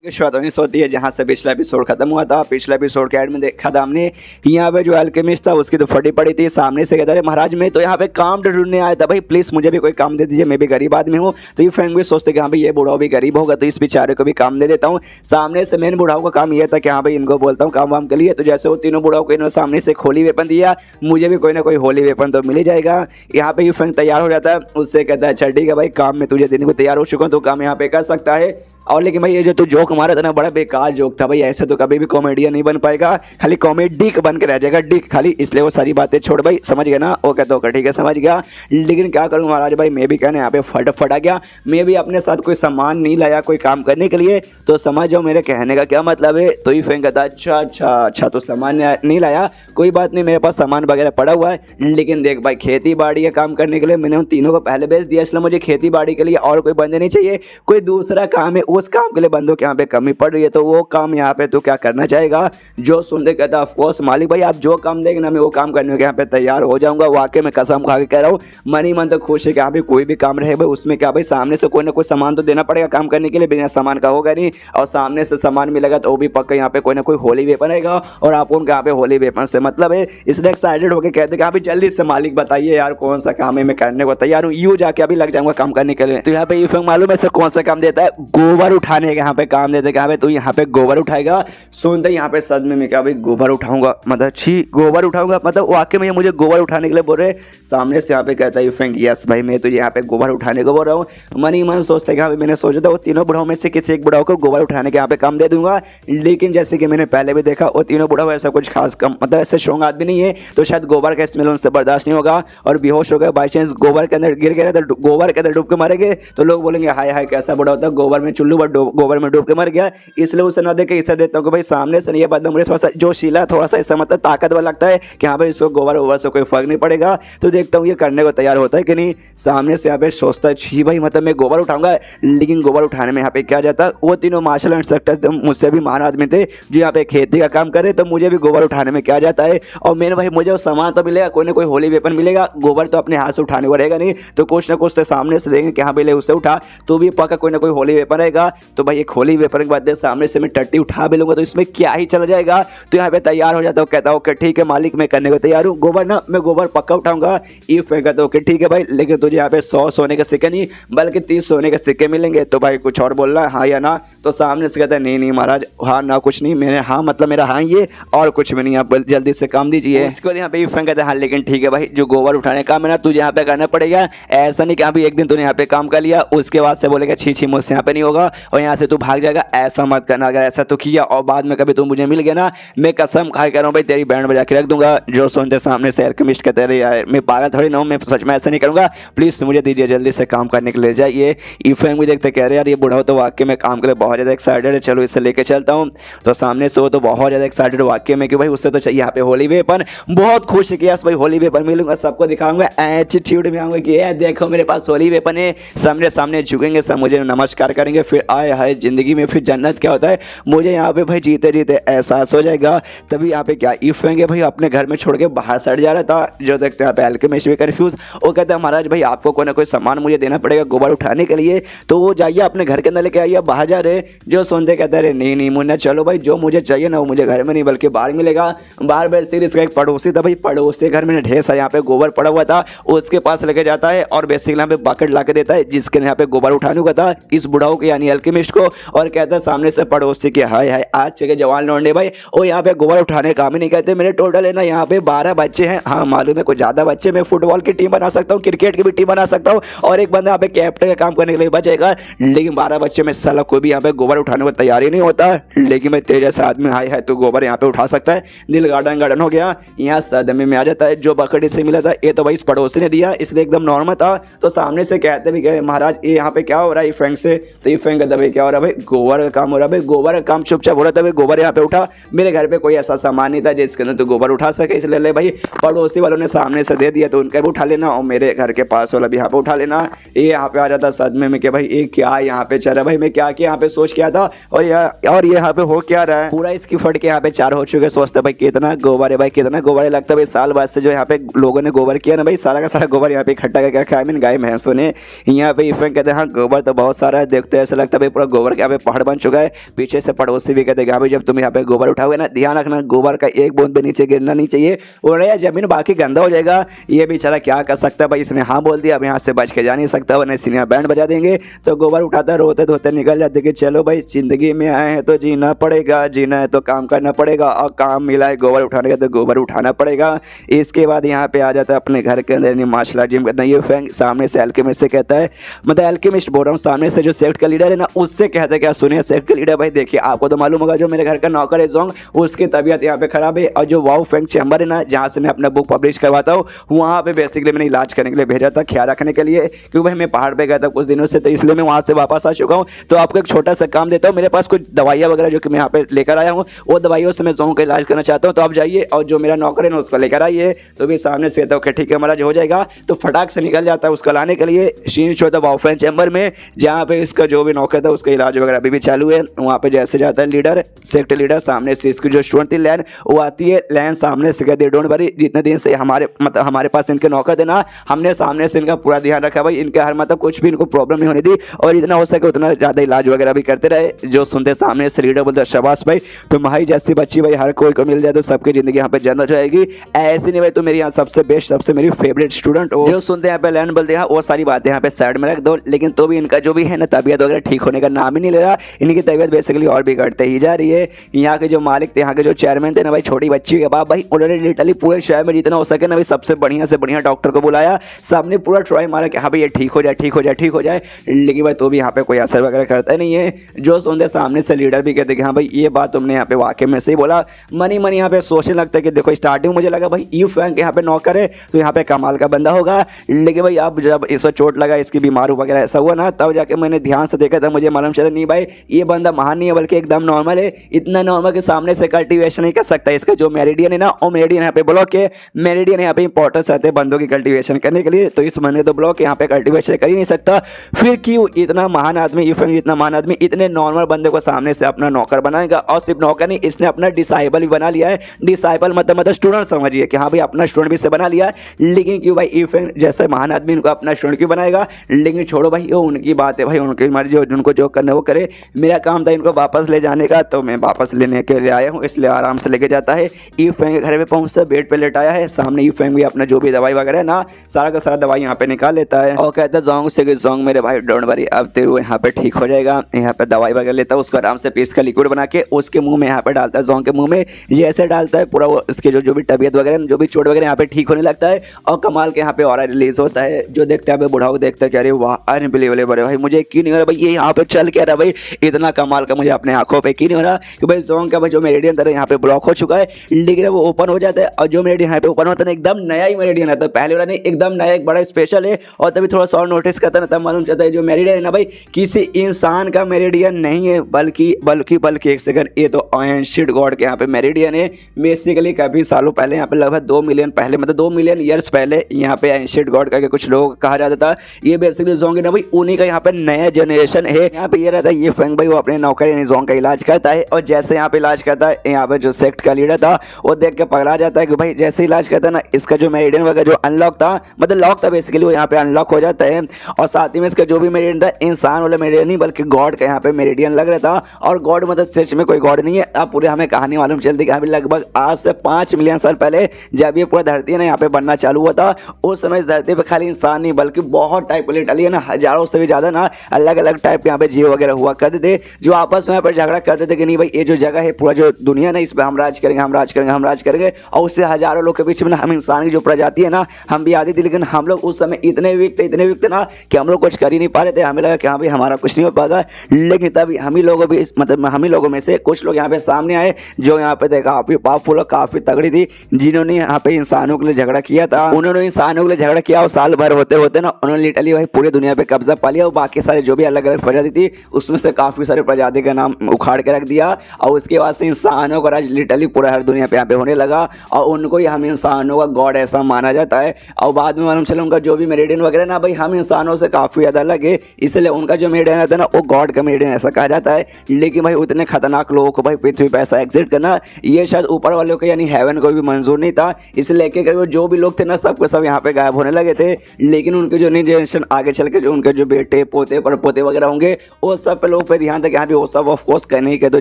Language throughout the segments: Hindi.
शुरुआत होती है जहाँ से पिछला एपिसोड खत्म हुआ था। पिछला एपिसोड के एंड में देखा था हमने यहाँ पे जो अल्केमिस्ट था उसकी तो फटी पड़ी थी। सामने से कहता है महाराज मैं तो यहाँ पे काम ढूंढने आया था भाई, प्लीज मुझे भी कोई काम दे दीजिए, मैं भी गरीब आदमी हूँ। तो ये फ्रेंड भी सोचते कि हाँ भाई ये बुढ़ाओ भी गरीब होगा तो इस बेचारे को भी काम दे देता हूँ। सामने से मेन बुढ़ाओ का काम यह था कि हाँ भाई इनको बोलता हूँ काम वाम के लिए। तो जैसे वो तीनों बुढ़ाओं को इन्होंने सामने से होली वेपन दिया, मुझे भी कोई ना कोई होली वेपन तो मिल ही जाएगा। यहाँ पे ये फ्रेंड तैयार हो जाता है, उससे कहता है अच्छा ठीक है भाई काम में तुझे देने को तैयार हो चुका हूँ तो काम यहाँ पे कर सकता है। और लेकिन भाई ये जो तू जोक मारा था ना बड़ा बेकार जोक था भाई, ऐसे तो कभी भी कॉमेडियन नहीं बन पाएगा, खाली कॉमेडी बन के रह जाएगा डिक खाली। इसलिए वो सारी बातें छोड़ भाई, समझ गया ना? ओके तो ठीक है समझ गया। लेकिन क्या करूँ महाराज भाई, मैं भी कहने यहाँ पे फट आ गया। मैं भी अपने साथ कोई सामान नहीं लाया कोई काम करने के लिए, तो समझ जाओ मेरे कहने का क्या मतलब है। तो ये फ्रेंड कहता अच्छा तो सामान नहीं लाया, कोई बात नहीं मेरे पास सामान वगैरह पड़ा हुआ है। लेकिन देख भाई खेती बाड़ी का काम करने के लिए मैंने उन तीनों को पहले भेज दिया, इसलिए मुझे खेती बाड़ी के लिए और कोई बंदे नहीं चाहिए। कोई दूसरा काम है उस काम के लिए बंदों के यहाँ पे कमी पड़ रही है, तो वो काम यहाँ पे तो क्या करना चाहेगा। जो सुनते कहता ऑफ कोर्स मालिक भाई आप जो काम देंगे ना मैं वो काम करने के यहाँ पे तैयार हो जाऊंगा। वाकई में कसम खा के कह रहा हूँ, मन ही मन तो खुश है कि यहाँ पे कोई भी काम रहे भाई उसमें क्या भाई सामने से कोई ना कोई सामान तो देना पड़ेगा काम करने के लिए, बिना सामान का होगा नहीं। और सामने से सामान मिलेगा तो वो भी पक्का यहाँ पे कोई ना कोई होली वेपन रहेगा, और आप उनके यहाँ पे होली वेपन से मतलब है। इसलिए एक्साइटेड होकर कहते कि अभी जल्दी से मालिक बताइए यार कौन सा काम है, मैं करने को तैयार हूँ, यूँ जाके अभी लग जाऊंगा काम करने के लिए। तो यहाँ पे ये मालूम है कौन सा काम देता है, गोबर उठाने का यहाँ पे काम देते हैं। तू यहाँ पे गोबर उठाएगा। सुनते यहाँ पे सदमे में क्या भाई गोबर उठाऊंगा मतलब छी गोबर उठाऊंगा मतलब वाकई में मुझे गोबर उठाने के लिए बोल रहे। सामने से यहाँ पे कहता है फ्रेंड यस भाई मैं तुझे यहाँ पे गोबर उठाने को बोल रहा हूँ। मन ही मन सोचता है कि हाँ मैंने सोचा था वो तीनों बुढ़ाओं में से किसी एक बुढ़ाओं को गोबर उठाने के यहाँ पे काम दे दूंगा। लेकिन जैसे कि मैंने पहले भी देखा वो तीनों बुढ़ाओं ऐसा कुछ खास कम मतलब ऐसे स्ट्रॉन्ग आदमी नहीं है, तो शायद गोबर का स्मेल उनसे बर्दाश्त नहीं होगा और बेहोश हो गए। बाई चांस गोबर के अंदर गिर गए तो गोबर के अंदर डूब के मरेंगे तो लोग बोलेंगे हाय हाय कैसा बुढ़ा होता है गोबर में चुल्लू पर गोबर में डूब के मर गया। इसलिए उसे न देखे इसे देता हूँ कि भाई सामने से ये बंदा मुझे थोड़ा सा जो शीला थोड़ा सा ऐसा मतलब ताकतवर लगता है कि हाँ भाई इसको गोबर ओवर से कोई फर्क नहीं पड़ेगा। तो देखता हूँ ये करने को तैयार होता है कि नहीं। सामने से यहाँ पे सोचता है छी भाई मतलब मैं गोबर उठाऊंगा। लेकिन गोबर उठाने में यहाँ पे क्या जाता है, वो तीनों मार्शल इंस्ट्रक्टर मुझसे भी महान आदमी थे जो यहाँ पे खेती का काम करे, तो मुझे भी गोबर उठाने में क्या जाता है। और मेरे भाई मुझे सामान तो मिलेगा, कोई ना कोई होली वेपन मिलेगा, गोबर तो अपने हाथ से उठाने को रहेगा नहीं, तो कुछ ना कुछ तो सामने से देंगे कि हाँ भाई उससे उठा तो भी पक्का कोई ना कोई होली वेपन रहेगा। तो भाई एक होली वेपन के बाद सामने से मैं टट्टी उठा भी लूंगा तो इसमें क्या ही चला जाएगा। तो यहाँ पे तैयार हो जाता हूँ, कहता हूँ कि ठीक है मालिक मैं करने को तैयार हूँ, गोबर ना मैं गोबर पक्का उठाऊंगा। ये कहता हूँ कि ठीक है भाई लेकिन तुझे यहाँ पे 100 सोने के सिक्के नहीं बल्कि 30 सोने के सिक्के मिलेंगे। तो भाई कुछ और बोल रहा है हाँ या ना। तो सामने से कहता है नहीं महाराज हाँ ना कुछ नहीं, मैंने हाँ मतलब मेरा हाँ ये और कुछ भी नहीं, आप जल्दी से काम दीजिए। इसको यहाँ पे कहते हैं हाँ लेकिन ठीक है भाई जो गोबर उठाने का है ना तुझे यहाँ पे करना पड़ेगा। ऐसा नहीं कि अभी एक दिन तूने यहाँ पे काम कर लिया उसके बाद से बोलेगा छी छी मुझसे यहाँ पे नहीं होगा और यहाँ से तू भाग जाएगा, ऐसा मत करना। अगर ऐसा तो किया और बाद में कभी तू मुझे मिल गया ना मैं कसम खा कर रहा हूँ भाई तेरी बैंड बजा के रख दूंगा। जो सुनते सामने से एल्केमिस्ट कहते रहे यार मैं पागल थोड़ी ना हूँ, मैं सच में ऐसा नहीं करूँगा, प्लीज़ मुझे दीजिए जल्दी से काम करने के लिए जाइए। ईफ्रेम भी देखते कह रहे यार ये बुढ़ा तो वाकई में काम के लिए बहुत ज़्यादा एक्साइटेड है, चलो इसे लेके चलता हूँ। तो सामने से वो तो बहुत ज़्यादा एक्साइटेड वाकई में कि भाई उससे तो चाहिए यहाँ पे होली वेपन, बहुत खुश है कि यस भाई होली वेपन मिलूंगा, सबको दिखाऊंगा एटीट्यूड में आऊँगा कि ये देखो मेरे पास होली वेपन है। सामने सामने झुकेंगे सब मुझे नमस्कार करेंगे, फिर आए हाय ज़िंदगी में फिर जन्नत क्या होता है मुझे यहाँ पे भाई जीते जीते एहसास हो जाएगा। तभी यहाँ पे क्या ईफ्रेंगे भाई अपने घर में छोड़ के बाहर साइड जा रहा था। जो देखते हैं यहाँ पे अल्केमिस्ट भी कंफ्यूज, वो कहता है महाराज भाई आपको कोई ना कोई सामान मुझे देना पड़ेगा गोबर उठाने के लिए, तो वो जाइए अपने घर के अंदर लेके आइए, बाहर जा रहे। जो सुनते कहते रहे नहीं मुन्ना चलो भाई जो मुझे चाहिए ना वो मुझे घर में नहीं बल्कि बाहर मिलेगा। बाहर बेसिकली इसका एक पड़ोसी था भाई, पड़ोसी घर में ढेर सारा यहाँ पे गोबर पड़ा हुआ था, उसके पास लेके जाता है और बेसिकली यहाँ पे बकेट ला के देता है जिसके यहाँ पे गोबर उठाने का था इस बुढ़ाओ के यानी अल्केमिस्ट को। और कहता है सामने से पड़ोसी के हाय हाय आज के जवान लौंडे भाई वो यहाँ पे गोबर उठाने काम ही नहीं कहते। मेरे टोटल है ना यहाँ पे 12 बच्चे हैं, हाँ मालूम है कुछ ज़्यादा बच्चे, मैं फुटबॉल की टीम बना सकता हूँ, क्रिकेट की भी टीम बना सकता हूँ और एक बंदा यहाँ पे कैप्टन का काम करने के लिए बचेगा। लेकिन 12 बच्चे में साला कोई भी यहाँ पे गोबर उठाने को तैयार ही नहीं होता। लेकिन मैं तेरे जैसा आदमी हाय है तो गोबर यहाँ पे उठा सकता है। दिल गार्डन हो गया, यहाँ सदमे में आ जाता है। जो बकेट से मिला था ये तो भाई इस पड़ोसी ने दिया इसलिए एकदम नॉर्मल था। तो सामने से कहते भी गए महाराज ये यहाँ पे क्या हो रहा है फ्रेंड से, तो ये फ्रेंड कहता भाई क्या हो रहा है भाई गोबर का काम हो रहा है भाई, गोबर का काम चुपचाप हो रहा था भाई, गोबर यहाँ पे उठा। मेरे घर पे कोई ऐसा सामान नहीं था जिसके अंदर तो गोबर उठा सके, इसलिए ले भाई पड़ोसी वालों ने सामने से दे दिया तो उनका भी उठा लेना और मेरे घर के पास वाला भी यहाँ पे उठा लेना। ये यहाँ पे आ जाता सदमे में कि भाई ये क्या यहाँ पे चल रहा है भाई, मैं क्या किया यहाँ पे सोच के आता और ये यहाँ पे हो क्या रहा है, पूरा इसकी फट के यहाँ पे 4 हो चुके। सोचते भाई कितना गोबर है भाई, कितना गोबर है। लगता है भाई साल बाद से जो यहाँ पे लोगों ने गोबर किया ना भाई, सारा का सारा गोबर यहाँ पे इकट्ठा करके रखा है। गाय भैंसों ने यहाँ पे इफेक्ट कहते हैं हाँ गोबर तो बहुत सारा है। देखते हैं ऐसा लगता है भाई पूरा गोबर के यहाँ पे पहाड़ बन चुका है। पीछे से पड़ोसी भी कहते हैं भाई जब तुम यहाँ पे गोबर उठाओगे ना ध्यान रखना गोबर का एक बूंद भी नीचे गिरना नहीं चाहिए और जमीन बाकी गंदा हो जाएगा। ये बेचारा क्या कर सकता है भाई, इसने हाँ बोल दिया, अब यहाँ से बच के जा नहीं सकता, वरना सिनेमा बैंड बजा देंगे तो गोबर उठाता रोते धोते निकल जाते कि चलो भाई जिंदगी में आए हैं तो जीना पड़ेगा, जीना है तो काम करना पड़ेगा और काम मिला है गोबर उठाने का तो गोबर उठाना पड़ेगा। इसके बाद यहाँ पे आ जाता है अपने घर के अंदर मार्शल आर्ट जिम करता है। ये फैंग सामने से एल्केमिस्ट से कहता है, मतलब एल्केमिस्ट बोल रहा हूँ, सामने से जो सेक्ट का लीडर है ना उससे कहता है क्या सुनिए सेक्ट का लीडर भाई देखिए आपको तो मालूम होगा जो मेरे घर का नौकर है जोंग उसकी तबीयत यहाँ पे खराब है और जो वाओ फैंग चैम्बर है ना जहाँ से मैं अपना बुक पब्लिश करवाता हूँ वहाँ पे बेसिकली मैंने इलाज करने के लिए भेजा था, ख्याल रखने के लिए, क्योंकि भाई मैं पहाड़ पे गया था कुछ दिनों से तो इसलिए मैं वहाँ से वापस आ चुका हूँ। तो आपको एक छोटा सा काम देता हूँ, मेरे पास कुछ दवाइयाँ वगैरह जो कि मैं यहाँ पे लेकर आया हूँ वो दवाइयों से मैं जोंग का इलाज करना चाहता हूँ। तो आप जाइए और जो मेरा नौकर है ना उसको लेकर आइए। तो भी सामने से कहता ठीक है महाराज हो जाएगा। तो फटाक से निकल जाता है उसको लाने के लिए शीन होता वाओ फैंग चैम्बर में जहाँ पे इसका जो भी नौकर था उसका इलाज वगैरह अभी भी चालू है। वहाँ पे जैसे जाता है लीडर सेक्ट लीडर सामने से इसकी जो स्टूडेंट थी लैन वो आती है, लैन सामने से कहती है डोंट वरी जितने दिन से हमारे पास इनके नौकर थे ना हमने सामने से इनका पूरा ध्यान रखा भाई, इनके हर मतलब कुछ भी इनको प्रॉब्लम नहीं होने दी और इतना हो सके उतना ज़्यादा इलाज वगैरह भी करते रहे। जो सुनते सामने से लीडर बोलते शाबाश भाई तुम्हारी जैसी बच्ची भाई हर कोई को मिल जाए तो सबकी जिंदगी यहाँ पे जन्नत हो जाएगी, ऐसी नहीं भाई तुम मेरी यहाँ सबसे बेस्ट सबसे मेरी फेवरेट स्टूडेंट हो। जो सुनते यहाँ पे लैंड बोलते हैं वो सारी बातें यहाँ पे साइड में रख दो, लेकिन तो भी इनका जो भी है ना तबीयत वगैरह ठीक होने का नाम ही नहीं ले रहा, इनकी तबीयत बेसिकली और बिगड़ते ही जा रही है। यहाँ के जो मालिक थे यहाँ के जो चेयरमैन थे ना भाई छोटी बच्ची के बाप भाई उन्होंने लिटरली पूरे शहर में जितना हो सके ना भाई सबसे बढ़िया से बढ़िया डॉक्टर को बुलाया, सबने पूरा ट्राई मारा कि हाँ भाई ये ठीक हो जाए ठीक हो जाए ठीक हो जाए, लेकिन भाई तो भी यहाँ पे कोई असर वगैरह करता नहीं है। जो सुनते सामने से लीडर भी कहते कि हाँ भाई ये बात तुमने यहाँ पे वाकई में सही बोला। मनी यहाँ पे सोचने लगता है कि देखो स्टार्टिंग मुझे लगा भाई यू फैंक यहाँ पे नौकर है तो यहाँ पे कमाल का बंदा होगा, लेकिन भाई अब जब इसको चोट लगा इसकी बीमार वगैरह ऐसा हुआ ना तब जाके मैंने ध्यान से देखा था मुझे मालूम चला नहीं भाई ये बंदा महान नहीं है बल्कि एकदम नॉर्मल है, इतना नॉर्मल के सामने से कल्टीवेशन नहीं कर सकता। इसका जो मेरिडियन है ना वो मेरिडियन यहाँ पे ब्लॉक है, मेरिडियन यहाँ पे इंपॉर्टेंस रहते हैं बंदों की कल्टीवेशन करने के लिए, तो इस महीने तो ब्लॉक यहाँ पे कल्टीवेशन कर ही नहीं सकता। फिर क्यों इतना महान आदमी इतना महान आदमी इतने नॉर्मल बंदे को सामने से अपना नौकर बनाएगा, और सिर्फ नौकर नहीं इसने अपना डिसाइबल भी बना लिया है। डिसाइबल मतलब स्टूडेंट समझिए कि हाँ भाई अपना स्टूडेंट भी से बना लिया, लेकिन क्यों भाई इफेंट जैसे महान आदमी इनको अपना स्टूडेंट क्यों बनाएगा, लेकिन छोड़ो भाई वो उनकी बात है भाई उनकी मर्जी, उनको जो करना वो करे। मेरा काम था इनको वापस ले जाने का तो मैं वापस लेने के लिए आया हूँ, इसलिए आराम से लेके जाता है। ई फैंग के घर पे पहुंचता बेड पे लेटाया है, सामने ई फैंग भी अपना जो भी दवाई वगैरह है ना सारा का सारा दवाई यहाँ पे निकाल लेता है और कहता है जोंग से जोंग मेरे भाई डोंट वरी अब तेरे यहाँ पे ठीक हो जाएगा। यहाँ पे दवाई वगैरह लेता है उसको आराम से पीस का लिक्विड बना के उसके मुंह में यहाँ पे डालता है, जोंग के मुंह में ये ऐसे डालता है पूरा वो इसके जो भी तबीयत वगैरह जो भी चोट वगैरह यहाँ पे ठीक होने लगता है और कमाल के यहाँ पे ऑरा रिलीज होता है। जो देखते हैं बुढ़ाओ को देखते हैं कि अरे वाह अनबिलीवेबल भाई मुझे यकीन नहीं हो रहा भाई ये यहाँ पे चल क्या रहा भाई, इतना कमाल का मुझे अपने आंखों पे यकीन नहीं हो रहा कि भाई जोंग का भाई जो मेरिडियन था यहाँ पे ब्लॉक हो चुका है, लेकिन वो ओपन हो जाता है और जो मेरिडियन यहाँ पे ओपन होता है एकदम नया ही मेरिडियन आता है, पहले वाला नहीं एकदम नया एक बड़ा स्पेशल है। और तभी थोड़ा सा और नोटिस करता ना तब मालूम चलता है जो मेरिडियन है ना भाई किसी इंसान का मेरिडियन नहीं है बल्कि बल्कि बल्कि एक सेकंड ये तो एंशिएंट गॉड के यहाँ पे मेरिडियन है। बेसिकली काफी सालों पहले यहाँ पे लगभग 2 मिलियन पहले मतलब 2 मिलियन ईयर्स पहले यहाँ पे एंशिएंट गॉड करके कुछ लोग कहा जाता था। ये बेसिकली जोंग है ना भाई उन्हीं का यहाँ पे नया जनरेशन है। यहाँ पे ये रहता है ये फैंग भाई वो अपने नौकर यानी जोंग का इलाज करता है और जैसे यहाँ पे इलाज करता है यहाँ पे जो सेक्ट का लीडर था वो देख के पगला जाता है कि भाई जैसे इलाज करता है ना इसका जो मेरिडियन वगैरह जो अनलॉक था मतलब लॉक था बेसिकली वो यहाँ पे अनलॉक हो जाता है और साथ ही में इसका जो भी मेरिडियन था इंसान वाला मेरिडियन नहीं बल्कि गॉड का यहाँ पे मेरिडियन लग रहा था। और गॉड मतलब सच में कोई गॉड नहीं है। अब पूरे हमें कहानी मालूम चलती कि अभी लगभग आज से 5 मिलियन साल पहले जब ये पूरा धरती है ना यहाँ पे बनना चालू हुआ था उस समय इस धरती पे खाली इंसान नहीं बल्कि बहुत टाइप लिटरली है ना हजारों से भी ज्यादा ना अलग अलग टाइप के यहाँ पे जीव वगैरह हुआ करते थे जो आपस में यहाँ पर झगड़ा करते थे कि नहीं भाई ये जो जगह है पूरा जो दुनिया ना इस पर हम राज करेंगे हम राज करेंगे हम राज करेंगे। और उससे हजारों लोग के बीच में ना हम इंसान की जो प्रजाति है ना हम भी आती थी, लेकिन हम लोग उस समय इतने वीक थे ना कि हम लोग कुछ कर ही नहीं पा रहे थे। हमें लगा कि हाँ भाई हमारा कुछ नहीं हो पाएगा, लेकिन तभी हम ही लोगों भी मतलब हम ही लोगों में से कुछ लोग यहाँ पे सामने आए जो यहाँ पे काफी पावरफुल और काफी तगड़ी थी जिन्होंने यहाँ पे इंसानों के लिए झगड़ा किया था। उन्होंने इंसानों के लिए झगड़ा किया और साल भर होते होते ना उन्होंने लिटरली भाई पूरी दुनिया पे कब्जा पा लिया और बाकी सारे जो भी अलग अलग प्रजाति थी उसमें से काफी सारे प्रजाति का नाम उखाड़ के रख दिया और उसके बाद से इंसानों का राज लिटरली पूरा हर दुनिया पे यहाँ पे होने लगा और उनको ही हम इंसानों का गॉड ऐसा माना जाता है। और बाद में मालूम चला उनका जो भी मेरिडियन वगैरह ना भाई हम इंसानों से काफी ज्यादा अलग है, इसलिए उनका जो मेरिडियन था ना वो गॉड का मेरिडियन ऐसा कहा जाता है। लेकिन भाई उतने खतरनाक लोगों को भाई पृथ्वी पर ऐसा एग्जिट करना ये शायद ऊपर वालों को यानी हेवन को भी मंजूर नहीं था। इसलिए लेके कर जो भी लोग थे ना सबके सब यहाँ पे गायब होने लगे थे। लेकिन उनके जो नई जनरेशन आगे चल के जो उनके जो बेटे पोते परपोते वगैरह होंगे वो सब पे लोग पे ध्यान था कि यहाँ पे वो सब ऑफकोर्स कहने ही के तो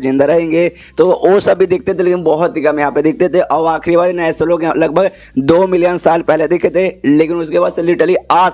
जिंदा रहेंगे, तो वो सब भी दिखते थे लेकिन बहुत ही कम यहाँ पे दिखते थे। और आखिरी बार ऐसे लोग लगभग 2 मिलियन साल पहले दिखे थे। लेकिन उसके बाद से लिटरली आज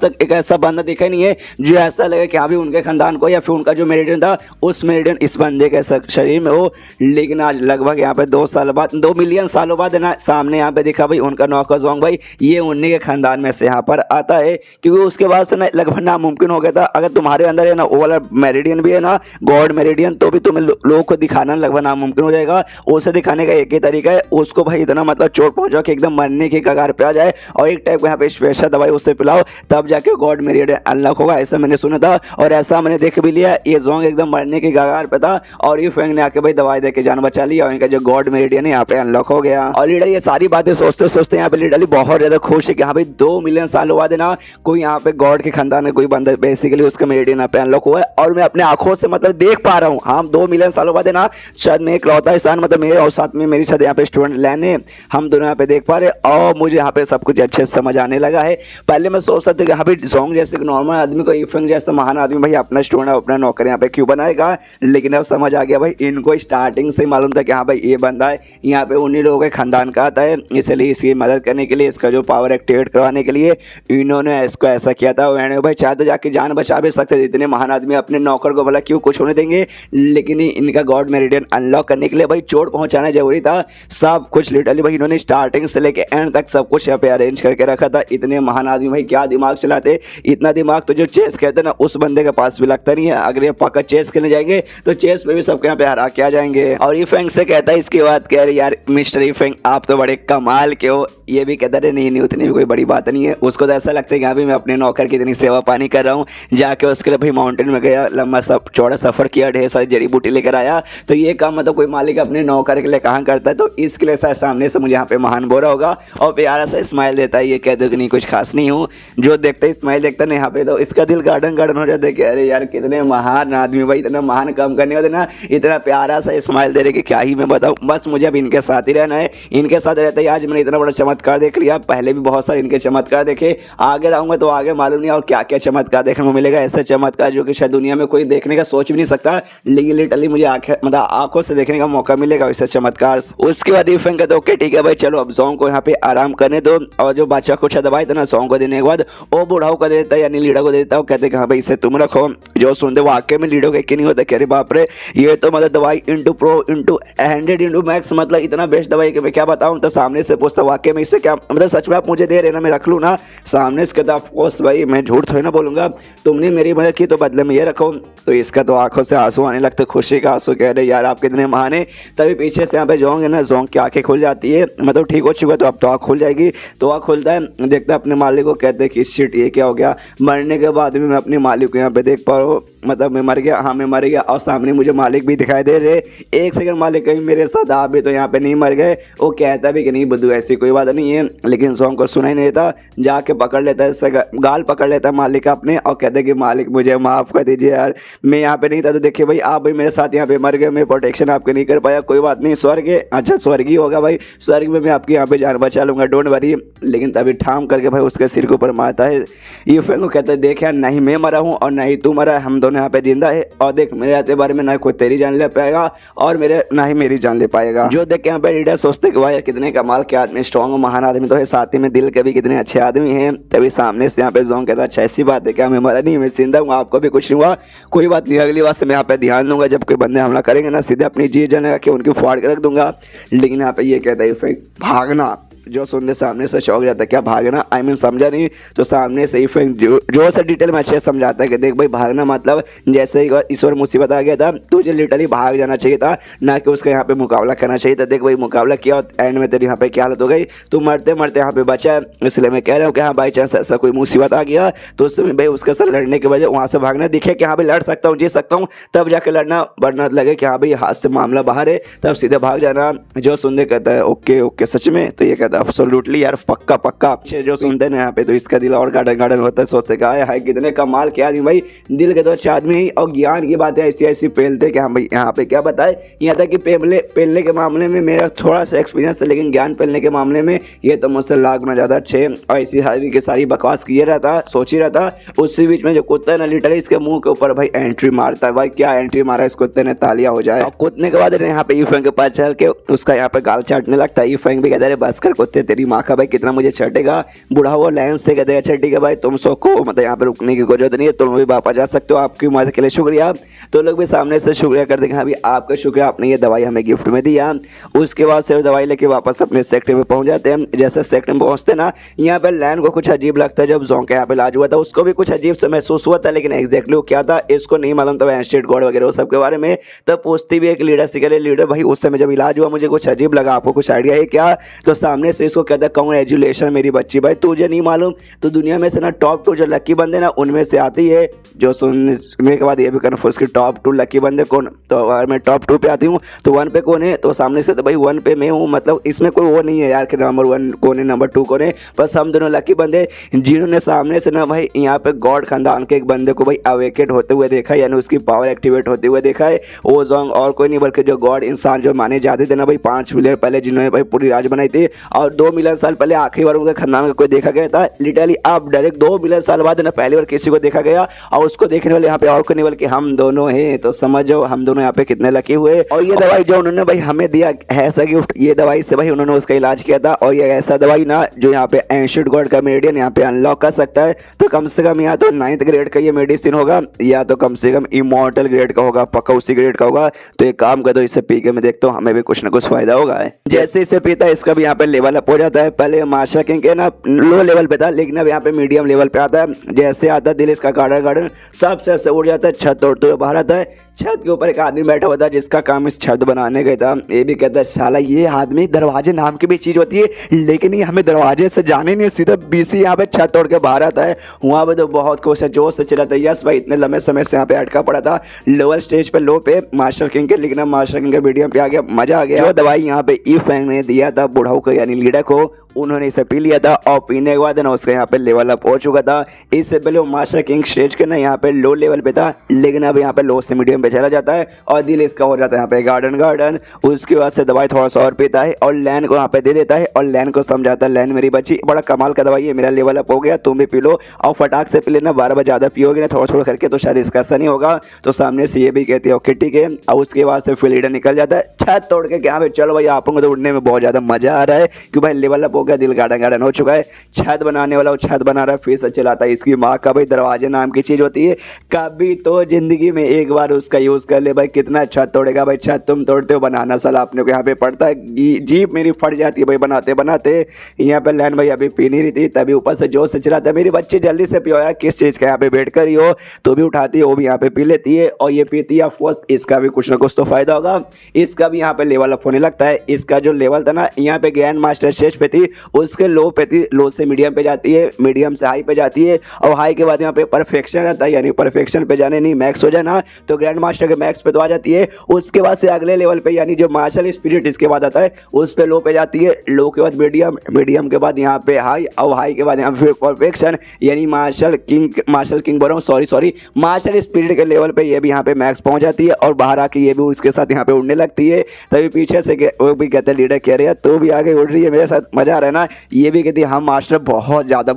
तक एक ऐसा बंदा दिखा नहीं है जो ऐसा लगे कि अभी उनके खानदान को या फिर उनका जो मेरिडियन था उस मेरिडियन इस बंदे के शरीर में हो। लेकिन आज लगभग यहाँ पे 2 मिलियन सालों बाद ना सामने यहाँ पे दिखा भाई उनका नौकर जोंग भाई ये उन्हीं के खानदान में से यहाँ पर आता है। क्योंकि उसके बाद से ना लगभग नामुमकिन हो गया था, अगर तुम्हारे अंदर है ना वो वाला मेरिडियन भी है ना गॉड मेरिडियन, तो भी तुम्हें लोगों को दिखाना लगभग नामुमकिन हो जाएगा। उसे दिखाने का एक ही तरीका है उसको भाई इतना मतलब चोट पहुंचाओ कि एकदम मरने की कगार पे आ जाए और एक टाइप यहाँ पे स्पेशल दवाई उससे पिलाओ तब जाके गॉड मेरिडियन अनलॉक होगा, ऐसा मैंने सुना था और ऐसा मैंने देख भी लिया। ये जोंग एकदम मरने की कगार पे था और यूफेंग ने आके भाई दवाई देके जान बचा ली और इनका जो गॉड मेरिडियन है यहाँ पे अनलॉक हो गया। और लीडर ये सारी बातें सोचते सोचते यहाँ पे लीडर बहुत ज्यादा खुश है कि हाँ भाई 2 मिलियन सालों बाद ना कोई यहाँ पे गॉड के खानदान में कोई बंदा बेसिकली उसका मेरिडियन यहाँ पे अनलॉक हुआ है और मैं अपने आंखों से मतलब देख पा रहा हूँ। हाँ 2 मिलियन सालों बाद है ना शायद मैं इकलौता इंसान मतलब मेरे और साथ में मेरी साथ यहाँ पे स्टूडेंट लैने हम दोनों यहाँ पे देख पा रहे और मुझे यहाँ पे सब कुछ अच्छे से समझ आने लगा है। पहले मैं सोचता था कि हाँ भाई जोंग जैसे नॉर्मल आदमी को यूफेंग जैसा महान आदमी भाई अपना स्टूडेंट अपना नौकर यहाँ पे क्यों बनाएगा, लेकिन अब समझ आ गया भाई इनको स्टार्टिंग से मालूम था कि हाँ भाई ये बंदा है यहाँ पे उन्हीं लोगों के खानदान का आता है, इसलिए इसकी मदद करने के लिए इसका जो पावर एक्टिवेट करवाने के लिए इन्होंने इसको ऐसा किया था। भाई चाहे तो जाके जान बचा भी सकते थे, इतने महान आदमी अपने नौकर को भला क्यों कुछ होने देंगे, लेकिन इनका गॉड मेरिडियन अनलॉक करने के लिए भाई चोट पहुंचाना जरूरी था। सब कुछ लिटरली भाई इन्होंने स्टार्टिंग से लेके एंड तक सब कुछ यहाँ पे अरेंज करके रखा था। इतने महान आदमी भाई क्या दिमाग चलाते, इतना दिमाग तो जो चेस खेलते ना उस बंदे के पास भी लगता नहीं है। अगर ये पक्का चेस खेलने जाएंगे तो चेस पे भी सबके यहाँ पे हरा के आ जाएंगे। और यूफेंग से कहता है इसकी बात कह रहे यार मिस्टर यूफेंग आप तो बड़े कमाल के हो, ये भी कहता है नहीं उतनी भी कोई बड़ी बात नहीं है। उसको तो ऐसा लगता है कि अभी मैं अपने नौकर की इतनी सेवा पानी कर रहा हूँ, जाके उसके लिए भाई माउंटेन में गया, लंबा चौड़ा सफर किया, ढेर सारी जड़ी बूटी लेकर आया। तो ये काम मतलब कोई मालिक अपने नौकर के लिए कहाँ करता है, तो इसके लिए शायद सामने से मुझे यहाँ पे महान बोल रहा होगा और प्यारा सा स्माइल देता है। ये कहते कि नहीं कुछ खास नहीं हूँ, जो देखते ही स्माइल देखता है यहाँ पे तो इसका दिल गार्डन गार्डन हो जाता है कि अरे यार कितने महान आदमी भाई, इतना महान काम करने होते ना, इतना प्यारा सा स्माइल दे रहे कि क्या ही मैं बताऊँ। बस मुझे अब इनके साथ ही रहना है, इनके साथ रहते ही आज मैंने इतना बड़ा चमत्कार देख लिया। पहले भी बहुत सारे इनके चमत्कार देखे, आगे रहूंगा तो आगे मालूम नहीं और क्या क्या चमत्कार देखने को मिलेगा। ऐसा चमत्कार जो कि शायद दुनिया में कोई देखने का सोच भी नहीं सकता, लेकिन लिटरली मुझे मतलब आंखों से देखने का मौका मिलेगा वैसे चमत्कार। उसके बाद यूफेंग कहते ओके ठीक है भाई चलो अब जोंग को यहाँ पे आराम करने दो। और जो बच्चा कुछ दवाई था ना जोंग को देने के बाद वो बूढ़ाओं को देता है यानी लीडर को देता है। कहते हैं हाँ भाई इसे तुम रखो। जो सुनते वाकई में लीडर के नहीं होता, कह रहे बाप रे ये तो मतलब दवाई into pro into 100 into max, मतलब इतना बेस्ट दवाई कि मैं क्या बताऊँ। तो सामने से पूछता वाकई में इससे क्या मतलब सच में आप मुझे दे रहे ना मैं रख लूँ ना। सामने से कहता ऑफकोर्स भाई मैं झूठ थोड़ी ना बोलूँगा, तुमने मेरी मदद की तो बदले में ये रखो। तो इसका तो आंखों से आंसू आने लगते, खुशी का आंसू, कह रहे यार आप कितने महान है। तभी पीछे से यहाँ पे जोंग है ना, जोंग की आंखें खुल जाती है, मतलब ठीक हो चुका तो अब तो आँख खुल जाएगी। तो आँख खुलता है, देखता है अपने मालिक को, कहते हैं कि शिट ये क्या हो गया। मरने के बाद भी मैं अपने मालिक को यहाँ पे देख पा रहा हूँ, मतलब मैं मर गया, हाँ मैं मर गया और सामने मुझे मालिक भी दिखाई दे रहे। एक सेकंड मालिक कहीं मेरे साथ आप भी तो यहाँ पे नहीं मर गए। वो कहता भी कि नहीं बुद्धू ऐसी कोई बात नहीं है, लेकिन जोंग को सुना ही नहीं देता, जाके पकड़ लेता है, गाल पकड़ लेता है मालिक अपने और कहते हैं कि मालिक मुझे माफ़ कर दीजिए यार, मैं यहाँ पे नहीं था। तो देखिए भाई आप भी मेरे साथ यहाँ पे मर गए, मैं प्रोटेक्शन आपके नहीं कर पाया, कोई बात नहीं, स्वर्ग है, अच्छा स्वर्ग ही होगा भाई, स्वर्ग में मैं आपकी यहाँ पे जान बचा लूँगा, डोंट वरी। लेकिन तभी ठाम करके भाई उसके सिर के ऊपर मारता है। यूफेंग को कहता है देख यार नहीं मैं मरा हूँ और नहीं तू मरा है, हम दोनों यहाँ पे जिंदा है और देख मेरे आते बारे में ना कोई तेरी जान ले पाएगा और मेरे ना ही मेरी जान ले पाएगा। जो देख के यहाँ पे लीडर सोचते कि भाई कितने कमाल के आदमी, स्ट्रॉन्ग महान आदमी तो है, साथ ही में दिल के भी कितने अच्छे आदमी हैं। तभी सामने से यहाँ पे जोंग कहता अच्छा ऐसी बात है क्या, मैं मरा नहीं, मैं जिंदा हूँ, आपको भी कुछ नहीं हुआ, कोई बात नहीं, अगली बार से मैं यहाँ पे ध्यान दूंगा, जब कोई बंदे हमला करेंगे ना सीधे अपनी जी जाने के उनकी फाड़ के रख दूंगा। लेकिन यहाँ पे ये कहता है भागना, जो सुनने सामने से शौक जाता है क्या भागना, आई मीन समझा नहीं। तो सामने से ही जो से डिटेल में अच्छे से समझाता है कि देख भाई भागना मतलब जैसे ही ईश्वर मुसीबत आ गया था तुझे लिटरली भाग जाना चाहिए था, ना कि उसका यहाँ पे मुकाबला करना चाहिए था। देख भाई मुकाबला किया और एंड में तेरी यहाँ पे क्या हालत हो गई, तू मरते मरते यहाँ पे बचा। इसलिए मैं कह रहा हूँ कि हाँ बाई चांस ऐसा कोई मुसीबत आ गया तो उसमें भाई उसके साथ लड़ने के वजह वहाँ से भागना, दिखे कि हाँ भाई लड़ सकता हूँ जी सकता हूँ, तब जाके लड़ना, वरना लगे कि हाँ भाई हाथ से मामला बाहर है तब सीधे भाग जाना। जो सुनने कहता है ओके ओके सच में, तो ये कहता कहता है एब्सोल्युटली यार पक्का पक्का। जो सुनते हैं यहाँ पे तो इसका दिल और गार्डन गार्डन होता है, सोचते है कितने कमाल के आदमी भाई, दिल के तो अच्छे आदमी ही और ज्ञान की बातें ऐसी ऐसी पेलते कि हम भाई यहाँ पे क्या बताए। यहाँ तक कि पेलने के मामले में मेरा थोड़ा सा एक्सपीरियंस है, लेकिन ज्ञान पेलने के मामले में ये तो मुझसे लाख गुना ज़्यादा अच्छे और ऐसी सारी की सारी बकवास किए रहता, सोच ही रहता। उसी बीच में जो कुत्ता है ना लिटरली इसके मुंह के ऊपर भाई एंट्री मारता है। भाई क्या एंट्री मारा इस कुत्ते ने, तालियां हो जाए। और कूदने के बाद यहाँ पे ईफेंग के पास चल के उसका यहाँ पे गाल चाटने लगता है। ईफेंग भी कहता है बस कर कुत्ते, तेरी माँ का भाई कितना मुझे चटेगा। बूढ़ा वो लाइन से कहते हैं अच्छा ठीक है भाई तुम सोको, मतलब यहाँ पे रुकने की कोई जरूरत नहीं है, तुम भी वापस जा सकते हो, आपकी मदद के लिए शुक्रिया। तो लोग भी सामने से शुक्रिया करते हैं, हाँ भी आपका शुक्रिया, आपने ये दवाई हमें गिफ्ट में दिया। उसके बाद से दवाई लेके वापस अपने सेक्टर में पहुंच जाते हैं। जैसे सेक्टर में पहुंचते ना यहाँ पे लैन को कुछ अजीब लगता है। जब जोंग का यहाँ पे इलाज हुआ था उसको भी कुछ अजीब सा महसूस हुआ था, लेकिन एग्जैक्टली वो क्या था इसको नहीं मालूम था, एंशिएंट गॉड वगैरह वो सब के बारे में। तो पूछती भी एक लीडर से करे लीडर भाई उस समय जब इलाज हुआ मुझे कुछ अजीब लगा, आपको कुछ आइडिया है क्या? तो सामने से इसको कहता है कांग्रेचुलेशन मेरी बच्ची, भाई तुझे नहीं मालूम तो दुनिया में से ना टॉप 2 जो लकी बंदे ना उनमें से आती है। जो सुनने के बाद ये भी कन्फ्यूज कि टॉप 2 लकी बंदे कौन, तो अगर मैं टॉप 2 पे आती हूँ तो 1 पे कौन है? तो सामने से तो भाई 1 पे मैं हूँ, मतलब इसमें कोई वो नहीं है यार कि नंबर 1 कौन है नंबर 2 कौन है, बस हम दोनों लकी बंदे जिन्होंने सामने से ना भाई यहाँ पे गॉड खानदान के एक बंदे को भाई अवेकेट होते हुए देखा है, यानी उसकी पावर एक्टिवेट होते हुए देखा है। वो जोंग और कोई नहीं बल्कि जो गॉड इंसान जो माने जाते थे ना भाई 5 मिलियन पहले जिन्होंने भाई पूरी राज बनाई थी, और 2 मिलियन साल पहले आखिरी बार उनके खानदान का कोई देखा गया था। लिटरली अब डायरेक्ट 2 मिलियन साल बाद ना पहली बार किसी को देखा गया, और उसको देखने वाले यहाँ पे और कोई नहीं बल्कि हम दोनों हैं। तो समझो हम दोनों यहाँ पे कितने लकी हुए। और ये दवाई जो उन्होंने भाई हमें दिया है ऐसा गिफ्ट, ये दवाई से भाई उन्होंने उसका इलाज किया था। और ये ऐसा दवाई ना जो यहाँ पे एंशिएंट गॉड का मेडिसिन यहाँ पे अनलॉक कर सकता है। तो कम से कम या तो 9th ग्रेड का ये मेडिसिन होगा या तो कम से कम इमॉर्टल ग्रेड का होगा, पक्का उसी ग्रेड का होगा। तो एक काम कर दो इसे पी के मैं देखता हूँ हमें भी कुछ ना कुछ फायदा होगा। जैसे इसे पीता है इसका भी यहाँ पे लेवल अप हो जाता है। पहले माशा किंग के ना लो लेवल पे था, लेकिन अब यहाँ पे मीडियम लेवल पे आता है। जैसे आता है दिल इसका गार्डन गार्डन सबसे ऐसे उड़ जाता है, छत तोड़ते हुए बाहर आता है। छत के ऊपर एक आदमी बैठा हुआ था जिसका काम इस छत बनाने का था। ये भी कहता है साला ये आदमी दरवाजे नाम की भी चीज होती है, लेकिन ये हमें दरवाजे से जाने नहीं, सीधा बीसी यहाँ पे छत तोड़ के बाहर आता है। वहाँ पे तो बहुत खुश है, जोश से चला था। यस भाई इतने लंबे समय से यहाँ पे अटका पड़ा था लोअर स्टेज पे लो पे मास्टर किंग के, लेकिन मास्टर किंग के मीडियम पे आ गया, मजा आ गया। जो दवाई यहाँ पे ईफेंग ने दिया था बुढ़ाऊ को यानी लीडर को, उन्होंने इसे पी लिया था और पीने के बाद ना उसका यहाँ पे लेवल अप हो चुका था। इससे पहले वो मास्टर किंग स्टेज के ना यहाँ पे लो लेवल पे था, लेकिन अब यहाँ पे लो से मीडियम पे चला जाता है और दिल इसका हो जाता है यहाँ पे गार्डन गार्डन। उसके बाद से दवाई थोड़ा सा और पीता है और लैन को यहाँ पे दे देता है और लैन को समझाता है लैन मेरी बच्ची बड़ा कमाल का दवाई है, मेरा लेवल अप हो गया, तुम भी पी लो और फटाक से पी लेना, 12 बार ज़्यादा पियोगे ना थोड़ा थोड़ा करके तो शायद इसका असर नहीं होगा। तो सामने से ये भी कहती है ओके ठीक है। और उसके बाद से फिर लीडर निकल जाता है छत तोड़ के, यहाँ पे चलो भाई आप लोगों को तो उड़ने में बहुत ज़्यादा मजा आ रहा है कि भाई लेवल अप हो गया, दिल गार्डन गार्डन हो चुका है। छत बनाने वाला वो छत बना रहा है, फिर से चलाता है। इसकी माँ का भाई दरवाजे नाम की चीज़ होती है, कभी तो जिंदगी में एक बार उसका यूज़ कर ले भाई, कितना छत तोड़ेगा भाई। छत तुम तोड़ते हो, बनाना साला अपने को यहाँ पे पड़ता है, जीप मेरी फट जाती है भाई बनाते बनाते। यहाँ पे लैन भाई अभी पी नहीं रही थी, तभी ऊपर से जोश से चलाता है मेरी बच्ची जल्दी से पियो यार, किस चीज़ का यहाँ पे बैठ कर ही हो, तो भी उठाती है वो भी यहाँ पे पी लेती है और ये पीती है। ऑफकोर्स इसका भी कुछ ना कुछ तो फायदा होगा, इसका भी यहाँ पे लेवल अप होने लगता है। इसका जो लेवल था ना यहाँ पे ग्रैंड मास्टर स्टेज पे थी, उसके लो पे थी, लो से मीडियम पे जाती है, मीडियम से हाई पे जाती है और हाई के बाद यहाँ पे परफेक्शन रहता है, यानी परफेक्शन पे जाने नहीं मैक्स हो जाना, तो ग्रैंड मास्टर के मैक्स पे तो आ जाती है। उसके बाद से अगले लेवल पे यानी जो मार्शल स्पिरिट इसके बाद आता है उस पे लो पे जाती है, लो के बाद मीडियम, मीडियम के बाद यहाँ पे हाई और हाई के बाद यहाँ फिर परफेक्शन यानी मार्शल किंग बोल रहा हूँ सॉरी मार्शल स्पिरिट के लेवल पे ये भी यहाँ पे मैक्स पहुँच जाती है और बाहर आके ये भी उसके साथ यहाँ पे उड़ने लगती है। तभी पीछे से वो भी कहते हैं लीडर कह रहे हैं तो भी आगे उड़ रही है मेरे साथ, मजा आ रहा है ना। ये भी कहती है हम मास्टर बहुत ज़्यादा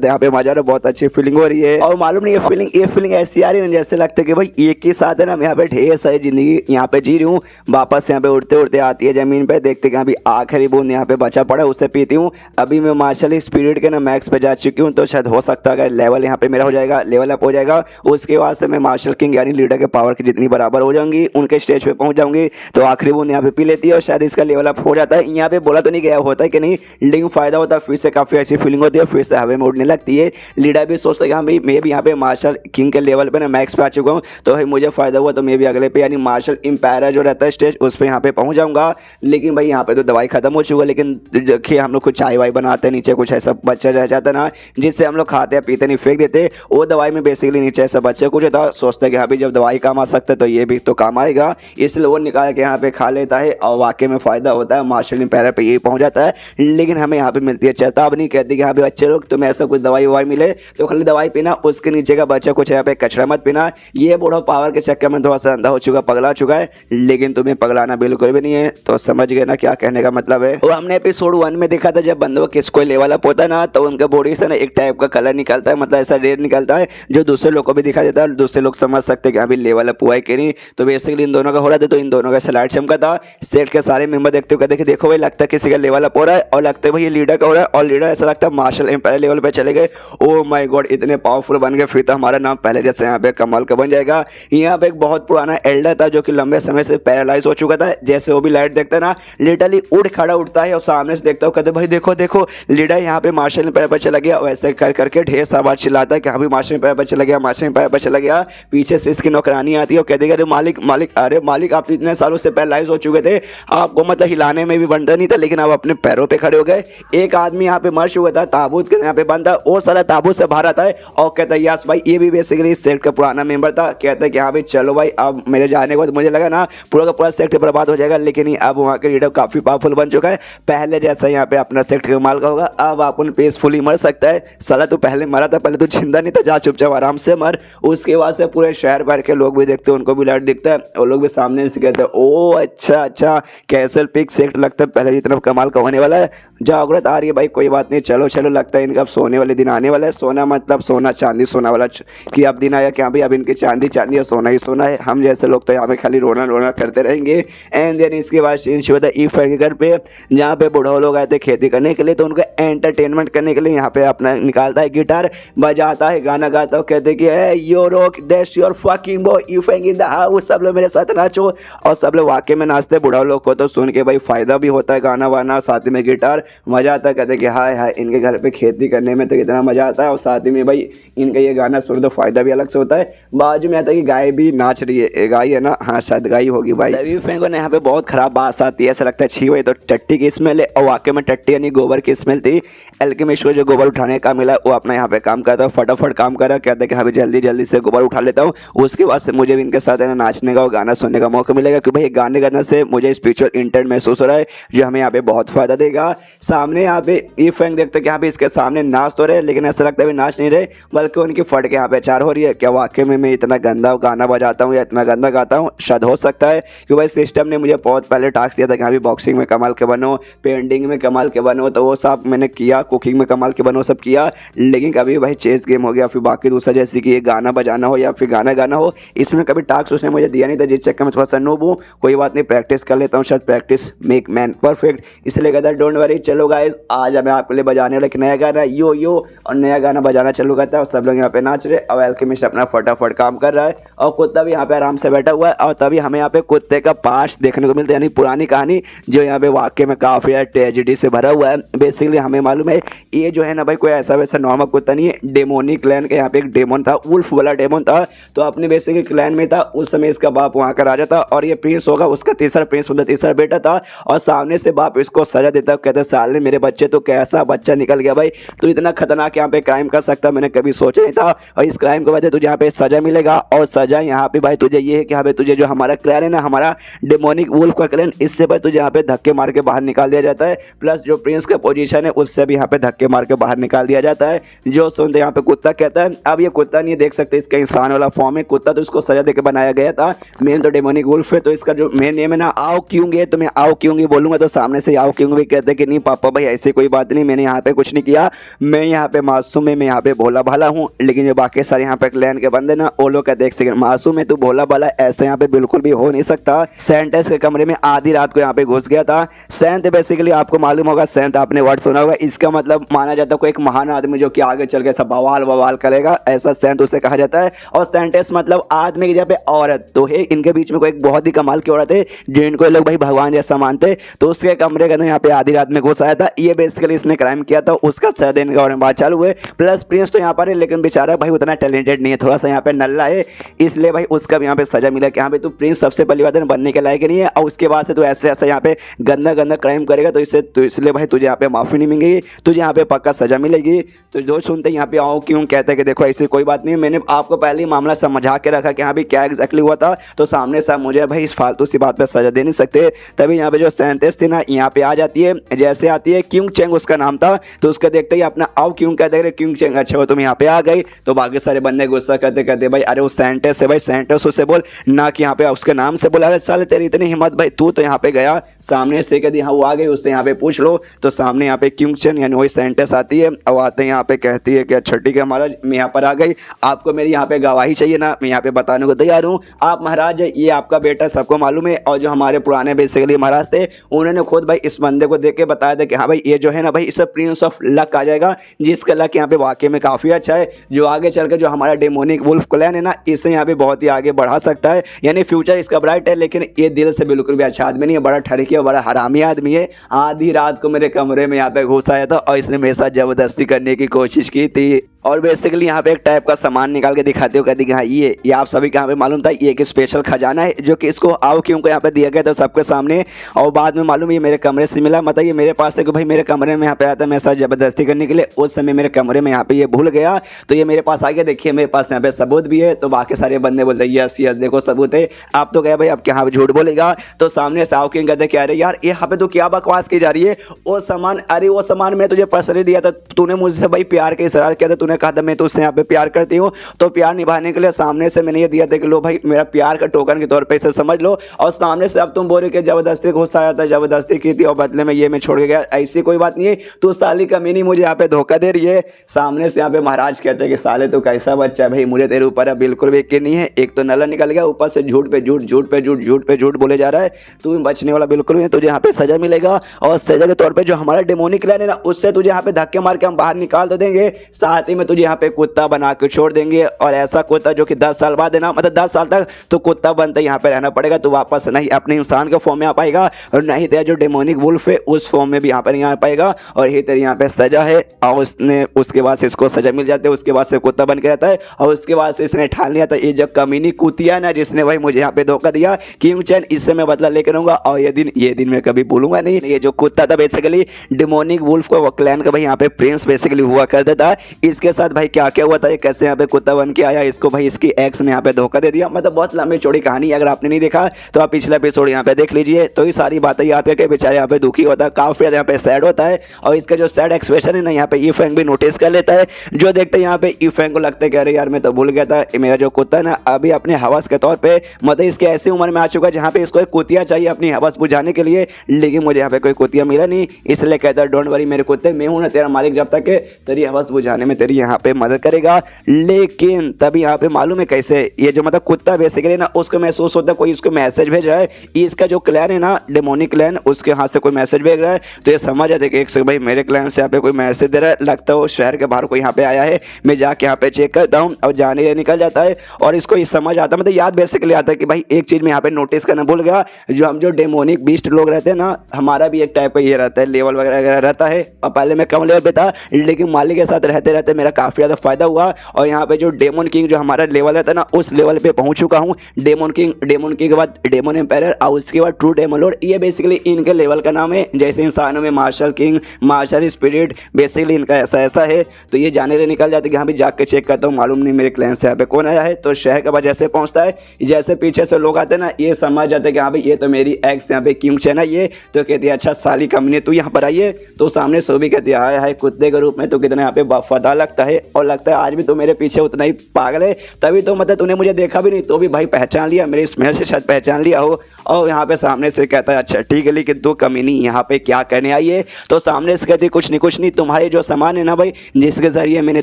यहाँ पे मजा आ रहा है, बहुत अच्छी फीलिंग हो रही है। और मालूम नहीं ये फीलिंग ऐसी आ रही है जैसे लगता है कि भाई एक ही साथ है ना मैं यहाँ पे ढेर सारी जिंदगी यहाँ पे जी रही हूँ। वापस यहाँ पे उड़ते उड़ते आती है जमीन पे, देखते कि अभी आखिरी बूंद यहाँ पे बचा पड़ा है उसे पीती हूँ। अभी मैं मार्शल स्पिरिट के ना मैक्स पे जा चुकी हूँ, तो शायद हो सकता है अगर लेवल यहाँ पे मेरा हो जाएगा, लेवल अप हो जाएगा, उसके बाद से मैं मार्शल किंग यानी लीडर के पावर की जितनी बराबर हो जाऊंगी उनके स्टेज पे पहुंच जाऊंगी, तो आखिरी बूंद यहाँ पे पी लेती है और शायद इसका लेवल अप हो जाता है। यहाँ पे बोला तो नहीं गया होता है कि नहीं, लेकिन फायदा होता है, फिर से काफी अच्छी फीलिंग होती है, फिर से हवा में उड़ने लगती है। लीडर भी सोचता है हाँ भाई मैं भी यहाँ पे मार्शल किंग के लेवल पे ना मैक्स पे आ चुका हूँ, तो भाई मुझे फायदा हुआ तो मैं भी अगले पे यानी मार्शल एम्पायर जो रहता है स्टेज उस पर यहाँ पे पहुँच जाऊँगा। लेकिन भाई यहाँ पे तो दवाई खत्म हो चुका है, लेकिन देखिए हम लोग कुछ चाय वाय बनाते हैं नीचे, कुछ ऐसा बच्चा रह जाता है ना जिससे हम लोग खाते हैं पीते नहीं फेंक देते, वो दवाई में बेसिकली नीचे ऐसा बच्चे कुछ होता सोचता है कि हाँ भाई जब दवाई काम आ सकता है तो ये भी तो काम आएगा, इसलिए वो निकाल के यहाँ पे खा लेता है और वाकई में फ़ायदा होता है, मार्शल एम्पायर पे यही पहुँच जाता है। लेकिन लेकिन हमें यहाँ पे मिलती है चेतावनी, कहती है यहाँ पे बच्चे लोग तुम्हें ऐसा कुछ दवाई ववाई मिले तो खाली दवाई पीना, उसके नीचे का बच्चा कुछ यहाँ पे कचरा मत पीना। ये बूढ़ा पावर के चक्कर में थोड़ा सा अंधा हो चुका, पगला चुका है, लेकिन तुम्हें पगलाना बिल्कुल भी नहीं है। तो समझ गए ना क्या कहने का मतलब है। वो हमने एपिसोड 1 में देखा था जब बंदों किस कोई लेवल अप होता है ना तो उनके बॉडी से ना एक टाइप का कलर निकलता है, मतलब ऐसा रेड निकलता है जो दूसरे लोग को भी दिखा देता है और दूसरे लोग समझ सकते हैं कि अभी लेवल अप हुआ है कि नहीं। तो बेसिकली इन दोनों का हो रहा था, तो इन दोनों का स्लाइड चमका था। सेट के सारे मेंबर देखते हुए कहते कि देखो भाई लगता है किसी का लेवल अप हो रहा है, और लगता है भाई ये लीडर का हो रहा है, और लीडर ऐसा लगता है मार्शल एम्पायर लेवल पे चले गए। ओ माय गॉड, इतने पावरफुल बन गए, फिर तो हमारा नाम पहले जैसे यहाँ पे कमाल का बन जाएगा। यहाँ पे एक बहुत पुराना एल्डर था जो कि लंबे समय से पैरालाइज हो चुका था, जैसे वो भी लाइट देखता है ना लिटरली उठ खड़ा उठता है और सामने से देखता हूँ, कहते भाई देखो देखो लीडर यहाँ पे मार्शल एम्पायर पर चला गया। वैसे कर करके ढेर सारा बात चिल्लाता है कि अभी मार्शल एम्पायर पर चला गया, मार्शल एम्पायर पर चला गया। पीछे से इसकी नौकरानी आती है और कहती है अरे मालिक मालिक, अरे मालिक आप इतने सालों से पैरालाइज हो चुके थे, आपको मतलब हिलाने में भी बनता नहीं था, लेकिन आप अपने पैरों पे खड़े हो गए। एक आदमी यहाँ पे मर चुका था, ताबूत के यहाँ पे बंद था, और सारा ताबूत से बाहर आता है और कहता है यस भाई, ये भी बेसिकली इस सेट का पुराना मेंबर था। कहता है कि हाँ भाई चलो भाई, अब मेरे जाने के बाद मुझे लगा ना पूरा का पूरा सेट बर्बाद हो जाएगा, लेकिन अब वहाँ के लीडर काफी पावरफुल बन चुका है, पहले जैसा यहाँ पे अपना सेट कमाल का होगा, अब अपन पीसफुली मर सकता है। साला तू पहले मरा था, पहले तू जिंदा नहीं था, जा चुपचाप आराम से मर। उसके बाद से पूरे शहर भर के लोग भी देखते हैं, उनको भी लाइट दिखता है, और लोग भी सामने से कहते हैं ओ अच्छा अच्छा कैसल पिक सेट लगता है पहले जितना कमाल का होने वाला है। जागृत आ रही है भाई, कोई बात नहीं, चलो चलो लगता है इनका अब सोने वाले दिन आने वाला है। सोना मतलब सोना चांदी सोना वाला कि अब दिन आया क्या भाई, अब इनकी चांदी चांदी और सोना ही सोना है। हम जैसे लोग तो यहाँ पे खाली रोना रोना करते रहेंगे। एंड देन इसके बाद ईफ के घर पे, जहाँ पे बूढ़ा लोग आए थे खेती करने के लिए, तो उनको एंटरटेनमेंट करने के लिए यहाँ पे अपना निकालता है गिटार, बजाता है, गाना गाता है, कहते कि yo rock that's your fucking boy if in the house, सब लोग मेरे साथ नाचो। और सब लोग वाकई में नाचते, बूढ़ा लोग को तो सुन के भाई फायदा भी होता है, गाना वाना साथ में गिटार, मजा आता है। कहते कि हाय हाय इनके घर पे खेती करने में तो कितना मजा आता है, और साथ ही में भाई इनका ये गाना सुन तो फायदा भी अलग से होता है। बाजू में आता है कि गाय भी नाच रही है, गाय है ना, हाँ शायद गाय होगी भाई। तभी फेंको ने यहाँ पे बहुत खराब बात आती है, ऐसा लगता है छी भाई तो टट्टी की स्मेल है, और वाकई में टट्टी यानी गोबर की स्मेल थी। एल्केमिस्ट को जो गोबर उठाने का मिला वो अपना यहाँ पे काम करता है, फटाफट काम कर रहा है, कहता है कि हाँ जल्दी जल्दी से गोबर उठा लेता हूँ, उसके बाद से मुझे भी इनके साथ है ना नाचने का और गाना सुनने का मौका मिलेगा, क्योंकि भाई गाने गाने से मुझे स्पिरिचुअल इंटेंट महसूस हो रहा है जो हमें यहाँ पे बहुत फायदा देगा। सामने यहाँ पे ई फैंग देखते हैं कि यहाँ पे इसके सामने नाच तो रहे, लेकिन ऐसा लगता है नाच नहीं रहे, बल्कि उनकी फट के यहाँ पे चार हो रही है। क्या वाकई में मैं इतना गंदा गाना बजाता हूँ या इतना गंदा गाता हूँ? शायद हो सकता है, क्योंकि भाई सिस्टम ने मुझे बहुत पहले टास्क दिया था कि यहाँ भी बॉक्सिंग में कमाल के बनो, पेंटिंग में कमाल के बनो, तो वो सब मैंने किया, कुकिंग में कमाल के बनो, सब किया, लेकिन कभी भाई चेस गेम हो गया, फिर बाकी दूसरा जैसे कि ये गाना बजाना हो या फिर गाना गाना हो, इसमें कभी टास्क उसने मुझे दिया नहीं था, जिस चक्कर में थोड़ा सा नूब हूँ। कोई बात नहीं, प्रैक्टिस कर लेता हूँ, शायद प्रैक्टिस मेक मैन परफेक्ट, इसलिए कहता है डोंट वरी। चलो गाइस, आज मैं आपके लिए बजाने वाला एक नया गाना यो यो, और नया गाना बजाना चालू करता है, और सब लोग यहाँ पे नाच रहे, और एल्केमिस्ट अपना फटाफट काम कर रहा है, और कुत्ता भी यहाँ पे आराम से बैठा हुआ है। और तभी हमें यहाँ पे कुत्ते का पास्ट देखने को मिलता है, यानी पुरानी कहानी जो यहाँ पे वाकई में काफी ट्रेजेडी से भरा हुआ है। बेसिकली हमें मालूम है ये जो है ना भाई कोई ऐसा वैसा नॉर्मल कुत्ता नहीं है, डेमोनिक क्लैन का यहाँ पे एक डेमोन था, वुल्फ वाला डेमोन था, तो अपने बेसिकली क्लैन में था। उस समय इसका बाप वहाँ का राजा था, और ये प्रिंस होगा उसका तीसरा प्रिंस, मतलब तीसरा बेटा था, और सामने से बाप इसको सजा देता, कहते साल ने मेरे बच्चे तो कैसा बच्चा निकल गया भाई, तो इतना खतरनाक यहाँ पे क्राइम कर सकता मैंने कभी सोचा नहीं था, और इस क्राइम के वजह तुझे यहाँ पे सजा मिलेगा। और सजा यहाँ पे भाई तुझे ये है कि यहाँ पे तुझे जो हमारा क्लैन है ना, हमारा डेमोनिक वुल्फ का क्लैन, इससे भाई तुझे यहाँ पे धक्के मार के बाहर निकाल दिया जाता है, प्लस जो प्रिंस का पोजीशन है उससे भी यहाँ पे धक्के मार के बाहर निकाल दिया जाता है। जो सुनते यहाँ पे कुत्ता कहता है, अब ये कुत्ता नहीं देख सकते, इसका इंसान वाला फॉर्म है, कुत्ता तो इसको सजा देके बनाया गया था, मेन तो डेमोनिक वुल्फ है, तो इसका जो मेन नेम है ना आओ क्योंगे, तो मैं आओ क्योंगे बोलूंगा तो सामने से आओ क्योंगे भी कहते कि नहीं पापा भाई ऐसी कोई बात नहीं, मैंने यहाँ पे कुछ नहीं किया, मैं यहाँ पे मासूम है, मैं यहाँ पे भोला भाला हूँ। लेकिन जो बाकी सारे यहाँ पे क्लैन के बंदे ना वो लोग कहते हैं मासूम है तू भोला भाला, ऐसे यहाँ पे बिल्कुल भी हो नहीं सकता। सेंटेस के कमरे में आधी रात को यहाँ पे घुस गया था। सेंट बेसिकली आपको मालूम होगा, सेंट आपने वर्ड सुना होगा, इसका मतलब माना जाता है कोई एक महान आदमी जो कि आगे चल के सब बवाल बवाल करेगा, ऐसा सेंट उसे कहा जाता है। और सेंटेस मतलब आदमी की जगह पे औरत, तो है इनके बीच में कोई एक बहुत ही कमाल की औरत है जिनको लोग भाई भगवान जैसा मानते, तो उसके कमरे के अंदर यहाँ पे आधी रात में घुस आया था। ये बेसिकली इसने क्राइम किया था, उसका सजा देने का और बात चालू हुए। प्लस प्रिंस तो यहाँ पर है, लेकिन बेचारा भाई उतना टैलेंटेड नहीं है, थोड़ा सा यहाँ पे नल्ला है, इसलिए भाई उसका भी यहाँ पे सजा मिला कि यहाँ पे तू प्रिंस सबसे पहली बात बनने के लायक नहीं है, और उसके बाद से तू ऐसे ऐसा यहाँ पे गंदा गंदा क्राइम करेगा, तो इसलिए भाई तुझे यहाँ पे माफी नहीं मिलेगी, तुझे यहाँ पे पक्का सजा मिलेगी। तो जो सुनते यहाँ पे आओ क्यों कहते हैं कि देखो ऐसी कोई बात नहीं, मैंने आपको पहले ही मामला समझा के रखा कि यहाँ पे क्या एग्जैक्टली हुआ था, तो सामने से मुझे भाई इस फालतू सी बात पे सजा दे नहीं सकते। तभी यहाँ पे जो सेंटेस थी ना यहाँ पे आ जाती है, जैसे से आती है, क्यूंग चेंग उसका नाम था। तो उसका देखते ही अपना आओ क्यूंग कहते हैं, क्यूंग चेंग अच्छा हो तुम यहाँ पे आ गई। तो बाकी सारे बंदे गुस्सा करते कहते भाई अरे वो सेंटेस है भाई, सेंटेस उससे बोल ना कि यहाँ पे उसके नाम से बोला। अरे साले तेरी इतनी हिम्मत भाई, तू तो यहाँ पे गया सामने से कहती हाँ वो आ गई, उससे यहाँ पे पूछ लो। तो सामने यहाँ पे क्यूंग चेंग यानी वही सेंटेस आती है और आते हैं यहाँ पे कहती है कि अच्छा ठीक है महाराज मैं यहाँ पर आ गई, आपको मेरी यहाँ पे गवाही चाहिए ना, मैं यहाँ पे बताने को तैयार हूँ। आप महाराज ये आपका बेटा सबको मालूम है, और जो हमारे पुराने बेसिकली महाराज थे उन्होंने खुद भाई इस बंदे को देख के बताया था कि हाँ भाई ये जो है ना भाई इसे प्रिंस ऑफ लक आ जाएगा, जिसका लक यहाँ पे वाकई में काफी अच्छा है, जो आगे चल के जो हमारा डेमोनिक वुल्फ क्लैन है ना इसे यहाँ पे बहुत ही आगे बढ़ा सकता है, यानी फ्यूचर इसका ब्राइट है। लेकिन ये दिल से बिल्कुल भी अच्छा आदमी नहीं है, बड़ा ठरकी और बड़ा हरामी आदमी है। आधी रात को मेरे कमरे में यहाँ पे घुस आया था और इसने मेरे साथ जबरदस्ती करने की कोशिश की थी, और बेसिकली यहाँ पे एक टाइप का सामान निकाल के दिखाते हो, कहती कि हाँ ये आप सभी को यहाँ पे मालूम था ये एक स्पेशल खजाना है जो कि इसको आओ क्यों को यहाँ पे दिया गया था सबके सामने, और बाद में मालूम ये मेरे कमरे से मिला, मतलब ये मेरे पास है कि भाई मेरे कमरे में यहाँ पे आया था मेरे साथ जबरदस्ती करने के लिए, उस समय मेरे कमरे में यहाँ पे ये भूल गया तो ये मेरे पास आ गया, देखिए मेरे पास यहाँ पे सबूत भी है। तो बाकी सारे बंदे बोलते यस यस देखो सबूत है, आप तो गए भाई अब क्या झूठ बोलेगा। तो सामने से आओ क्यों कहते कह रहे यार यहाँ पे तो क्या बकवास की जा रही है, वो सामान अरे वो सामान मैं तुझे पर्सनली दिया था, तूने मुझसे भाई प्यार का इजहार किया था, तूने कहा था मैं तो उससे यहाँ पे प्यार करती हूँ, तो प्यार निभाने के लिए सामने से मैंने ये दिया था कि लो भाई मेरा प्यार का टोकन के तौर पे इसे समझ लो, और सामने से अब तुम बोल रहे कि जबरदस्ती घुस आया था, जबरदस्ती की थी और बदले में ये मैं छोड़ के गया, ऐसी कोई बात नहीं है, तू साली कमीनी मुझे यहाँ पे धोखा दे रही है। सामने से यहाँ पे महाराज कहते हैं कि साले तो कैसा बच्चा है भाई, मुझे तेरे ऊपर बिल्कुल भी यकीन नहीं है, एक तो नला निकल गया ऊपर से झूठ पे झूठ, झूठ पे झूठ, झूठ पे झूठ बोले जा रहा है, तू बचने वाला बिल्कुल नहीं, तुझे यहाँ पे सजा मिलेगा, और सजा के तौर पे जो हमारा डेमोनिक क्लैन है ना उससे तुझे यहाँ पे धक्के मार के हम बाहर निकाल तो देंगे, साथ ही में तुझे यहाँ पे कुत्ता बना के छोड़ देंगे, और ऐसा कुत्ता जो कि 10 साल बाद है ना, मतलब 10 साल तक तो कुत्ता बनते यहाँ पे रहना पड़ेगा, तो वापस नहीं अपने इंसान के फॉर्म में आ पाएगा, और नहीं तेरा जो डेमोनिक वुल्फ है उस फॉर्म में भी यहाँ पर आ पाएगा, और ये तेरी यहाँ पे सजा है। और उसने उसके बाद से इसको सजा मिल जाती है, उसके बाद से कुत्ता बन के रहता है, और उसके बाद से इसने ठान लिया था ये जो कमीनी कुतिया ना जिसने भाई मुझे यहाँ पे धोखा दिया, किंग चैन इससे मैं बदला लेकर रहूंगा, और ये दिन मैं कभी भूलूंगा नहीं। ये जो कुत्ता था बेसिकली डेमोनिक वुल्फ को क्लैन का भाई यहाँ पे प्रिंस बेसिकली हुआ करता था, इसके साथ भाई क्या क्या हुआ था, ये कैसे यहाँ पे कुत्ता बन के आया, इसको भाई इसकी एक्स ने यहाँ पे धोखा दे दिया, मतलब बहुत लंबी चौड़ी कहानी, अगर आपने नहीं देखा तो आप पिछला एपिसोड यहाँ पे देख लीजिए। तो ये सारी बातें याद करके बेचारे यहाँ पे दुखी होता है, काफी यहाँ पे सैड होता है, और इसका जो सैड एक्सप्रेशन है ना यहाँ पे ईफेंग भी नोटिस कर लेता है, जो देखते हैं यहाँ पे ईफेंग को लगता है कि अरे यार मैं तो भूल गया था, मेरा जो कुत्ता है ना अभी अपने हवस के तौर पे मतलब इसके ऐसी उम्र में आ चुका है जहाँ पे इसको एक कुतिया चाहिए अपनी हवस बुझाने के लिए, लेकिन मुझे यहाँ पे कोई कुतिया मिला नहीं, इसलिए कहता है डोंट वरी मेरे कुत्ते, मैं हूँ ना तेरा मालिक, जब तक तेरी हवस बुझाने में तेरी यहाँ पे मदद करेगा। लेकिन तभी यहाँ पे मालूम है कैसे ये जो मतलब कुत्ता बेसिकली ना उसको महसूस होता है कोई इसको मैसेज भेज रहा है, इसका जो क्लैन है ना डेमोनिक क्लैन उसके हाथ से कोई मैसेज भेज रहा है, तो ये समझ जाते कि एक से भाई मेरे क्लैन से यहाँ पे कोई मैसेज दे रहा है, लगता है वो शहर के बाहर कोई यहाँ पे आया है, मैं जाके यहाँ पे चेक करता हूँ, और जाने निकल जाता है। और इसको ये समझ आता है मतलब याद बेसिकली आता है कि भाई एक चीज मैं यहाँ पे नोटिस करना भूल गया, जो हम जो डेमोनिक बीस्ट लोग रहते हैं ना हमारा भी एक टाइप का ये रहता है लेवल वगैरह रहता है, और पहले मैं कम लेवल पे था लेकिन मालिक के साथ रहते रहते मेरा काफी ज्यादा फायदा हुआ, और यहाँ पे जो डेमन किंग जो हमारा लेवल रहता है ना उस लेवल पे पहुंच चुका हूँ। डेमन किंग के बाद डेमन एम्पायर और उसके बाद ट्रू डेमन लॉर्ड, ये बेसिकली इनके लेवल का नाम है, जैसे इंसानों में martial king, martial spirit, basically इनका ऐसा है। तो ये जाने से निकल जाते कि हाँ भी जाके चेक करता हूँ, मालूम नहीं मेरे क्लैन से यहाँ पे कौन आया है। तो शहर के बाद जैसे पहुंचता है, जैसे पीछे से लोग आते हैं ना ये समझ जाते कि हाँ भाई ये तो मेरी एक्स यहाँ पे किंग चैन है ये, तो कहती है अच्छा साली कमीने तू यहाँ पर आइए। तो सामने सो भी कहती है हाय हाय कुत्ते के रूप में तो कितना यहाँ पे वफादार लगता है, और लगता है आज भी तो मेरे पीछे उतना ही पागल है, तभी तो मतलब तूने मुझे देखा भी नहीं तो भी भाई पहचान लिया, मेरी स्मेल से शायद पहचान लिया हो। और यहाँ पे सामने से कहता है अच्छा ठीक है लेकिन तू कमीनी यहाँ पे क्या करने आई है। तो सामने से कहती कुछ नहीं तुम्हारे जो सामान है ना भाई जिसके जरिए मैंने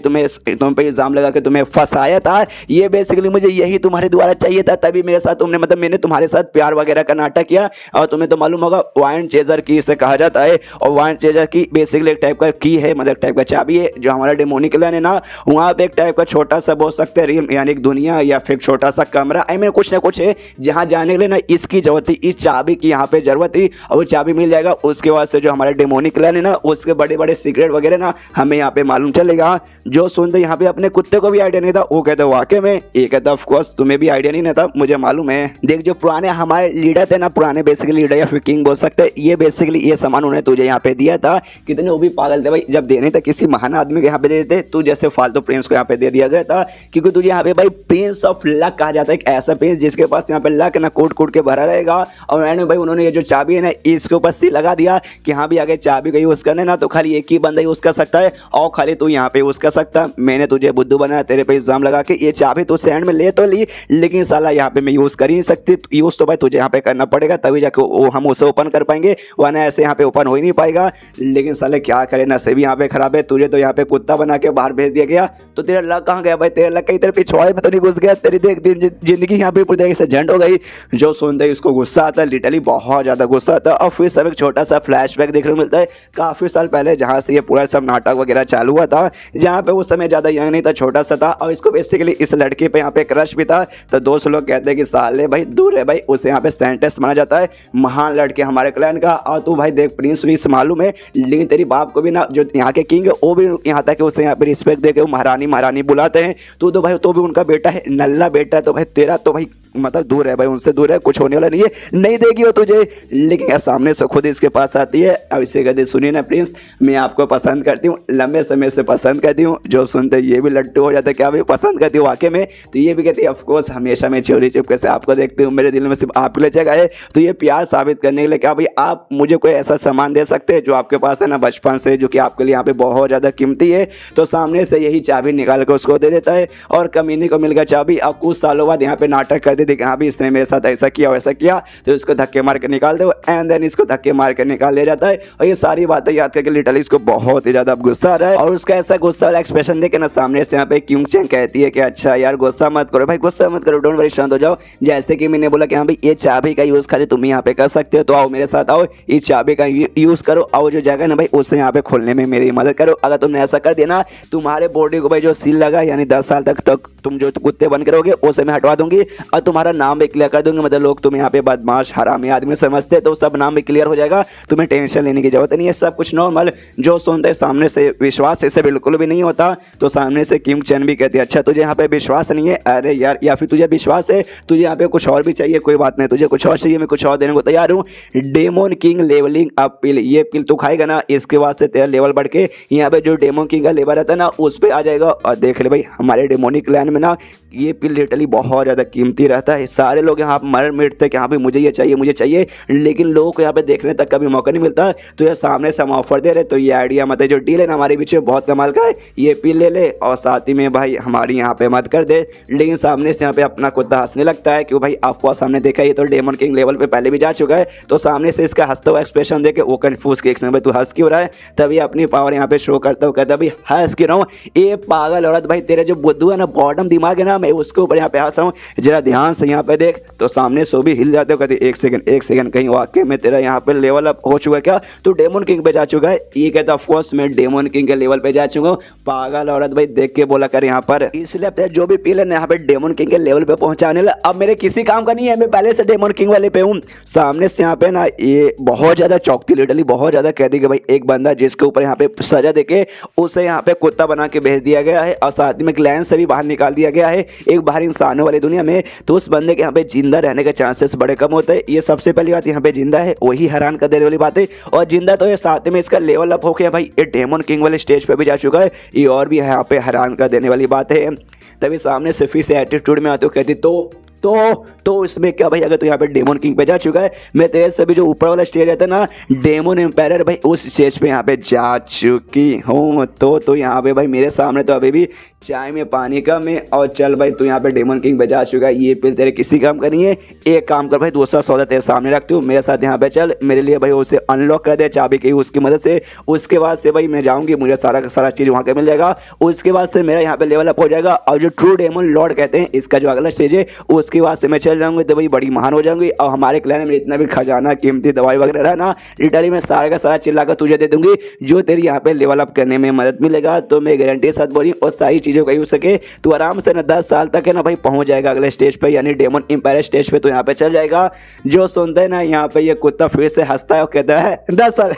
तुम पे इल्जाम लगा के तुम्हें फंसाया था, ये बेसिकली मुझे यही तुम्हारे द्वारा चाहिए था, तभी मेरे साथ तुमने मतलब मैंने तुम्हारे साथ प्यार वगैरह का नाटक किया। और तुम्हें तो मालूम होगा वाइन चेजर की इसे कहा जाता है, और वाइन चेजर की बेसिकली एक टाइप का की है, मतलब टाइप का चाबी है, जो हमारा डेमोनिक क्लैन है ना वहाँ पे एक टाइप का छोटा सा बोल सकते हैं रिम यानी एक दुनिया या फिर छोटा सा कमरा, आई मीन कुछ ना कुछ है जहाँ जाने के लिए ना इसकी जरूरत थी, इस चाबी की यहाँ पे जरूरत थी, और वो चाबी मिल जाएगा उसके बाद से जो हमारा डेमोनिक क्लैन है ना उसके बड़े बड़े सीक्रेट वगैरह ना हमें यहाँ पे मालूम चलेगा। जो सुनते यहाँ पे अपने कुत्ते को भी आइडिया नहीं था, वो कहते वाकई में, ये कहता ऑफ कोर्स तुम्हें भी आइडिया नहीं था, मुझे मालूम है। देख जो पुराने हमारे लीडर थे ना, पुराने बेसिकली लीडर या फिर किंग बोल सकते हैं, ये बेसिकली ये सामान उन्होंने तुझे यहाँ पे दिया था, कितने वो भी पागल थे भाई, जब देने थे किसी महान आदमी के यहाँ पे देते तू जैसे फालतू प्रिंस को यहाँ पे दे दिया गया था, क्योंकि तुझे यहाँ पे भाई प्रिंस ऑफ लक कहा जाता है, एक ऐसा प्रिंस जिसके पास यहाँ पे लक ना कूट कूट के भरा रहेगा। और मैंने भाई उन्होंने ये जो चाबी है ना इसके ऊपर सी लगा दिया कि हाँ भी आगे चाबी का यूज़ करने ना तो खाली एक ही बंदा यूज़ कर सकता है और खाली तू यहाँ पे यूज़ कर सकता। मैंने तुझे बुद्धू बनाया, तेरे पे इल्जाम लगा के ये चाबी तू सैंड में ले तो ली, लेकिन साला यहाँ पे मैं यूज़ कर ही नहीं सकती। यूज़ तो भाई तुझे यहाँ पे करना पड़ेगा, तभी जाके हम उसे ओपन कर पाएंगे, वरना ऐसे यहाँ पे ओपन हो ही नहीं पाएगा। लेकिन साले क्या करे, नसीब यहाँ पे खराब है, तुझे तो यहाँ पे कुत्ता बना के बाहर भेज दिया गया। तो तेरा लक कहाँ गया भाई? तेरा लक कहीं तेरे पिछवाड़े में तो नहीं घुस गया? तेरी देख जिंदगी यहाँ पे पूरी से झंड हो गई। जो सुनते ही उसको गुस्सा आता है, लिटरली बहुत ज़्यादा गुस्सा आता है। और फिर सब एक छोटा सा फ्लैशबैक देखने को मिलता है काफ़ी साल पहले, जहाँ से ये पूरा सब नाटक वगैरह चालू हुआ था, जहाँ पे उस समय ज़्यादा यंग नहीं था, छोटा सा था, और इसको बेसिकली इस लड़के पे यहाँ पे क्रश भी था। तो दोस्त लोग कहते हैं कि साले भाई दूर है भाई, उसे यहाँ पे सेंटेंस माना जाता है, महान लड़के हमारे क्लैन का। और तू भाई देख प्रिंस भी मालूम है, लेकिन तेरी बाप को भी ना जो यहाँ के किंग है वो भी यहाँ तक उसे यहाँ पे रिस्पेक्ट दे के वो महारानी महारानी बुलाते हैं। तू तो भाई तो भी उनका बेटा है, नल्ला बेटा है, तो भाई तेरा तो भाई मतलब दूर है भाई, उनसे दूर है, कुछ होने वाला नहीं है, नहीं देगी वो तुझे। लेकिन यार सामने से खुद इसके पास आती है और इसे कहती सुनिए ना प्रिंस, मैं आपको पसंद करती हूँ, लंबे समय से पसंद करती हूँ। जो सुनते ये भी लट्टू हो जाते क्या भाई पसंद करती हूँ वाकई में? तो ये भी कहती है ऑफकोर्स हमेशा मैं चोरी चुपके से आपको देखती हूँ, मेरे दिल में सिर्फ आपके लिए जगह है। तो ये प्यार साबित करने के लिए क्या भाई आप मुझे कोई ऐसा सामान दे सकते हैं जो आपके पास है ना बचपन से, जो कि आपके लिए यहाँ पे बहुत ज़्यादा कीमती है। तो सामने से यही चाबी निकाल कर उसको दे देता है और कमीनी को मिल गया चाबी। अब कुछ सालों बाद यहाँ पे नाटक करते थे कि हाँ भी इसने मेरे साथ ऐसा किया वैसा किया, तो इसको धक्के मार के निकाल दो, एंड देन इसको धक्के मार के निकाल दिया जाता है। और ये सारी बातें याद करके लिटरली इसको बहुत ही ज्यादा गुस्सा आ रहा है। और उसका ऐसा गुस्सा वाला एक्सप्रेशन देखे ना सामने से यहाँ पे क्यूंग चेंग कहती है कि अच्छा यार गुस्सा मत करो भाई, गुस्सा मत करो, डोंट वरी, शांत हो जाओ। जैसे कि मैंने बोला कि हाँ भाई ये चाबी का यूज खाली तुम यहाँ पे कर सकते हो, तो आओ मेरे साथ आओ, इस चाबी का यूज करो, आओ जो जगह ना भाई उससे यहाँ पे खोलने में मेरी मदद करो। अगर तुमने ऐसा कर दिया ना तुम्हारे बॉडी को भाई जो सील लगा यानी 10 साल तक तुम जो कुत्ते बन करोगे उसे मैं हटवा दूंगी और तुम्हारा नाम भी क्लियर कर दूंगी। मतलब लोग तुम्हें यहाँ पे बदमाश हरामी आदमी समझते तो सब नाम भी क्लियर हो जाएगा, तुम्हें टेंशन लेने की जरूरत नहीं है, सब कुछ नॉर्मल। जो सुनते सामने से विश्वास इसे बिल्कुल भी नहीं होता। तो सामने से किम चैन भी कहती है अच्छा तुझे यहाँ पे विश्वास नहीं है? अरे यार या फिर तुझे विश्वास है, तुझे यहाँ पे कुछ और भी चाहिए, कोई बात नहीं, तुझे कुछ और चाहिए मैं कुछ और देने को तैयार हूँ। डेमोन किंग लेवलिंग अप पिल, ये पिल तू खाएगा ना इसके बाद से तेरा लेवल बढ़ के यहाँ पे जो डेमोन किंग का लेवल रहता है ना उस पर आ जाएगा। और देख ले भाई हमारे डेमोनिक क्लैन में ना ये पिल लिटरली बहुत ज़्यादा कीमती रहता है। सारे लोग यहाँ पर मर मिटते कि हाँ भाई मुझे ये चाहिए मुझे चाहिए, लेकिन लोगों को यहाँ पे देखने तक कभी मौका नहीं मिलता। तो ये सामने से हम ऑफर दे रहे, तो ये आइडिया मतलब जो डील है ना हमारे बीच में बहुत कमाल का है, ये पिल ले ले और साथ ही में भाई हमारी यहाँ पे मत कर दे। लेकिन सामने से यहाँ पे अपना कुत्ता हंसने लगता है कि भाई अफवाह सामने देखा ये तो डेमन किंग लेवल पे पहले भी जा चुका है। तो सामने से इसका हंसता हुआ एक्सप्रेशन देके वो कंफ्यूज के भाई तू हंस क्यों रहा है, तभी अपनी पावर यहाँ पे शो करता हूँ, कहता भाई हंस क्यों रहा हूँ, ये पागल औरत भाई तेरे जो बुद्धू है ना बॉटम दिमाग है ना मैं उसके ऊपर यहाँ पे हंस रहा हूँ, जरा ध्यान से यहाँ पे देख। तो सामने सो भी हिल जाते हो, कहते एक सेकंड कहीं वाकई में तेरा यहाँ पे लेवल अप हो चुका है क्या, तू डेमन किंग पे जा चुका है? ये कहता ऑफ कोर्स मैं डेमन किंग के लेवल पे जा चुका हूँ। पागल औरत भाई देख के बोला कर यहाँ पर, इसलिए अब जो भी पी लेना यहाँ पे डेमन किंग के लेवल पे पहुंचाने लगा। अब मेरे किसी काम का नहीं है, मैं पहले से डेमन किंग वाले पे हूँ। सामने से यहाँ पे ना ये बहुत ज्यादा चौकती लिटरली बहुत ज्यादा कह दी कि भाई एक बंदा जिसके ऊपर यहाँ पे सजा देके उसे यहाँ पे कुत्ता बना के भेज दिया गया है और साथ में क्लैन से भी बाहर निकाल दिया गया है एक बाहर इंसानों वाली दुनिया में। तो उस बंदे के यहाँ पे जिंदा रहने के चांसेस बड़े कम होते हैं। ये सबसे पहली बात, यहाँ पे जिंदा है वही हैरान कर देने वाली बात है। और जिंदा तो ये साथ में इसका लेवल अप हो गया भाई, ये डेमन किंग वाले स्टेज पे भी जा चुका है, ये और भी यहाँ पे हैरान कर देने वाली बात है। तभी सामने से फिर से एटीट्यूड में आते हो, कहती तो इसमें क्या भाई, अगर तो यहाँ पे डेमन किंग पे जा चुका है, मैं तेरे से भी जो ऊपर वाला स्टेज रहता है ना डेमन एम्पायर भाई उस स्टेज पे यहाँ पे जा चुकी हूँ। तो यहाँ पे भाई मेरे सामने तो अभी भी चाय में पानी कम है। और चल भाई तू यहाँ पे डेमन किंग पे जा चुका है, ये पिल तेरे किसी काम का नहीं है। एक काम कर भाई दूसरा सौदा तेरे सामने रखती हूँ, मेरे साथ यहाँ पे चल, मेरे लिए भाई उसे अनलॉक कर दे चाबी की उसकी मदद से। उसके बाद से भाई मैं जाऊँगी, मुझे सारा का सारा चीज़ वहाँ के मिल जाएगा। उसके बाद से मेरा यहाँ पे लेवल अप हो जाएगा और जो ट्रू डेमन लॉर्ड कहते हैं इसका जो अगला स्टेज है उसके बाद से मैं चल जाऊँगी, तो भाई बड़ी महान हो जाऊँगी। और हमारे क्लैन में इतना भी खजाना कीमती दवाई वगैरह है ना लिटरली मैं सारा का सारा चिल्ला कर तुझे दे दूँगी, जो तेरी यहाँ पे लेवल अप करने में मदद मिलेगा। तो मैं गारंटी के साथ बोली और सारी चीज़ों का यूज सके तू आराम से ना 10 साल तक है ना भाई पहुंच जाएगा अगले स्टेज पे, यानी डेमन एम्पायर स्टेज पे तो यहाँ पे चल जाएगा। जो सुनते हैं ना यहाँ पे ये कुत्ता फिर से हंसता है और कहता है 10 साल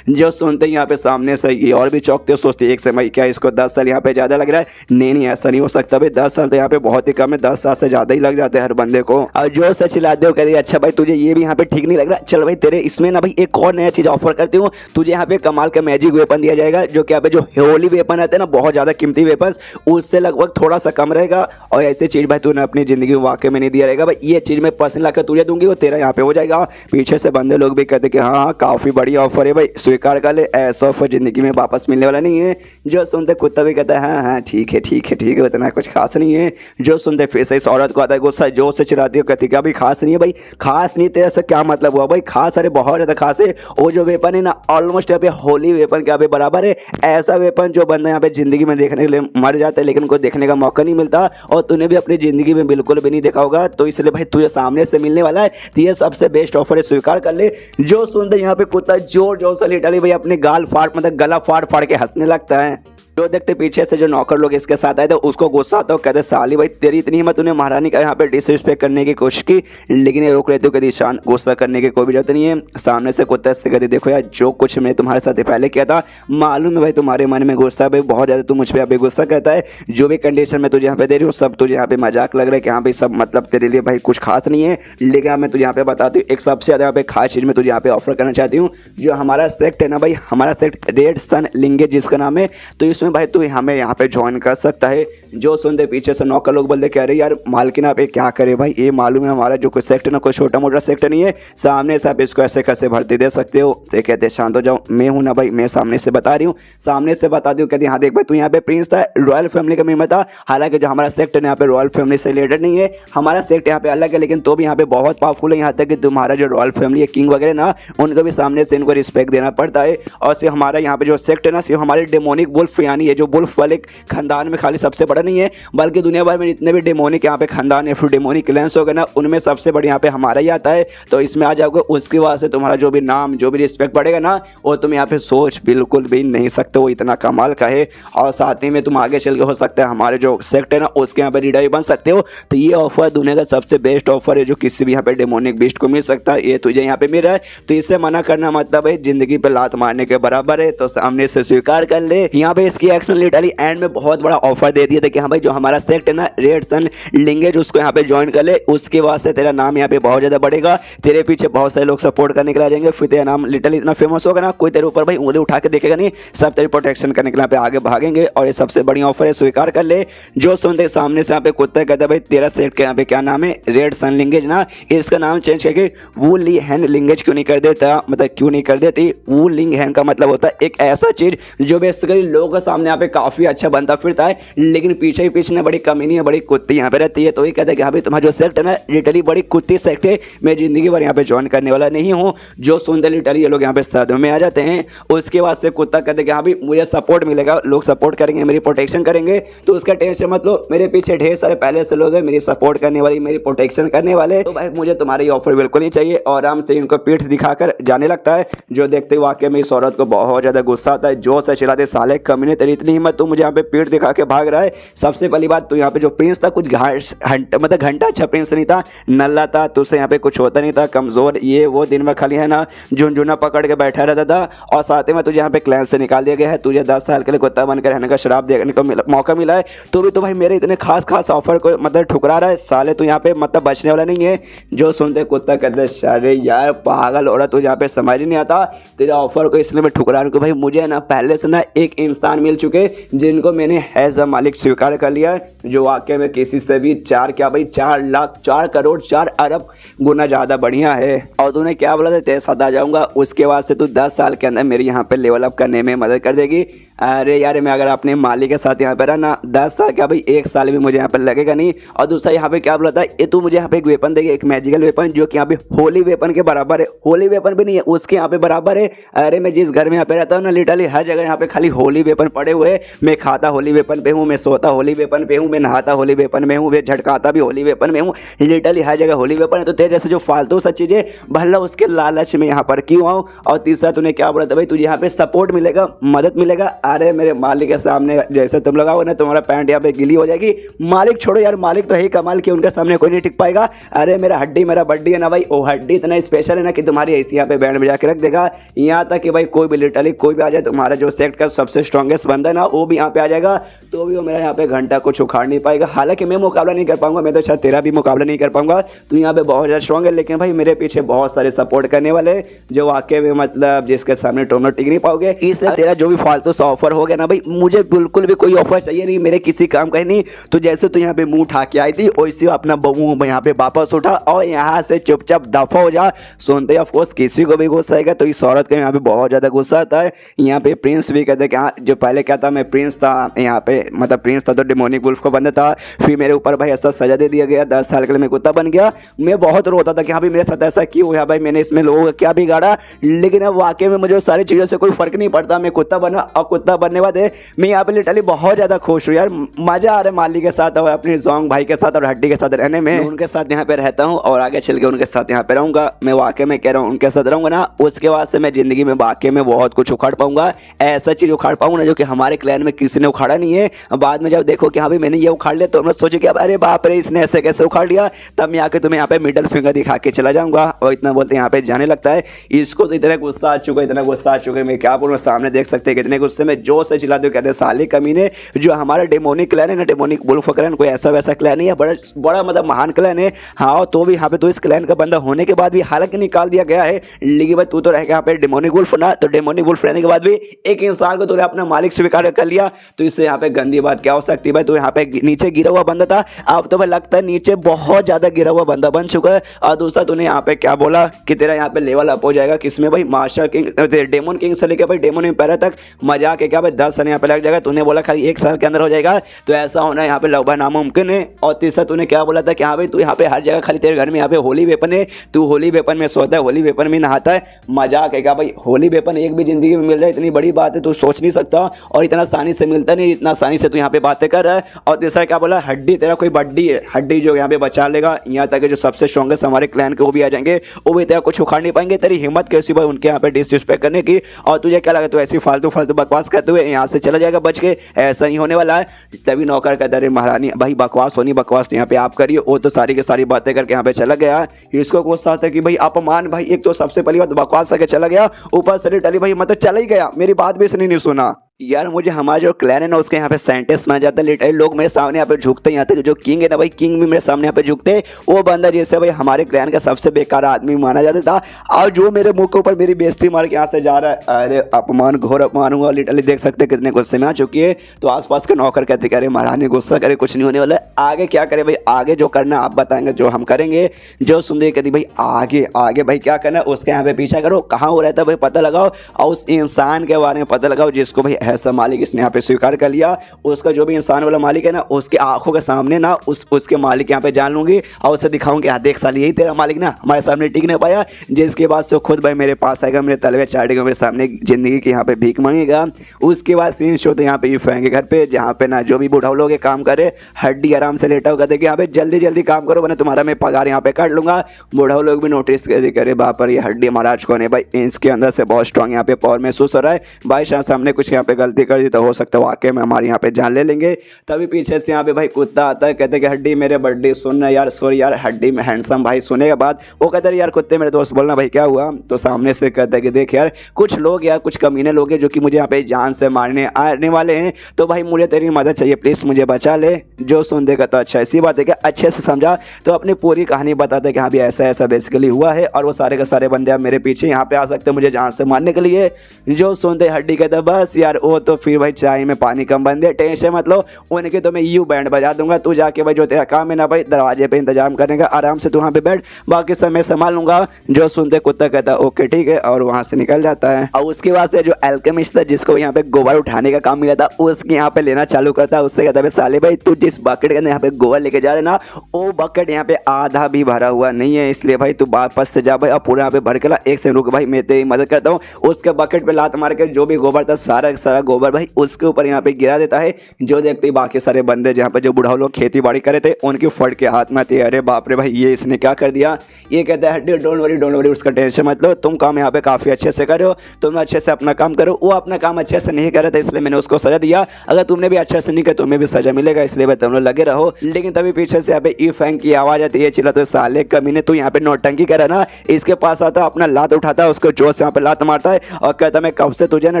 जो सुनते हैं यहाँ पे सामने से ये और भी चौंकते सोचते एक समय क्या इसको 10 साल यहाँ पे ज़्यादा लग रहा है। नहीं ऐसा नहीं हो सकता भाई, 10 साल तो यहाँ पे बहुत ही कम है, 10 साल से ज़्यादा ही लग जाते हैं हर बंदे को। और जो से चिल्लाते हो कहते अच्छा भाई तुझे ये भी यहाँ पे ठीक नहीं लग रहा, चल भाई तेरे इसमें ना भाई एक और नया चीज ऑफर करती हूँ, तुझे यहाँ पे कमाल का मैजिक वेपन दिया जाएगा, जो कि यहाँ पे जो होली वेपन आते हैं ना बहुत ज्यादा कीमती वेपन, उससे लगभग थोड़ा सा कम रहेगा। और ऐसी चीज भाई तूने अपनी जिंदगी में वाकई में नहीं दिया रहेगा भाई, ये चीज मैं पर्सनल लाकर तुझे दूंगी, वो तेरा यहाँ पे हो जाएगा। पीछे से बंदे लोग भी कहते कि हाँ काफी बढ़िया ऑफर है भाई, स्वीकार कर ले, ऐसा ऑफर जिंदगी में वापस मिलने वाला नहीं है। जो सुनते कुत्ता भी कहता है हाँ ठीक है ठीक है ठीक है, इतना कुछ खास नहीं है। जो सुनते फिर से इस औरत को आता है गुस्सा, जो से चिढ़ाती है कहती क्या भाई खास नहीं है भाई, खास नहीं तेरे से क्या मतलब हुआ भाई, खास अरे बहुत ज्यादा खास है। वो जो वेपन है ना ऑलमोस्ट यहाँ पे होली वेपन के यहाँ पे बराबर है, ऐसा वेपन जो बंदा यहाँ पे जिंदगी में देखने के लिए मर जाता है लेकिन उनको देखने का मौका नहीं मिलता, और तूने भी अपनी जिंदगी में बिल्कुल भी नहीं देखा होगा। तो इसलिए भाई तुझे सामने से मिलने वाला है, तो ये सबसे बेस्ट ऑफर है, स्वीकार कर ले। जो सुनते यहाँ पे कुत्ता जोर जोर से लिटरली भाई अपने गाल फाड़ मतलब गला फाड़ फाड़ के हंसने लगता है। जो देखते पीछे से जो नौकर लोग इसके साथ आए थे उसको गुस्सा आता है, कहते साली भाई तेरी इतनी हिम्मत, तूने महारानी का यहाँ पे डिसरिस्पेक्ट करने की कोशिश की, लेकिन ये रोक लेते हो, कहती शांत, गुस्सा करने की कोई भी जरूरत नहीं है। सामने से कुत्ता से कहती देखो यार जो कुछ मैं तुम्हारे साथ पहले किया था मालूम है भाई तुम्हारे मन में गुस्सा भाई बहुत ज्यादा, तू मुझ पर यहाँ पे गुस्सा करता है, जो भी कंडीशन में तुझे यहाँ पे दे रही हूँ सब तुझे यहाँ पे मजाक लग रहा है कि हाँ भाई सब मतलब तेरे लिए भाई कुछ खास नहीं है, लेकिन मैं तुझे यहाँ पे बताती हूँ एक सबसे ज्यादा यहाँ पे खास चीज मैं तुझे यहाँ पे ऑफर करना चाहती हूँ। जो हमारा सेक्ट है ना भाई, हमारा सेक्ट रेड सन लिंगेज जिसका नाम है, तो इसमें भाई तू हमें यहाँ पे ज्वाइन कर सकता है। जो सुनते पीछे से नौकर लोग बोलते कह रहे यार मालकिन आप ये क्या करे भाई, ये मालूम है हमारा जो कोई सेक्ट ना कोई छोटा मोटा सेक्ट नहीं है, सामने से आप इसको ऐसे कैसे भर्ती दे सकते हो। तो कहते शांत हो जाओ, मैं हूं ना भाई, मैं सामने से बता रही हूँ, सामने से बता दी हूँ। कहती हाँ देख भाई तू यहाँ पे प्रिंस था, रॉयल फैमिली का मेंबर था, हालांकि जो हमारा सेक्ट है यहाँ पे रॉयल फैमिली से रिलेटेड नहीं है, हमारा सेक्ट यहाँ पे अलग है, लेकिन तो भी यहाँ पे बहुत पावरफुल है, यहाँ तक कि तुम्हारा जो रॉयल फैमिली है किंग वगैरह ना उनको भी सामने से इनको रिस्पेक्ट देना पड़ता है। और सिर्फ हमारा यहाँ पे जो सेक्ट है ना सिर्फ हमारे डेमोनिक वुल्फ यानी ये जो वुल्फ वाले खानदान में खाली सबसे बड़ा नहीं है, बल्कि दुनिया भर में जितने भी डेमोनिक यहाँ पे खानदान या फिर डेमोनिक क्लैंस हो गए ना उनमें सबसे बड़ा यहाँ पे हमारा ही आता है। तो इसमें आ जाओगे उसके बाद से तुम्हारा जो भी नाम जो भी रिस्पेक्ट बढ़ेगा ना वो तुम यहाँ पे सोच बिल्कुल भी नहीं सकते, वो इतना कमाल का है। और साथ ही में तुम आगे चल के हो सकता है हमारे जो सेक्ट है ना उसके यहाँ पे लीडर भी बन सकते हो। तो ये ऑफर दुनिया का सबसे बेस्ट ऑफर है जो किसी भी यहाँ पे डेमोनिक बीस्ट को मिल सकता है, ये तुझे यहाँ पे मिल रहा है। तो इससे मना करना मतलब है जिंदगी पे लात मारने के बराबर है, तो सामने से स्वीकार कर ले। यहाँ पे इसकी एक्शन लिटरली एंड में बहुत बड़ा ऑफर दे दिया था कि हाँ भाई जो हमारा सेक्ट है ना रेड सन लिंगेज उसको यहाँ पे ज्वाइन कर ले, उसके बाद से तेरा नाम यहाँ पे बहुत ज्यादा बढ़ेगा, तेरे पीछे बहुत सारे लोग सपोर्ट करने के लिए आ जाएंगे, फिर तेरा नाम लिटरली इतना फेमस होगा ना कोई तेरे ऊपर भाई उंगली उठा के देखेगा नहीं, सब तेरी प्रोटेक्शन करने के लिए यहाँ पे आगे भागेंगे। और ये सबसे बड़ी ऑफर है, स्वीकार कर ले। जो सुनते सामने से यहाँ पे कुत्ता कहता है भाई तेरा सेक्ट के यहाँ पे क्या नाम है, रेड सन लिंगेज ना, इसका नाम चेंज करके वूली हैंड लिंगेज क्यों नहीं कर देता, मतलब क्यों नहीं कर देती। वूलिंग हैंड का मतलब होता है एक ऐसा चीज जो बेसिकली लोगों के सामने यहाँ पे काफी अच्छा बनता फिरता है, लेकिन पीछे ही पीछे बड़ी कमीनी है, बड़ी कुत्ती यहाँ पे रहती है। तो ये कहता है कि हाँ भाई तुम्हारा जो सेक्ट है ना लिटरली बड़ी कुत्ती सेक्ट है, मैं जिंदगी भर यहाँ पे ज्वाइन करने वाला नहीं हूँ। जो सुनते लिटरली ये लोग यहाँ पे सदमे में आ जाते हैं। उसके बाद से कुत्ता कहते हैं कि हाँ भाई मुझे सपोर्ट मिलेगा, लोग सपोर्ट करेंगे, मेरी प्रोटेक्शन करेंगे, तो उसका टेंशन मत लो, मेरे पीछे ढेर सारे पहले से लोग हैं मेरी सपोर्ट करने वाली, मेरी प्रोटेक्शन करने वाले। तो भाई मुझे तुम्हारी ऑफर बिल्कुल नहीं चाहिए, और आराम से इनको पीठ दिखाकर जाने लगता है। जो देखते ही वाकई में इस औरत को बहुत ज्यादा गुस्सा आता है, जो से चिल्लाते साले कमीने तेरी इतनी हिम्मत, तू मुझे यहाँ पे पीठ दिखा के भाग रहा है। सबसे पहली बात तो यहाँ पे जो प्रिंस था कुछ मतलब घंटा अच्छा प्रिंस नहीं था, नल्ला था, तो उससे यहाँ पे कुछ होता नहीं था, कमजोर ये वो, दिन में खाली है ना झुनझुना पकड़ के बैठा रहता था। और साथ ही में तुझे यहाँ पे क्लैन से निकाल दिया गया है, तुझे 10 साल के लिए कुत्ता बनकर रहने का शराब देखने को मौका मिला है, तो भी तो भाई मेरे इतने खास ऑफर को मतलब ठुकरा रहा है, साले तू यहाँ पे मतलब बचने वाला नहीं है। जो सुनते कुत्ता कहते अरे यार पागल औरत, तुझे यहाँ पे समझ ही नहीं आता, तेरे ऑफर को इसलिए मैं ठुकरा रहा हूँ भाई मुझे ना पहले से ना एक इंसान मिल चुके जिनको मैंने एज अ मालिक स्वीकार कर लिया है, जो वाकई में किसी से भी 4 लाख 4 करोड़ 4 अरब गुना ज़्यादा बढ़िया है। और तूने क्या बोला था तेरे साथ आ जाऊँगा, उसके बाद से तू 10 साल के अंदर मेरी यहाँ पे लेवल अप करने में मदद कर देगी। अरे यार मैं अगर अपने मालिक के साथ यहाँ पे रहा ना 10 साल क्या भाई 1 साल भी मुझे यहाँ पे लगेगा नहीं। और दूसरा यहाँ पे क्या बोला था, ये तू मुझे यहाँ पे एक वेपन देगी, एक मैजिकल वेपन जो कि यहाँ पे होली वेपन के बराबर है, होली वेपन भी नहीं है उसके यहाँ पे बराबर है। अरे मैं जिस घर में यहाँ पे रहता हूँ ना लिटरली हर जगह यहाँ पे खाली होली वेपन पड़े हुए, मैं खाता होली वेपन पे हूँ, मैं सोता होली वेपन पे हूँ, मैं नहाता होली वेपन में हूँ, मैं झटकाता भी होली वेपन में हूँ, लिटरली हर जगह होली वेपन है। तो तेरे जैसे जो फालतू सब चीज़ें भला उसके लालच में यहाँ पर क्यों आऊँ। और तीसरा तूने क्या बोला था भाई तुझे यहाँ पे सपोर्ट मिलेगा, मदद मिलेगा। अरे मेरे मालिक के सामने जैसे तुम लगाओ ना तुम्हारा पैंट यहाँ पे गीली हो जाएगी। मालिक छोड़ो यार, मालिक तो है ही कमाल की, उनके सामने कोई नहीं टिक पाएगा। अरे मेरा हड्डी मेरा बड्डी है ना भाई, वो हड्डी इतना स्पेशल है ना कि तुम्हारी ऐसी यहाँ पे बैंड बजा के रख देगा। यहाँ तक कि भाई कोई भी लिटरली कोई भी आ जाए, तुम्हारा जो सेक्ट का सबसे स्ट्रॉन्गेस्ट बंदा है ना वो भी यहाँ पे आ जाएगा, तो भी वो मेरा यहाँ पे घंटा कुछ उखाड़ उखाड़ नहीं पाएगा। हालांकि मैं मुकाबला नहीं कर पाऊंगा, मैं तो शायद तेरा भी मुकाबला नहीं कर पाऊंगा, तू यहाँ पे बहुत ज़्यादा स्ट्रॉन्ग है। लेकिन भाई मेरे पीछे बहुत सारे सपोर्ट करने वाले जो वाकई में मतलब जिसके सामने टोर्नामेंट टिक नहीं पाओगे। इसलिए तेरा जो भी फालतू सा ऑफर हो गया ना भाई, मुझे बिल्कुल भी कोई ऑफर चाहिए नहीं, मेरे किसी काम का ही नहीं। तो जैसे तू यहाँ पे मुंह उठा के आई थी वैसे अपना मुंह यहाँ पे वापस उठा और यहाँ से चुपचाप दफा हो जा। सुनते ऑफ कोर्स किसी को भी गुस्सा आएगा, तो इस औरत का यहाँ पे बहुत ज़्यादा गुस्सा आता है। यहाँ पे प्रिंस भी कहते हैं कि हाँ, जो पहले क्या था मैं प्रिंस था, यहाँ पे मतलब प्रिंस था तो डेमोनिक वुल्फ को बंद था, फिर मेरे ऊपर भाई ऐसा सजा दे दिया गया, 10 साल के लिए मैं कुत्ता बन गया। मैं बहुत रोता था कि हाँ भाई मेरे साथ ऐसा क्यों हुआ भाई, मैंने इसमें लोगों का क्या बिगाड़ा। लेकिन अब वाकई में मुझे सारी चीज़ों से कोई फर्क नहीं पड़ता, मैं कुत्ता बना और कुत्ता बनने बाद मैं यहाँ पे लिटरली बहुत ज़्यादा खुश हूँ यार। मज़ा आ रहा है माली के साथ और अपनी जोंग भाई के साथ और हड्डी के साथ रहने में। उनके साथ यहाँ पे रहता हूँ और आगे चल के उनके साथ यहाँ पे रहूँगा। मैं वाकई में कह रहा हूँ उनके साथ रहूँगा ना, उसके बाद से मैं ज़िंदगी में वाकई में बहुत कुछ उखाड़ पाऊँगा। ऐसा चीज़ उखाड़ पाऊँगा ना जो कि हमारे क्लैन में किसी ने उखाड़ा नहीं है। बाद में जब देखो कि हाँ भाई मैंने ये उखाड़ लिया तो मैं सोचे कि अब अरे बाप रे इसने ऐसे कैसे उखाड़ लिया, तब मैं आके तुम्हें यहाँ पे मिडल फिंगर दिखा के चला जाऊँगा। और इतना बोलते यहाँ पे जाने लगता है। इसको तो इतना गुस्सा आ चुका है, इतना गुस्सा आ चुका है, मैं क्या बोलूँ, सामने देख सकते हैं कितने गुस्से में जोर से चिल्लाते हुए कहते हैं साले कमीने। जो हमारा डेमोनिक क्लैन है ना, डेमोनिक वुल्फ क्लैन कोई ऐसा वैसा क्लैन नहीं है, बड़ा मतलब महान क्लैन है। हाँ तो भी यहाँ पे तो इस क्लैन का बंदा होने के बाद भी हालांकि निकाल दिया गया है, लेकिन भाई तू तो रह गया यहाँ पे डेमोनिक वुल्फ ना, तो डेमोनिक वुल्फ रहने के बाद भी एक इंसान को तूने अपना मालिक स्वीकार कर लिया, तो इससे यहाँ पे गंदी बात क्या हो सकती है भाई। तू यहाँ पे नीचे गिरा हुआ बंदा था, अब तो भाई लगता है नीचे बहुत ज्यादा गिरा हुआ बंदा बन चुका है। और दूसरा तूने यहाँ पे क्या बोला कि तेरा यहाँ पे लेवल अप हो जाएगा, किसमें भाई, मास्टर किंग डेमन किंग से लेकर भाई डेमन एम्पायर तक। मजाक है क्या भाई, 10 साल यहाँ पे लग जाएगा, तूने बोला खाली 1 साल के अंदर हो जाएगा, तो ऐसा होना यहाँ पे लगभग नामुमकिन है। और तीसरा तूने क्या बोला था कि हाँ भाई तू यहाँ पे हर जगह खाली तेरे घर में यहाँ पे होली वेपन है, तू होली वेपन में सोता है, होली वेपन में नहाता है। मजाक है क्या भाई, होली वेपन एक भी जिंदगी में मिल जाए इतनी बड़ी बात है, तू सोच नहीं सकता, और इतना आसानी से मिलता नहीं, इतना आसानी से तू यहाँ पे बातें कर रहा है। और तीसरा क्या बोला, हड्डी तेरा कोई बड्डी है, हड्डी जो यहाँ पे बचा लेगा, यहाँ तक जो सबसे स्ट्रॉन्गेस्ट हमारे क्लैन के वो भी आ जाएंगे, वो भी तेरा कुछ उखाड़ नहीं पाएंगे। तेरी हिम्मत कैसी भाई उनके यहाँ पे डिसरिस्पेक्ट करने की। और तुझे क्या लगा तू ऐसी फालतू फालतू बकवास करते हुए यहाँ से चला जाएगा बच के, ऐसा नहीं होने वाला है। तभी नौकर कहता है महारानी भाई बकवास होनी, बकवास तो यहाँ पे आप करिए। वो तो सारी की सारी बातें करके यहाँ पे चला गया। इसको गुस्सा आता है कि भाई अपमान, भाई एक तो सबसे पहली बात बकवास करके चला गया, ऊपर से टली भाई मतलब चला ही गया, मेरी बात भी इसने नहीं सुना। यार मुझे हमारा जो क्लैन है ना उसके यहाँ पे साइंटिस्ट माना जाता है, लिटरली लोग मेरे सामने यहाँ पे झुकते हैं। यहाँ तक जो किंग है ना भाई, किंग भी मेरे सामने यहाँ पे झुकते हैं। वो बंदा जैसे भाई हमारे क्लैन का सबसे बेकार आदमी माना जाता था, और जो मेरे मुंह के ऊपर मेरी बेइज्जती मार के यहाँ से जा रहा है, अरे अपमान, घोर अपमान हुआ। लिटरली देख सकते हैं कितने गुस्से में आ चुकी है। तो आसपास के नौकर कहते कि अरे महारानी गुस्सा करे, कुछ नहीं होने वाला है, आगे क्या करे भाई, आगे जो करना आप बताएंगे, जो हम करेंगे। जो सुनते कहती भाई आगे आगे भाई क्या करना है, उसके यहाँ पे पीछा करो, कहाँ वो रहता है भाई पता लगाओ, और उस इंसान के बारे में पता लगाओ जिसको भाई ऐसा मालिक इसने यहाँ पे स्वीकार कर लिया। उसका जो भी इंसान वाला मालिक है ना, उसके आंखों के सामने ना उसके मालिक यहाँ पे जान लूंगी और उसे दिखाऊंगी, हाँ देख साल यही तेरा मालिक ना हमारे सामने टिक नहीं पाया, जिसके बाद तो खुद भाई मेरे पास आएगा, मेरे तलवे चाटेगा, मेरे सामने जिंदगी की यहाँ पे भीख मांगेगा। उसके बाद सीन शो तो यहाँ पे यूफैंग के घर पे, जहाँ पे ना जो भी बूढ़ा लोग काम करे, हड्डी आराम से लेटा होगा, देखिए यहाँ पे जल्दी जल्दी काम करो वरना तुम्हारा मैं पगार यहाँ पे काट लूंगा। बूढ़ा लोग भी नोटिस करे बाप रे ये हड्डी महाराज कौन है भाई, इसके अंदर से बहुत स्ट्रांग यहाँ पे पावर महसूस हो रहा है भाई, शायद हमने कुछ यहाँ पे गलती कर दी तो हो सकता है वाकई में हमारे यहाँ पे जान ले लेंगे। तभी पीछे से यहाँ पे भाई कुत्ता आता है, कहते कि हड्डी मेरे बड्डी सुनना यार, सॉरी यार हड्डी में हैंडसम भाई। सुने के बाद वो कहते हैं यार कुत्ते मेरे दोस्त बोलना भाई क्या हुआ, तो सामने से कहता है कि देख यार कुछ लोग यार कुछ कमीने लोग हैं जो कि मुझे यहाँ पे जान से मारने आने वाले हैं, तो भाई मुझे तेरी मदद चाहिए, प्लीज़ मुझे बचा ले। जो सुन देगा तो अच्छा ऐसी बात है कि अच्छे से समझा, तो अपनी पूरी कहानी बताते हैं कि हाँ भी ऐसा ऐसा बेसिकली हुआ है, और वो सारे के सारे बंदे अब मेरे पीछे यहाँ पे आ सकते हैं मुझे जान से मारने के लिए। जो सुनते हड्डी कहता बस यार वो तो फिर भाई चाय में पानी कम बन दे, टेंशन मत लो, उनके तो मैं यू बैंड बजा दूंगा, तू जाके भाई जो तेरा काम है ना भाई दरवाजे पे इंतजाम करने का, आराम से तू वहाँ पे बैठ, बाकी सब मैं संभाल लूंगा। जो सुनते कुत्ता कहता ओके ठीक है, और वहाँ से निकल जाता है। और उसके बाद से जो एल्केमिस्ट था जिसको यहाँ पे गोबर उठाने का काम मिला था, उसके यहाँ पे लेना चालू करता है। उससे कहता है साले भाई तू जिस बकेट के अंदर यहाँ पे गोबर लेके जा रहे ना, वो बकेट यहाँ पे आधा भी भरा हुआ नहीं है, इसलिए भाई तू वापस से जा भाई और पूरा यहाँ पे भर के ला। एक से रुक भाई मैं तेरी मदद करता हूँ। उसके बकेट पे लात मार के जो भी गोबर था सारा सारा गोबर भाई उसके ऊपर यहाँ पे गिरा देता है। जो देखते ही बाकी सारे बंदे जहाँ पे जो बुढ़ाओ लोग खेती बाड़ी करे थे उनकी फट के हाथ में थे, अरे बाप रे भाई ये इसने क्या कर दिया। ये कहता है हड्डी डोंट वरी उसका टेंशन मत लो, तुम काम यहाँ पे काफ़ी अच्छे से करो, तुम अच्छे से अपना काम करो। वो अपना काम अच्छे से नहीं कर रहा था इसलिए मैंने उसको सजा दिया, अगर तुमने भी अच्छे से नहीं किया तुम्हें भी सजा मिलेगा, इसलिए भाई तुम लोग लगे रहो। लेकिन तभी पीछे से यहाँ पे ई फैंग की आवाज़ आती है, चिल्लाते साले कमीने तू यहाँ पे नौटंकी कर रहा ना। इसके पास आता अपना लात उठाता है, उसको जोश से यहाँ पे लात मारता है और कहता मैं कब से तुझे ना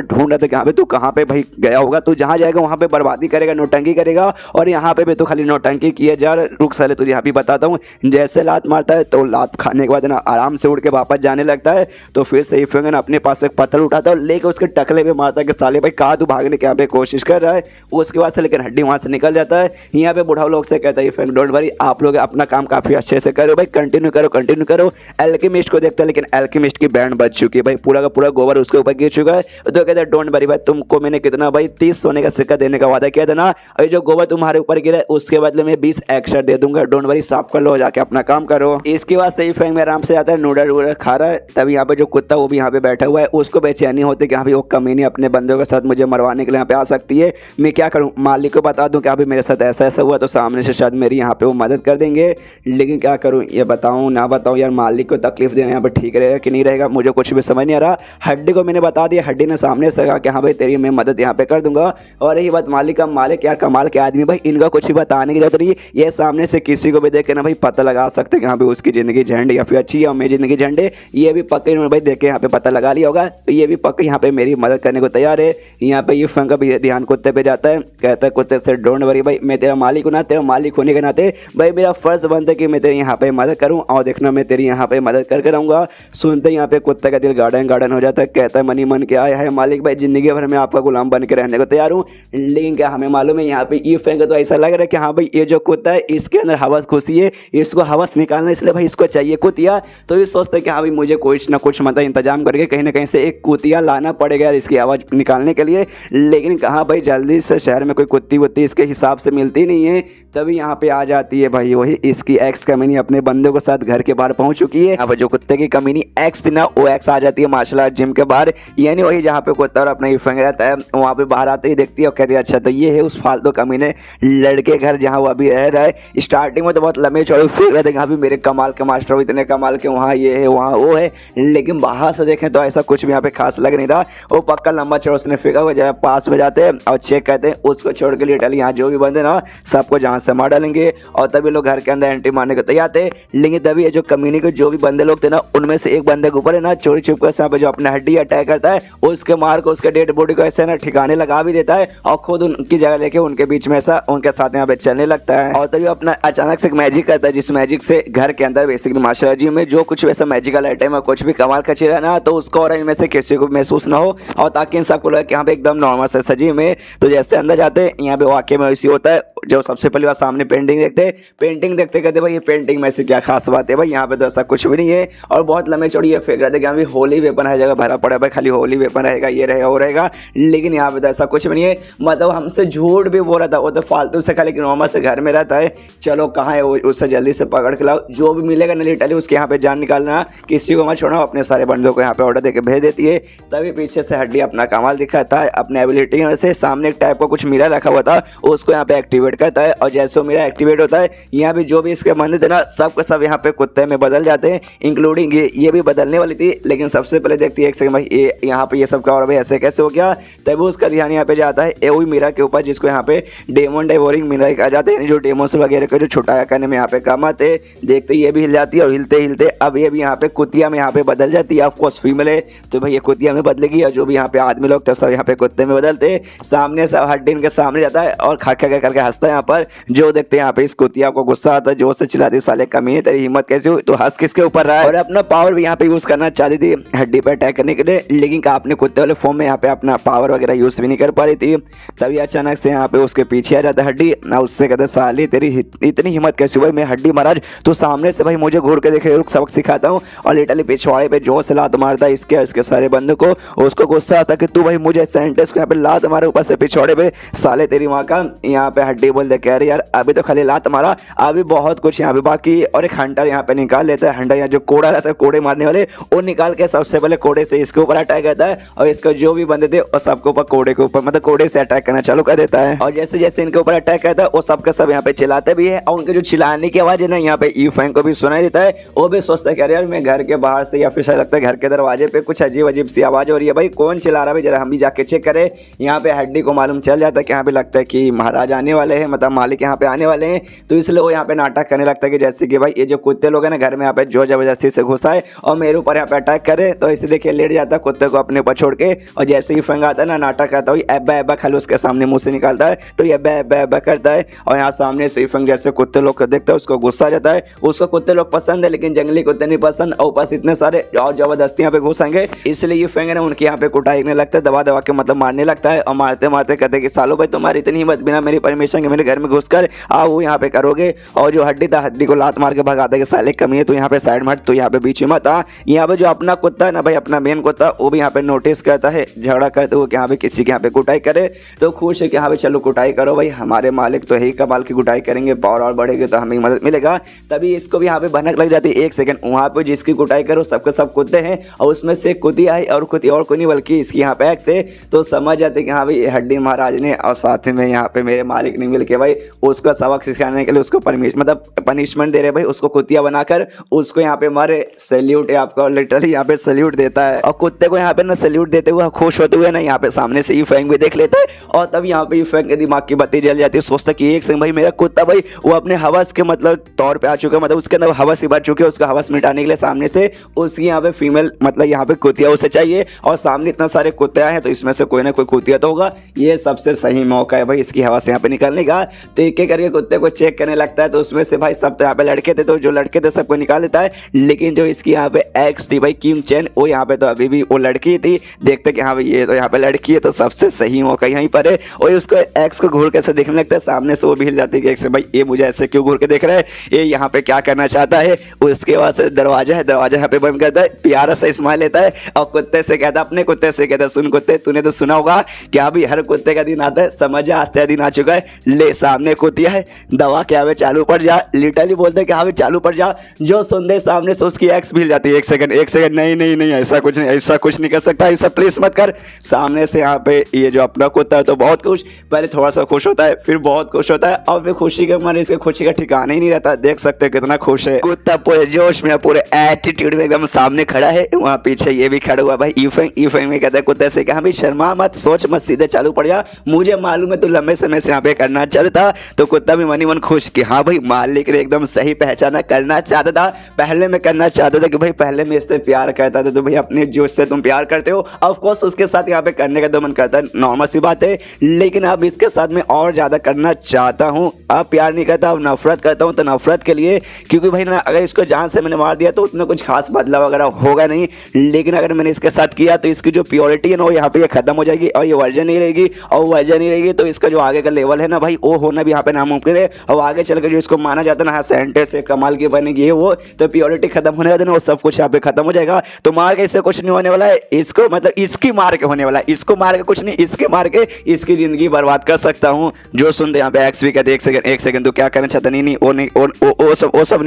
ढूंढ रहा था कि यहाँ पे तू कहाँ पे भाई गया होगा, तू जहाँ जाएगा वहाँ पे बर्बादी करेगा, नौटंकी करेगा, और यहाँ पे भी तो खाली नौटंकी किए जा। रुक साले तुझे यहाँ भी बताता हूँ, जैसे लात मारता है तो लात खाने के बाद ना आराम से उड़ के वापस जाने लगता है, तो फिर से इफेंगन अपने पास एक पत्थर उठाता है और लेके उसके टकले पे मारता है कि साले भाई कहाँ तू भागने के यहाँ पे कोशिश कर रहा है। उसके बाद से लेकर हड्डी वहाँ से निकल जाता है। यहाँ पे बुढ़ाओ लोग से कहता है इफेंग डोंट वरी, आप लोग अपना काम काफी अच्छे से करो भाई, कंटिन्यू करो कंटिन्यू करो। एल्केमिस्ट को देखता है लेकिन एल्केमिस्ट की बैंड बच चुकी है भाई, पूरा का पूरा गोबर उसके ऊपर गिर चुका है। तो कहता है डोंट वरी भाई, तुमको मैंने कितना भाई 30 सोने का सिक्का देने का वादा किया था ना, और जो गोबर तुम्हारे ऊपर गिरा है उसके बदले में 20 एक्स्ट्रा दे दूंगा, डोंट वरी साफ कर लो, जाके अपना काम करो। इसके बाद सही फैंग में आराम से जाता है, नूडल वूडल खा रहा है। तभी यहाँ पे जो कुत्ता वो भी यहाँ पे बैठा हुआ है, उसको बेचैनी होती है कि हाँ भाई वो कमीनी अपने बंदों के साथ मुझे मरवाने के लिए यहाँ पे आ सकती है, मैं क्या करूँ। मालिक को बता दूँ कि अभी मेरे साथ ऐसा ऐसा हुआ, तो सामने से शायद मेरी यहाँ पे वो मदद कर देंगे, लेकिन क्या करूँ, ये बताऊँ ना बताऊँ यार, मालिक को तकलीफ देना यहाँ पे ठीक रहेगा कि नहीं रहेगा, मुझे कुछ भी समझ नहीं आ रहा। हड्डी को मैंने बता दिया, हड्डी ने सामने से कहा कि हाँ भाई तेरी मैं मदद यहाँ पे कर दूंगा। और यही बात मालिक का, मालिक यार कमाल के आदमी भाई, इनका कुछ भी बताने की जरूरत नहीं, ये सामने से किसी को भी देख के ना भाई पता लगा सकते हैं कि यहाँ पे उसकी ज़िंदगी झंड या फिर अच्छी है, मेरी ज़िंदगी झंड है। ये भी पक्का इन्होंने भाई देख के यहाँ पे पता लगा लिया होगा, तो ये भी पक्का यहाँ पे मेरी मदद करने को तैयार है। यहाँ पे ये फंग का भी ध्यान कुत्ते पे जाता है, कहता है कुत्ते से डोंट वरी भाई, मैं तेरा मालिक हूँ ना, तेरा मालिक होने के नाते भाई मेरा फर्ज बनता है कि मैं तेरी यहाँ पे मदद करूँ, और देखना मैं तेरी यहाँ पे मदद करके रहूँगा। सुनते यहाँ पे कुत्ते का दिल गार्डन गार्डन हो जाता है, कहता है मनी मन के आया है मालिक भाई, जिंदगी भर में आपका गुलाम बन के रहने को तैयार हूँ। लेकिन क्या हमें मालूम है यहाँ पे ये फैंग तो ऐसा लग रहा है कि हाँ भाई ये जो कुत्ता है इसके अंदर हवस खुशी है, इसको हवस निकालना, इसलिए भाई इसको चाहिए कुतिया। तो ये सोचते हैं कि हाँ भाई मुझे कुछ ना कुछ मतलब इंतजाम करके कहीं ना कहीं से एक कुतिया लाना पड़ेगा इसकी आवाज़ निकालने के लिए। लेकिन कहाँ भाई जल्दी से शहर में कोई कुत्ती वुत्ती इसके हिसाब से मिलती नहीं है। तभी यहाँ पे आ जाती है भाई वही इसकी एक्स कमीनी अपने बंदों के साथ घर के बाहर पहुंच चुकी है। अब जो कुत्ते की कमीनी एक्स थी ना, वो एक्स आ जाती है मार्शल आर्ट जिम के बाहर, यानी वही जहाँ पे कुत्ता और अपना इफेंग रहता है, वहाँ पे बाहर आते ही देखती है और कहती है अच्छा तो ये है उस फालतू कमीने लड़के घर जहाँ वो अभी रह रहा है। स्टार्टिंग में तो बहुत लंबे चौड़े फेंक रहे थे, अभी मेरे कमाल के मास्टर हो, इतने कमाल के, वहाँ ये है वहाँ वो है, लेकिन बाहर से देखें तो ऐसा कुछ भी यहाँ पे खास लग नहीं रहा। वो पक्का लंबा चौड़ा उसने फेंका हुआ, जरा पास में जाते हैं और चेक करते हैं, उसको छोड़ के लिए डाली यहाँ जो भी बंदे ना सबको जहाँ से मार डालेंगे, और तभी लोग घर के अंदर एंट्री मारने को तैयार थे। लेकिन तभी ये जो कम्युनिटी के जो भी बंदे लोग थे ना, उनमें से एक बंदे के ऊपर है ना चोरी छुप कर यहाँ पे जो अपने हड्डी अटैक करता है, उसके मार को उसके डेड बॉडी को ऐसे ना ठिकाने लगा भी देता है, और खुद उनकी जगह लेके उनके बीच में ऐसा उनके साथ यहाँ पे चलने लगता है। और तभी अपना अचानक से एक मैजिक करता है, जिस मैजिक से घर के अंदर बेसिकली मार्शल आर्ट जिम में जो कुछ वैसा मैजिकल आइटम है, कुछ भी कमाल का चीज है ना, तो उसको और इनमें से किसी को महसूस ना हो, और ताकि इन सबको लगे कि यहाँ पे एकदम नॉर्मल से सजी में। तो जैसे अंदर जाते हैं यहाँ पे वाकई में वैसी होता है, जो सबसे पहले बार सामने पेंटिंग देखते कहते भाई ये पेंटिंग में से क्या खास बात है भाई, यहाँ पे तो ऐसा कुछ भी नहीं है। और बहुत लंबे चौड़ी ये फेंक रहे थे कि यहाँ भी होली वेपन हर जगह भरा पड़ा है भाई, खाली होली वेपन रहेगा, ये रहेगा वो रहेगा, लेकिन यहाँ पे तो ऐसा कुछ भी नहीं है। मतलब हमसे झूठ भी बोल रहा था, वो तो फालतू से खाली नॉर्मल से घर में रहता है, चलो कहाँ है वो, उससे जल्दी से पकड़ के लाओ, जो भी मिलेगा नली टली उसके यहाँ पे जान निकालना, किसी को मत छोड़ना, अपने सारे बंदों को यहाँ पे ऑर्डर देके भेज देती है। तभी पीछे से हड्डी अपना कमाल दिखाता है, अपने एबिलिटी से सामने एक टाइप का कुछ मिरर रखा हुआ था, उसको यहाँ पे एक्टिवेट करता है, और जैसे वो मिरर एक्टिवेट होता है यहाँ पे जो भी इसके बंदे थे ना सब के सब यहाँ पे कुत्ते में बदल जाते हैं, इंक्लूडिंग ये भी बदलने वाली थी। लेकिन सबसे पहले देखती है एक सेकंड भाई ये यहाँ पे ये सब का और भाई ऐसे कैसे हो गया, तभी उसका ध्यान यहाँ पे जाता है वही मिरर के ऊपर, जिसको यहाँ पे डेमन डाइवोरिंग मिरर कहा जाता है, जो डेमोस वगैरह को जो छुटाया करने में यहाँ पे काम आते। देखते ये भी हिल जाती है, और हिलते हिलते अब ये भी यहाँ पे कुतिया में यहाँ पे बदल जाती है। ऑफकोर्स फीमेल है तो भाई ये कुतिया में बदलेगी, और जो भी यहाँ पे आदमी लोग थे सब यहाँ पे कुत्ते में बदलते। सामने से हड्डी इनके सामने जाता है और खा करके हंसता है यहाँ पर, जो देखते हैं यहाँ पे इस कुतिया को गुस्सा आता है, जोर से चिल्लाती साले कमीने तेरी हिम्मत कैसे हुई, तो हंस किसके ऊपर रहा है। और अपना पावर भी यहाँ पे यूज करना चाहती थी हड्डी पे अटैक करने के लिए, लेकिन अपने कुत्ते वाले फॉर्म में यहाँ पे अपना पावर वगैरह यूज भी नहीं कर पा रही थी। तभी अचानक से यहाँ पे उसके पीछे आ जाता है हड्डी, ना उससे कहते साली तेरी इतनी हिम्मत कैसे हुई, मैं हड्डी महाराज तो सामने से भाई मुझे घूर के देखे, रुक सबक सिखाता हूँ। और लिटरली पिछवाड़े पे जोर से लात मारता है इसके सारे बंदों को। उसको गुस्सा आता कि तू भाई मुझे सेंटेंस को यहाँ पे लात मारे ऊपर से पिछवाड़े पे, साले तेरी माँ का। यहाँ पे हड्डी बोल दे कह रही यार अभी तो खाली लात मारा, अभी बहुत कुछ यहाँ पे बाकी। और एक हंटर यहाँ पे निकाल लेता है, हंटर यहाँ जो कोड़ा रहता है कोड़े मारने वाले, वो निकाल के सबसे पहले कोड़े से इसके ऊपर अटैक करता है, और इसका जो भी बंदे थे और सबके ऊपर कोड़े के ऊपर मतलब कोड़े से अटैक करना चालू कर देता है। और जैसे जैसे इनके ऊपर अटैक करता है वो सबके सब यहाँ पे चिल्लाते भी है, और उनके जो चिल्लाने की आवाज है ना यहाँ पे ईफैंग को भी सुनाई देता है। वो भी सोचता है कि यार मैं घर के बाहर से या फिर शायद लगता है घर के दरवाजे पे कुछ अजीब अजीब सी आवाज हो रही है, भाई कौन चिल्ला रहा है, जरा हम भी जाके चेक करें। यहाँ पे हड्डी को मालूम चल जाता है कि यहाँ पे लगता है कि महाराज आने वाले हैं, मतलब मालिक यहाँ पे आने वाले हैं, तो इसलिए वो यहाँ पे नाटक करने लगता है कि जैसे कि भाई ये जो कुत्ते लोग हैं ना घर में यहाँ पे जो जबरदस्ती से घुसा है और मेरे ऊपर यहाँ पे अटैक करे, तो इसे देखिए लेट जाता है कुत्ते को अपने ऊपर छोड़ के। और जैसे ही फंग आता है ना नाटक करता है, एब्बा एब्बा खाली उसके सामने मुंह से निकालता है तो ये एब्बा एब्बा एब्बा करता है। और यहाँ सामने से यूफेंग जैसे कुत्ते लोग को देखता है उसको गुस्सा आ जाता है। उसको कुत्ते लोग पसंद है लेकिन जंगली कुत्ते नहीं पसंद, और ऊपर से इतने सारे और जबरदस्ती यहाँ पे घुसेंगे, इसलिए यूफेंग ने उनके यहाँ पे कुटाई करने लगता है, दबा दबा के मतलब मारने लगता है। और मारते मारते कहते हैं कि सालो भाई तुम्हारी इतनी हिम्मत, बिना मेरी परमिशन के मेरे घर में घुसकर आओ यहाँ पे करोगे। और जो हड्डी था हड्डी को लात मार के भगाता है कि साले कमी है, तो यहाँ पे साइड में हट, तो यहाँ पे बीच में मत आ। यहाँ पे जो अपना कुत्ता है ना भाई, अपना मेन कुत्ता, वो भी यहाँ पे नोटिस करता है झगड़ा करते हुए कि यहाँ पे किसी के यहाँ पे कुटाई करे, तो खुश है कि यहाँ पे चलो कुटाई करो भाई, हमारे मालिक तो यही कमाल की कुटाई करेंगे, पावर और बढ़ेगी तो हमें मदद मिलेगा। तभी इसको भी यहाँ पे भनक लग जाती है। एक सेकंड, वहाँ पे जिसकी कुटाई करो सबके सब कुत्ते हैं और उसमें से कुतिया है और कुतिया और कोई नहीं बल्कि इसकी यहाँ पे एक्स है। तो समझ जाते कि हाँ भाई हड्डी महाराज ने और साथ में यहाँ पे मेरे मालिक ने मिल के भाई उसका सबक सिखाने के लिए उसको पनिशमेंट दे रहे भाई, उसको कुतिया बनाकर उसको यहाँ पे मारे। सैल्यूट है आपको, लिटरली यहाँ पे सैल्यूट देता है। और कुत्ते को यहाँ पे ना सैल्यूट देते हुए खुश होते हुए ना यहाँ पे सामने से यूफेंग भी देख लेता है। और तब यहाँ पे यूफेंग के दिमाग की बत्ती जल जाती है, सोचता कि एक सेकंड भाई मेरा कुत्ता भाई वो अपने हवस के मतलब तौर पे आ चुका है, मतलब उसके अंदर हवस ही भर चुके हैं, उसका हवस मिटाने के लिए सामने से उसकी यहाँ पे फीमेल मतलब यहाँ पे कुतिया उसे चाहिए। और सामने इतना सारे कुत्ते आए हैं तो इसमें से कोई ना कोई कुतिया तो होगा, ये सबसे सही मौका है भाई इसकी हवस यहाँ पे निकालने का। तो एक एक करके कुत्ते को चेक करने लगता है, तो उसमें से भाई सब तो यहाँ पे लड़के थे, तो जो लड़के थे सबको निकाल लेता है। लेकिन जो इसकी यहाँ पे एक्स थी भाई किम चेन, वो यहाँ पे तो अभी भी वो लड़की थी। देखते कि हाँ भाई ये तो यहाँ पे लड़की है, तो सबसे सही मौका यहीं पर है। और उसको एक्स को घूर कैसे देखने लगता है, सामने से वो भी हिल जाती है कि एक्स भाई ये मुझे ऐसे क्यों घूर के देख रहा है, ये यहाँ पे क्या करना चाहता है। उसके बाद से दरवाजा है, दरवाजा यहाँ पे बंद करता है, प्यारा सा स्माइल लेता है और कुत्ते से कहता है, अपने कुत्ते से कहता है, सुन कुत्ते तूने तो सुना होगा क्या भी हर कुत्ते का दिन आता है, समझ जा आज तेरा दिन आ चुका है, ले सामने कुतिया है दवा क्या वे चालू पड़ जा। लिटरली बोलते हैं कि हाँ भी चालू पड़ जा। जो सुनते सामने से उसकी एक्स भी जाती है। एक सेकंड नहीं नहीं नहीं ऐसा कुछ नहीं, ऐसा कुछ नहीं कर सकता, ऐसा प्लीज मत कर। सामने से यहाँ पे ये जो अपना कुत्ता है तो बहुत खुश, पहले थोड़ा सा खुश होता है फिर बहुत खुश होता है और फिर खुशी के मारे इसके खुशी का ठिकाना ही नहीं रहता। देख सकते हैं कितना खुश है कुत्ता, पूरे जोश में पूरे एटीट्यूड में एकदम सामने खड़ा है। वहाँ पीछे ये भी खड़ा हुआ भाई यूफेंग में कहता है कुत्ते से कि हाँ भाई शर्मा मत, सोच मत, सीधे चालू पड़ जा, मुझे मालूम है तू लंबे समय से यहाँ पे करना चाहता था। तो कुत्ता भी मनी मन खुश कि हाँ भाई मालिक ने एकदम सही पहचाना, करना चाहता था, पहले मैं करना चाहता था कि भाई पहले मैं इससे प्यार करता था, तो भाई अपने जोश से तुम प्यार करते हो, ऑफ कोर्स उसके साथ यहाँ पे करने का तो मन करता है, नॉर्मल सी बात है, लेकिन अब इसके साथ मैं और ज्यादा करना चाहता हूँ। अब प्यार नहीं करता, अब नफरत करता हूँ। तो नफरत के लिए क्योंकि भाई ना अगर इसको जान से मैंने मार दिया तो उतना कुछ खास बदलाव वगैरह होगा नहीं, लेकिन अगर मैंने इसके साथ किया तो इसकी जो प्योरिटी है ना वो यहाँ पे खत्म हो जाएगी और ये वर्जन नहीं रहेगी। और वर्जन नहीं रहेगी तो इसका जो आगे का लेवल है ना भाई वो होना भी यहाँ पे नामुमकिन है। और आगे चल कर जो इसको माना जाता है ना सेंटे से कमाल की बनेगी ये वो, तो प्योरिटी खत्म होने वाला है वो सब कुछ यहाँ पे खत्म हो जाएगा। तो मार के इससे कुछ नहीं होने वाला है, इसको मतलब इसकी मार के होने वाला है, इसको मार के कुछ नहीं, इसके मार के इसकी जिंदगी बर्बाद कर सकता हूँ। जो सुनते यहाँ पे एक्स भी कहते एक सेकंड तो क्या करना चाहता, नहीं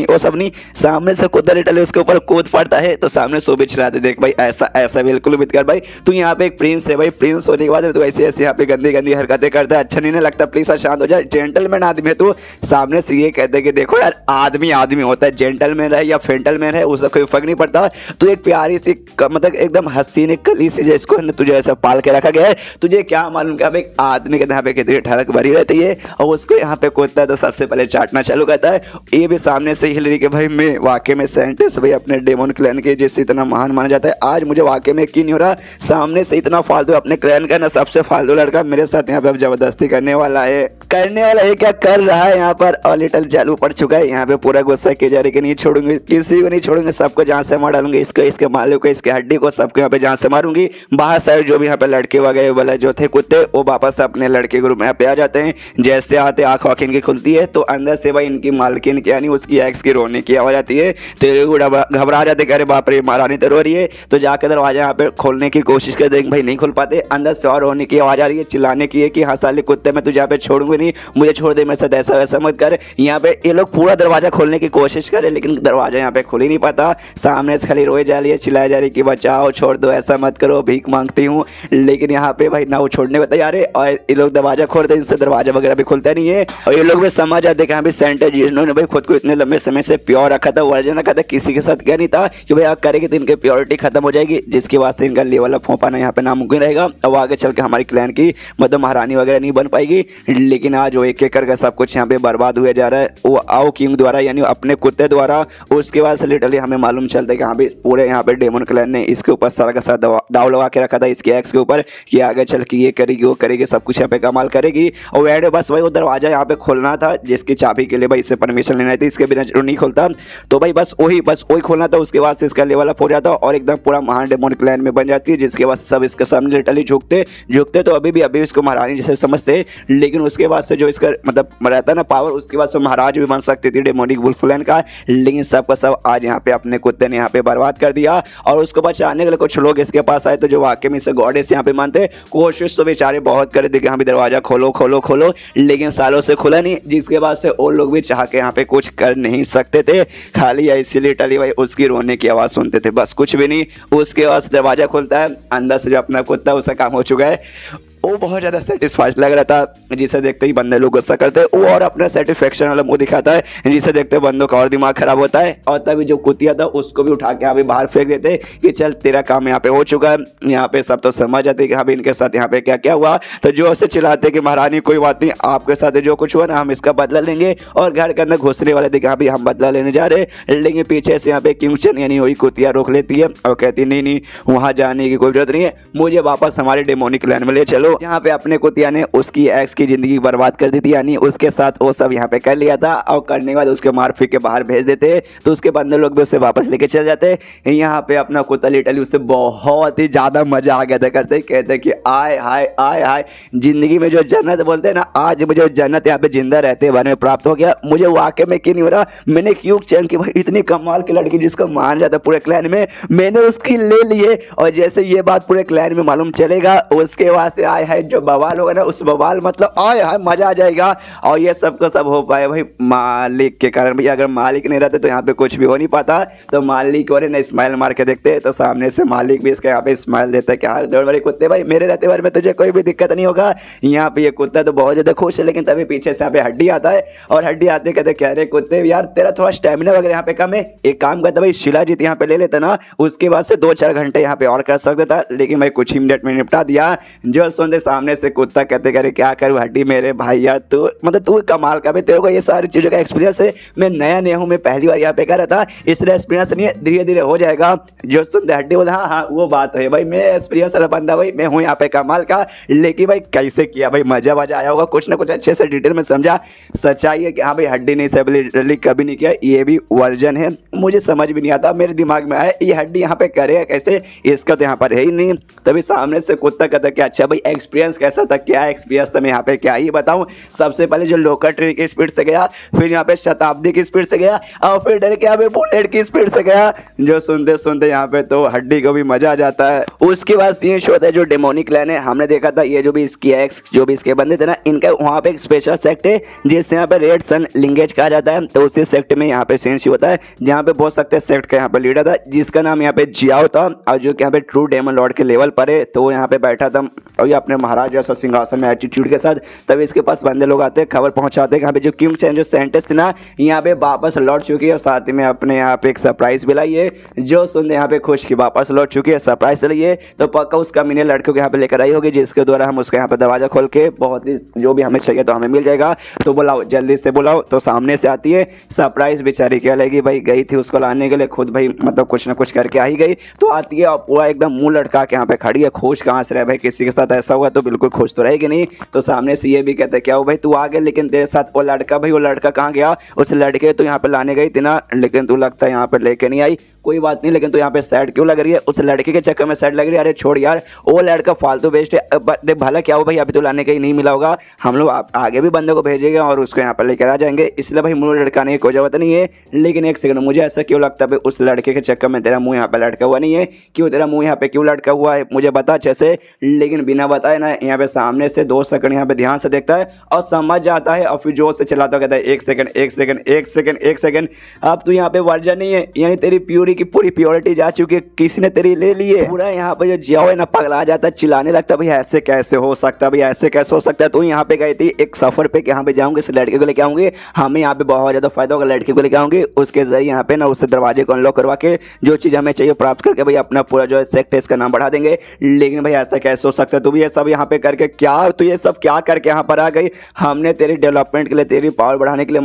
वो सब नहीं। सामने से कुत्ता लिटरली उसके ऊपर कूद पड़ता है, तो सामने सो भी चिल्लाते देख भाई ऐसा बिल्कुल मत कर भाई, तू यहाँ पे एक प्रिंस है भाई, प्रिंस होने के बाद तो ऐसे यहाँ पे गंदी हरकतें करता है, अच्छा नहीं लगता, प्लीज शांत हो जाए, जेंटलमैन आदमी है तू। सामने से ये कहते कि देखो यार आदमी होता है, जेंटलमैन रहे या फेंटलमैन है उसका कोई फर्क नहीं पड़ता। तू एक प्यारी सी मतलब एकदम हसीन कली सी जिसको तुझे ऐसा पाल के रखा गया है, तुझे क्या मालूम कि अब एक आदमी के यहाँ पे कितनी ठड़क भरी रहती है और उसको यहाँ पे कुत्ता है तो सबसे पहले चाटना चालू करता है। ये भी सामने से हिल रही कि भाई मैं वाकई में सेंटेस भाई अपने डेमन क्लैन के जिससे इतना महान माना जाता है, आज मुझे वाकई में यकीन नहीं हो रहा सामने से इतना फालतू अपने क्लैन का ना सबसे फालतू लड़का मेरे साथ यहाँ पे अब जबरदस्ती करने वाला है क्या कर रहा है यहाँ पर। और लिटल चालू पड़ चुका है, यहाँ पे पूरा गुस्सा किया जा रहा है कि नहीं छोड़ूंगी, किसी को नहीं छोड़ूंगी, सबको जान से मार डालूंगी, इसको, इसके मालिक को, इसके हड्डी को, सबको यहाँ पे जान से मारूंगी। बाहर साइड जो भी यहाँ पे लड़के वगैरह वाला जो थे कुत्ते वो वापस अपने लड़के ग्रुप में यहाँ पे आ जाते हैं। जैसे आते आंख वाँख इनकी खुलती है तो अंदर से भाई इनकी मालकिन की यानी उसकी एक्स की रोने की आवाज आती है। तो घबरा जाते कह रहे बाप रे महारानी तो रो रही है। तो जाकर दरवाजा यहाँ पे खोलने की कोशिश करते भाई नहीं खुल पाते, अंदर से और रोने की आवाज आ रही है, चिल्लाने की है कि हाँ साले कुत्ते मैं तुझे यहाँ पे छोड़ूंगी नहीं, मुझे छोड़ दे, मेरे साथ ऐसा वैसा मत कर। यहाँ पे ये लोग पूरा दरवाजा खोलने की कोशिश करे लेकिन दरवाजा यहाँ पे खुल ही नहीं पाता। सामने से खाली रोए जा रही है, चिल्लाए जा रही है कि बचाओ, छोड़ दो, ऐसा मत करो, भीख मांगती हूँ। लेकिन यहाँ पे भाई ना वो छोड़ने को तैयार है और ये लोग दरवाजा खोलते हैं, इनसे दरवाजा वगैरह भी खुलता नहीं है। और ये लोग भी समझ जाते कि हाँ भाई सेंटर जिन्होंने भाई खुद को इतने लंबे समय से प्योर रखा था, वर्जन रखा था, किसी के साथ क्या नहीं था कि भाई आप करेंगे तो इनकी प्योरिटी खत्म हो जाएगी, जिसकी वास्ते इनका लेवल अप हो पाना यहाँ पे नामुमकिन रहेगा और आगे चल के हमारी क्लैन की मतलब महारानी वगैरह नहीं बन पाएगी। लेकिन आज वो एक करके सब कुछ यहाँ पे बर्बाद हुए जा रहा है वो आओ किंग द्वारा यानी अपने कुत्ते द्वारा। उसके बाद से लिटरली हमें मालूम चलता है कि हाँ भाई पूरे यहाँ पे डेमन क्लैन ने इसके ऊपर सारा का सारा दाव लगा के रखा था, इसके एक्स इसके ऊपर कि आगे चल के ये करेगी वो करेगी, सब कुछ यहाँ पे कमाल करेगी। और एड बस भाई वो दरवाजा यहाँ पे खोलना था जिसकी चाबी के लिए भाई इससे परमिशन लेना थी, इसके बिना नहीं खोलता। तो भाई बस वही खोलना था। उसके बाद से इसका लेवल अप हो जाता और एकदम पूरा महान डेमोनिक क्लैन में बन जाती है, जिसके बाद सब इसके सामने लिटरली झुकते तो अभी इसको महारानी जैसे समझते। लेकिन उसके बाद से जो इसका मतलब रहता ना पावर, उसके बाद से महाराज भी बन सकती थी डेमोनिक वुल्फ क्लैन का। लेकिन सबका सब आज यहाँ पे अपने कुत्ते ने यहाँ पे बर्बाद कर दिया। और उसको बचाने के लिए कुछ लोग इसके पास आए तो जो वाकई में इसे गॉडेस यहाँ पे मानते। कोशिश तो बेचारे बहुत करे थे कि हाँ भी दरवाजा खोलो खोलो खोलो, लेकिन सालों से खुला नहीं, जिसके बाद से वो लोग भी चाह के यहाँ पे कुछ कर नहीं सकते थे। खाली इसीलिए टली भाई उसकी रोने की आवाज़ सुनते थे, बस कुछ भी नहीं। उसके बाद दरवाजा खुलता है, अंदर से जो अपना कुत्ता उसका काम हो चुका है। वो बहुत ज़्यादा सेटिस्फाइड लग रहा था, जिसे देखते ही बंदे लोग गुस्सा करते हैं। वो और अपना सेटिस्फेक्शन वाला मुंह दिखाता है, जिसे देखते बंदों का और दिमाग खराब होता है। और तभी जो कुतिया था उसको भी उठा के यहाँ पे बाहर फेंक देते कि चल तेरा काम यहाँ पे हो चुका है। यहाँ पे सब तो समझ जाते कि हाँ भी इनके साथ यहाँ पे क्या क्या हुआ। तो जो उससे चिल्लाते कि महारानी कोई बात नहीं, आपके साथ जो कुछ हुआ ना हम इसका बदला लेंगे। और घर के अंदर घुसने वाले थे कि हाँ भी हम बदला लेने जा रहे। लेकिन पीछे से यहाँ पे किंगचन यानी वही कुतिया रोक लेती है और कहती नहीं वहाँ जाने की कोई जरूरत नहीं है, मुझे वापस हमारे डेमोनिक क्लैन में ले चलो। यहाँ पे अपने कुतिया ने उसकी एक्स की जिंदगी बर्बाद कर दी थी, यानी उसके साथ वो सब यहाँ पे कर लिया था। और करने के बाद उसके मार फेंक के बाहर भेज देते तो उसके बंदे लोग भी उसे वापस लेके चल जाते। यहाँ पे अपना कुत्ता लिटरली उससे बहुत ही ज्यादा मजा आ गया था, करते कहते कि आय हाय आय हाय, जिंदगी में जो जन्नत बोलते हैं ना, आज मुझे जन्नत यहाँ पे जिंदा रहते बारे में प्राप्त हो गया। मुझे वाकई में क्यों नहीं हो रहा, मैंने क्यों चैन की भाई इतनी कमाल की लड़की जिसको मान जाता पूरे क्लैन में, मैंने उसकी ले लिए। और जैसे ये बात पूरे क्लैन में मालूम चलेगा उसके बाद से आय हाय जो बवाल होगा ना, उस बवाल मतलब आय हाय मजा आ जाएगा। और ये सब का सब हो पाए भाई मालिक के कारण। भैया अगर मालिक नहीं रहते तो यहाँ पे कुछ भी हो नहीं पाता। तो मालिक और ना स्माइल मार के देखते तो सामने से मालिक भी इसके यहाँ पे स्माइल देता है कि हाँ दौड़ बड़े कुत्ते भाई मेरे रहते बारे में तुझे कोई भी दिक्कत नहीं होगा। यहाँ पे ये कुत्ता तो बहुत ज्यादा खुश है। लेकिन तभी पीछे से यहाँ पे हड्डी आता है और हड्डी आते कहते कह रहे कुत्ते यार तेरा थोड़ा स्टेमिना वगैरह यहाँ पे कम है, एक काम करता भाई शिलाजीत यहाँ पे ले लेता ना, उसके बाद से 2-4 घंटे यहाँ पे और कर सकता था। लेकिन भाई कुछ ही मिनट में निपटा दिया। जो सुनते सामने से कुत्ता कहते करे क्या करूँ हड्डी मेरे भाई यार, तू मतलब तू कमाल का, तेरे को ये सारी चीज़ों का एक्सपीरियंस है। मैं नया हूँ, मैं पहली बार यहाँ पे कर रहा था, इसलिए एक्सपीरियंस नहीं है, धीरे धीरे हो जाएगा। जो सुनते हड्डी बोला हाँ वो बात है भाई, मैं एक्सपीरियंस वाला बंदा भाई, मैं हूँ यहाँ पे कमाल का। लेकिन भाई कैसे किया भाई, मजा आया होगा, कुछ ना कुछ अच्छे से डिटेल में समझा। सच्चाई है कि हाँ भाई हड्डी नहीं सब कभी नहीं किया, ये भी वर्जन है, मुझे समझ भी नहीं आता। मेरे दिमाग में आया ये हड्डी यहाँ पे करेगा कैसे, इसका तो यहाँ पर है ही नहीं। तभी सामने से कुत्ता कहता कि अच्छा भाई एक्सपीरियंस कैसा था, क्या एक्सपीरियंस था, मैं यहाँ पे क्या ही बताऊँ। सबसे पहले जो लोकल ट्रेन की स्पीड से गया, फिर यहाँ पे शताब्दी की स्पीड से गया, और फिर डर के यहाँ पे बुलेट की स्पीड से गया। जो सुनते सुनते यहाँ पे तो हड्डी को भी मजा आ जाता है। उसके बाद सीन शो होता है जो डेमोनिक क्लैन है, हमने देखा था ये जो भी इसकी एक्स जो भी इसके बंदे थे ना, इनका वहाँ पे एक स्पेशल सेक्ट है जिससे यहाँ पे रेड सन लिंगेज कहा जाता है। तो उसी सेक्ट में यहाँ पे सीन शो होता है जहाँ पे बहुत सकते सेक्ट का यहाँ पे लीडर था जिसका नाम यहाँ पे जियाओ था, और जो यहाँ पे ट्रू डेमन लॉर्ड के लेवल पर है। तो वो यहाँ पे बैठा था और ये अपने महाराज जैसा सिंहासन में एटीट्यूड के साथ। तभी इसके पास बंदे लोग आते हैं, खबर पहुंचाते हैं यहाँ पे जो किंग चैन जो सेंटेंस थी ना यहाँ पे वापस लौट चुकी है, और साथ ही में अपने यहाँ पे एक सरप्राइज भी लाई है। जो सुनते यहाँ पे खुश की वापस लौट चुकी है, सरप्राइज लाइए तो पक्का उसका मिने लड़कों को यहाँ पे लेकर आई होगी, जिसके द्वारा हम उसका यहाँ पे दरवाजा खोल के बहुत ही जो भी हमें चाहिए तो हमें मिल जाएगा। तो बुलाओ जल्दी से बुलाओ। तो सामने से आती है, सरप्राइज बेचारी क्या लगी भाई, गई थी उसको लाने के लिए, खुद भाई मतलब कुछ ना कुछ करके आ ही गई। तो आती है और पूरा एकदम मुंह लटका के यहाँ पे खड़ी है, खुश कहाँ से रहे भाई, किसी के साथ ऐसा हुआ तो बिल्कुल खुश तो रहेगी नहीं। तो सामने से ये भी कहते क्या हो भाई तू आ गया, लेकिन तेरे साथ वो लड़का भाई, वो लड़का कहाँ गया, उस लड़के तो यहाँ पे लाने गई थी ना, लेकिन तू लगता है यहाँ पे लेके नहीं आई। कोई बात नहीं, लेकिन तो यहाँ पे सैड क्यों लग रही है, उस लड़के के चक्कर में सैड लग रही है। अरे छोड़ यार, वो लड़का फालतू वेस्ट है, देख भला क्या हो भाई, अभी तो लाने कहीं नहीं मिला होगा, हम लोग आगे भी बंदे को भेजेंगे और उसको यहाँ पर लेकर आ जाएंगे, इसलिए भाई मुँह लड़काने की कोई जरूरत नहीं है। लेकिन एक सेकंड, मुझे ऐसा क्यों लगता है भाई उस लड़के के चक्कर में तेरा मुँह यहाँ पे लटका हुआ नहीं है, क्यों तेरा मुँह यहाँ पे क्यों लटका हुआ है मुझे बता अच्छे से। लेकिन बिना बताए ना यहाँ पे सामने से 2 सेकंड यहाँ पे ध्यान से देखता है और समझ जाता है, और फिर जोर से चलाता कहता है 1 सेकंड 1 सेकंड 1 सेकंड 1 सेकंड। अब तो यहाँ पे वर्जन नहीं है, यानी तेरी प्यूरी की पूरी प्योरिटी जा चुकी है, किसी ने तेरी ले ली है। पूरा यहाँ पे जो जियाओ है ना पगला जाता है, चिल्लाने लगता है भाई ऐसे कैसे हो सकता है, भाई ऐसे कैसे हो सकता है। तो यहाँ पे गई थी एक सफर पे, यहाँ पे जाऊंगी इस लड़के को लेके आऊंगी, हमें यहाँ पे बहुत ज्यादा फायदा होगा, लड़के को लेके आऊंगी, उसके जरिए यहाँ पे ना उससे दरवाजे को अनलॉक करवा के जो चीज हमें चाहिए प्राप्त करके भाई अपना पूरा जो है सेक्ट है इसका नाम बढ़ा देंगे। लेकिन भाई ऐसा कैसे हो सकता है, तू भी ये सब यहाँ पे करके क्या तू ये सब क्या करके यहाँ पर आ गई? हमने तेरी डेवलपमेंट के लिए, तेरी पावर बढ़ाने के लिए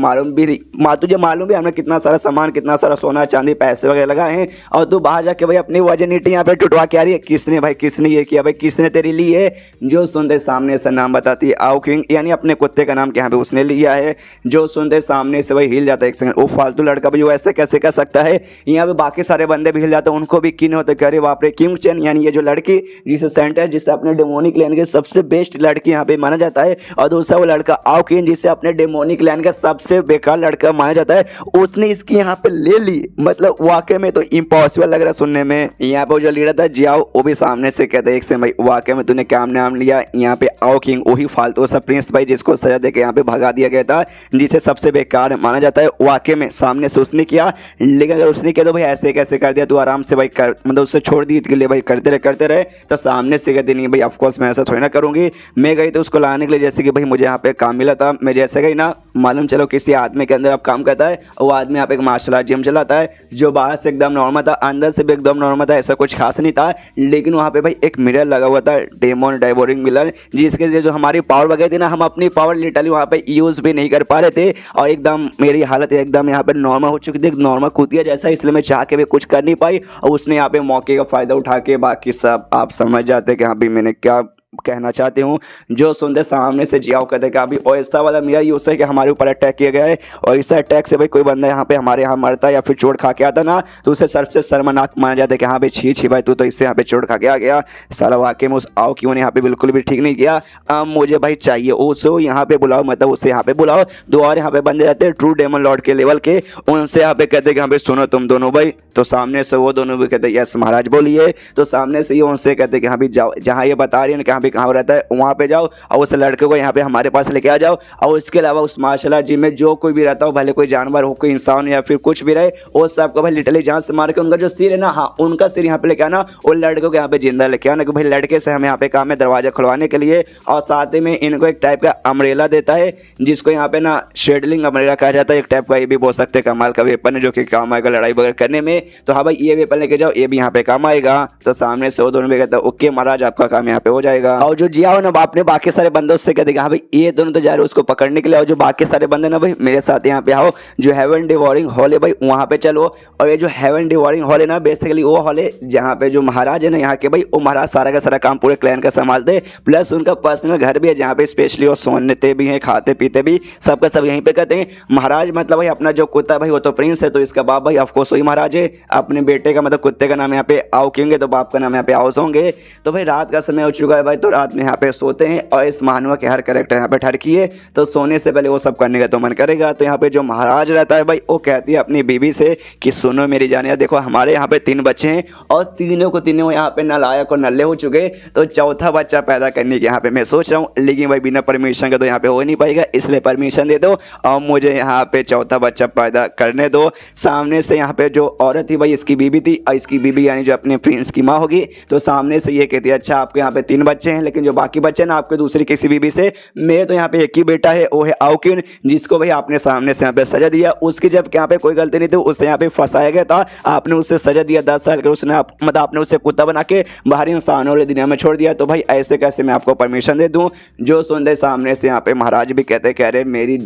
तुझे मालूम भी हमने कितना सारा सामान, कितना सारा सोना चांदी पैसे वगैरह लगाए हैं, और तू बाहर जाके भाई अपनी वजन ईटी यहाँ पे टुटवा के आ रही है। किसने भाई, किसने ये किया भाई, किसने तेरी ली है? जो सुनते सामने से नाम बताती है आओ किंग, यानी अपने कुत्ते का नाम यहाँ पे उसने लिया है। जो सुनते सामने से भाई हिल जाता है एक सेकंड, वो फालतू लड़का भाई वो ऐसे कैसे कर सकता है? यहाँ पे बाकी सारे बंदे भी हिल जाते हैं, उनको भी किन होते, अरे बाप रे, किंग चेन यानी ये जो लड़की जिसे सेंट है, जिसे अपने डेमोनिक लैंड के सबसे बेस्ट लड़की यहाँ पे माना जाता है, और दूसरा वो लड़का आओ किंग जिसे अपने डेमोनिक लैंड का सबसे बेकार लड़का माना जाता है, उसने इसकी यहाँ पे ले ली। मतलब वाकई में तो इम्पॉसिबल लग रहा है सुनने में। यहाँ पे जो लीडर था जियाओ, वो भी सामने से कहते एक से भाई वाकई में तूने क्या नाम लिया? यहाँ पे आओ किंग वही फालतू सा प्रिंस भाई जिसको सजा देके यहाँ पे भगा दिया गया था, जिसे सबसे बेकार माना जाता है। वाकई में सामने से उसने किया, लेकिन अगर उसने किया तो भाई ऐसे कैसे कर दिया? तू आराम से भाई कर, मतलब उससे छोड़ दी के लिए भाई करते रहे। तो सामने से कहते नहीं भाई ऑफकोर्स मैं ऐसा थोड़ी ना करूंगी। मैं गई तो उसको लाने के लिए, जैसे कि भाई मुझे यहाँ पे काम मिला था, मैं जैसे गई ना, मालूम चलो किसी आदमी के अंदर अब काम करता है, वो आदमी यहाँ पे एक मार्शल आर्ट जिम चलाता है, जो बाहर से एकदम नॉर्मल था, अंदर से भी एकदम नॉर्मल था, ऐसा कुछ खास नहीं था। लेकिन वहाँ पे भाई एक मिरर लगा हुआ था, डेमन डाइवोरिंग मिरर, जिसके जो हमारी पावर वगैरह थी ना, हम अपनी पावर लिटरली वहाँ पे यूज भी नहीं कर पा रहे थे, और एकदम मेरी हालत एकदम यहाँ पे नॉर्मल हो चुकी थी, नॉर्मल कुतिया जैसा, इसलिए मैं चाह के भी कुछ कर नहीं पाई। और उसने यहाँ पे मौके का फायदा उठा के, बाकी सब आप समझ जाते कि हाँ भी मैंने क्या कहना चाहते हूँ। जो सुनते सामने से जियाओ कहते कि अभी ऐसा वाला मिरर यूज है कि हमारे ऊपर अटैक किया गया है, और इस अटैक से भाई कोई बंदा यहाँ पे हमारे यहाँ मरता या फिर चोट खा के आता ना, तो उसे सबसे शर्मनाक माना जाता है कि हाँ भाई छी भाई, तू तो इससे यहाँ पे चोट खा के आ गया। साला वाकई में उस आओ क्यों ने यहाँ पे बिल्कुल भी ठीक नहीं किया। मुझे भाई चाहिए उसको यहाँ पे बुलाओ, मतलब उसे यहाँ पे बुलाओ। दो और यहाँ पे बंदे रहते हैं ट्रू डेमन लॉर्ड के लेवल के, उनसे यहाँ पे कहते कि हाँ भाई सुनो तुम दोनों भाई। तो सामने से वो दोनों भी कहते यस महाराज बोलिए। तो सामने से ये उनसे कहते कि हाँ भी जाओ, जहाँ ये बता रही है कि हाँ भी कहाँ रहता है वहाँ पे जाओ, और उस लड़के को यहाँ पे हमारे पास लेके आ जाओ। और उसके अलावा उस मार्शल आर्ट जिम में जो कोई भी रहता हो, भले कोई जानवर हो, कोई इंसान या फिर कुछ भी रहे, वो सबको भाई लिटरली जान से मार के उनका जो सिर है ना, हाँ उनका सिर यहाँ पे लेके आना, और लड़कों को यहाँ पे जिंदा लेके आना, कि भाई लड़के से हम यहाँ पे काम है दरवाजा खुलवाने के लिए। और साथ ही में इनको एक टाइप का अम्ब्रेला देता है, जिसको यहाँ पे ना शेडलिंग अम्ब्रेला कहा जाता है, एक टाइप का ये भी बोल सकते हैं कमाल का वेपन है, जो कि काम आएगा लड़ाई वगैरह करने में। तो हाँ भाई ये वेपन लेके जाओ, ये भी यहाँ पे काम आएगा। तो सामने से वो दोनों भी कहता है ओके महाराज आपका काम यहाँ पे हो जाएगा। और जो जियाओ ना अपने बाकी सारे बंदों से कहते हाँ भाई ये दोनों तो जा रहे हो उसको पकड़ने के लिए, और जो बाकी सारे बंदे ना भाई मेरे साथ यहाँ पे आओ, जो हेवन डिवोरिंग हॉल है भाई वहाँ पे चलो। और ये जो हेवन डिवोरिंग हॉल है ना, बेसिकली वो हॉल है जहाँ पे जो महाराज है ना यहाँ के भाई, वो महाराज सारा का सारा काम पूरे क्लैन का संभालते, प्लस उनका पर्सनल घर भी है जहाँ पे स्पेशली वो सोते भी हैं, खाते पीते भी, सबका सब यहीं पे कहते हैं। महाराज मतलब भाई अपना जो कुत्ता भाई वो तो प्रिंस है, तो इसका बाप भाई ऑफकोर्स वही महाराज है। अपने बेटे का मतलब कुत्ते का नाम यहाँ पे आओ किंग है, तो बाप का नाम यहाँ पे आओस होंगे। तो भाई रात का समय हो चुका है भाई, तो रात में यहाँ पे सोते हैं, और इस महानुआ के हर कैरेक्टर यहाँ पे ठरकी है, तो सोने से पहले वो सब करने का तो मन करेगा। तो यहाँ पे जो महाराज रहता है भाई, वो कहती है अपनी बीवी से कि सुनो मेरी जानिया, देखो हमारे यहाँ पे 3 बच्चे हैं, और तीनों को तीनों यहाँ पे नालायक और नल्ले हो चुके, तो चौथा बच्चा पैदा करने की यहाँ पे मैं सोच रहा हूँ, लेकिन भाई बिना परमिशन का तो यहाँ पे हो नहीं पाएगा, इसलिए परमिशन दे दो और मुझे यहाँ पे चौथा बच्चा पैदा करने दो। सामने से यहाँ पे जो औरत थी भाई इसकी बीबी थी, और इसकी बीबी यानी जो अपने प्रिंस की माँ होगी, तो सामने से ये कहती है अच्छा आपके यहाँ पे 3 बच्चे हैं, लेकिन जो बाकी बच्चे ना आपके दूसरी किसी बीबी से, मेरे तो यहाँ पे एक ही बेटा है, वो है आउकिन, जिसको भाई आपने सामने से यहाँ पे सजा दिया। उसकी जब यहाँ पे कोई गलती नहीं थी, उससे यहाँ पे फंसाया गया था, आपने उससे सजा दिया 10 साल के, उसने मतलब आपने उसे कुत्ता बना के बाहरी इंसानों वाले दुनिया में छोड़ दिया। तो भाई ऐसे कैसे मैं आपको परमिशन दे दूं? जो सुन दे सामने से यहाँ पे महाराज भी कहते कह रहे मेरी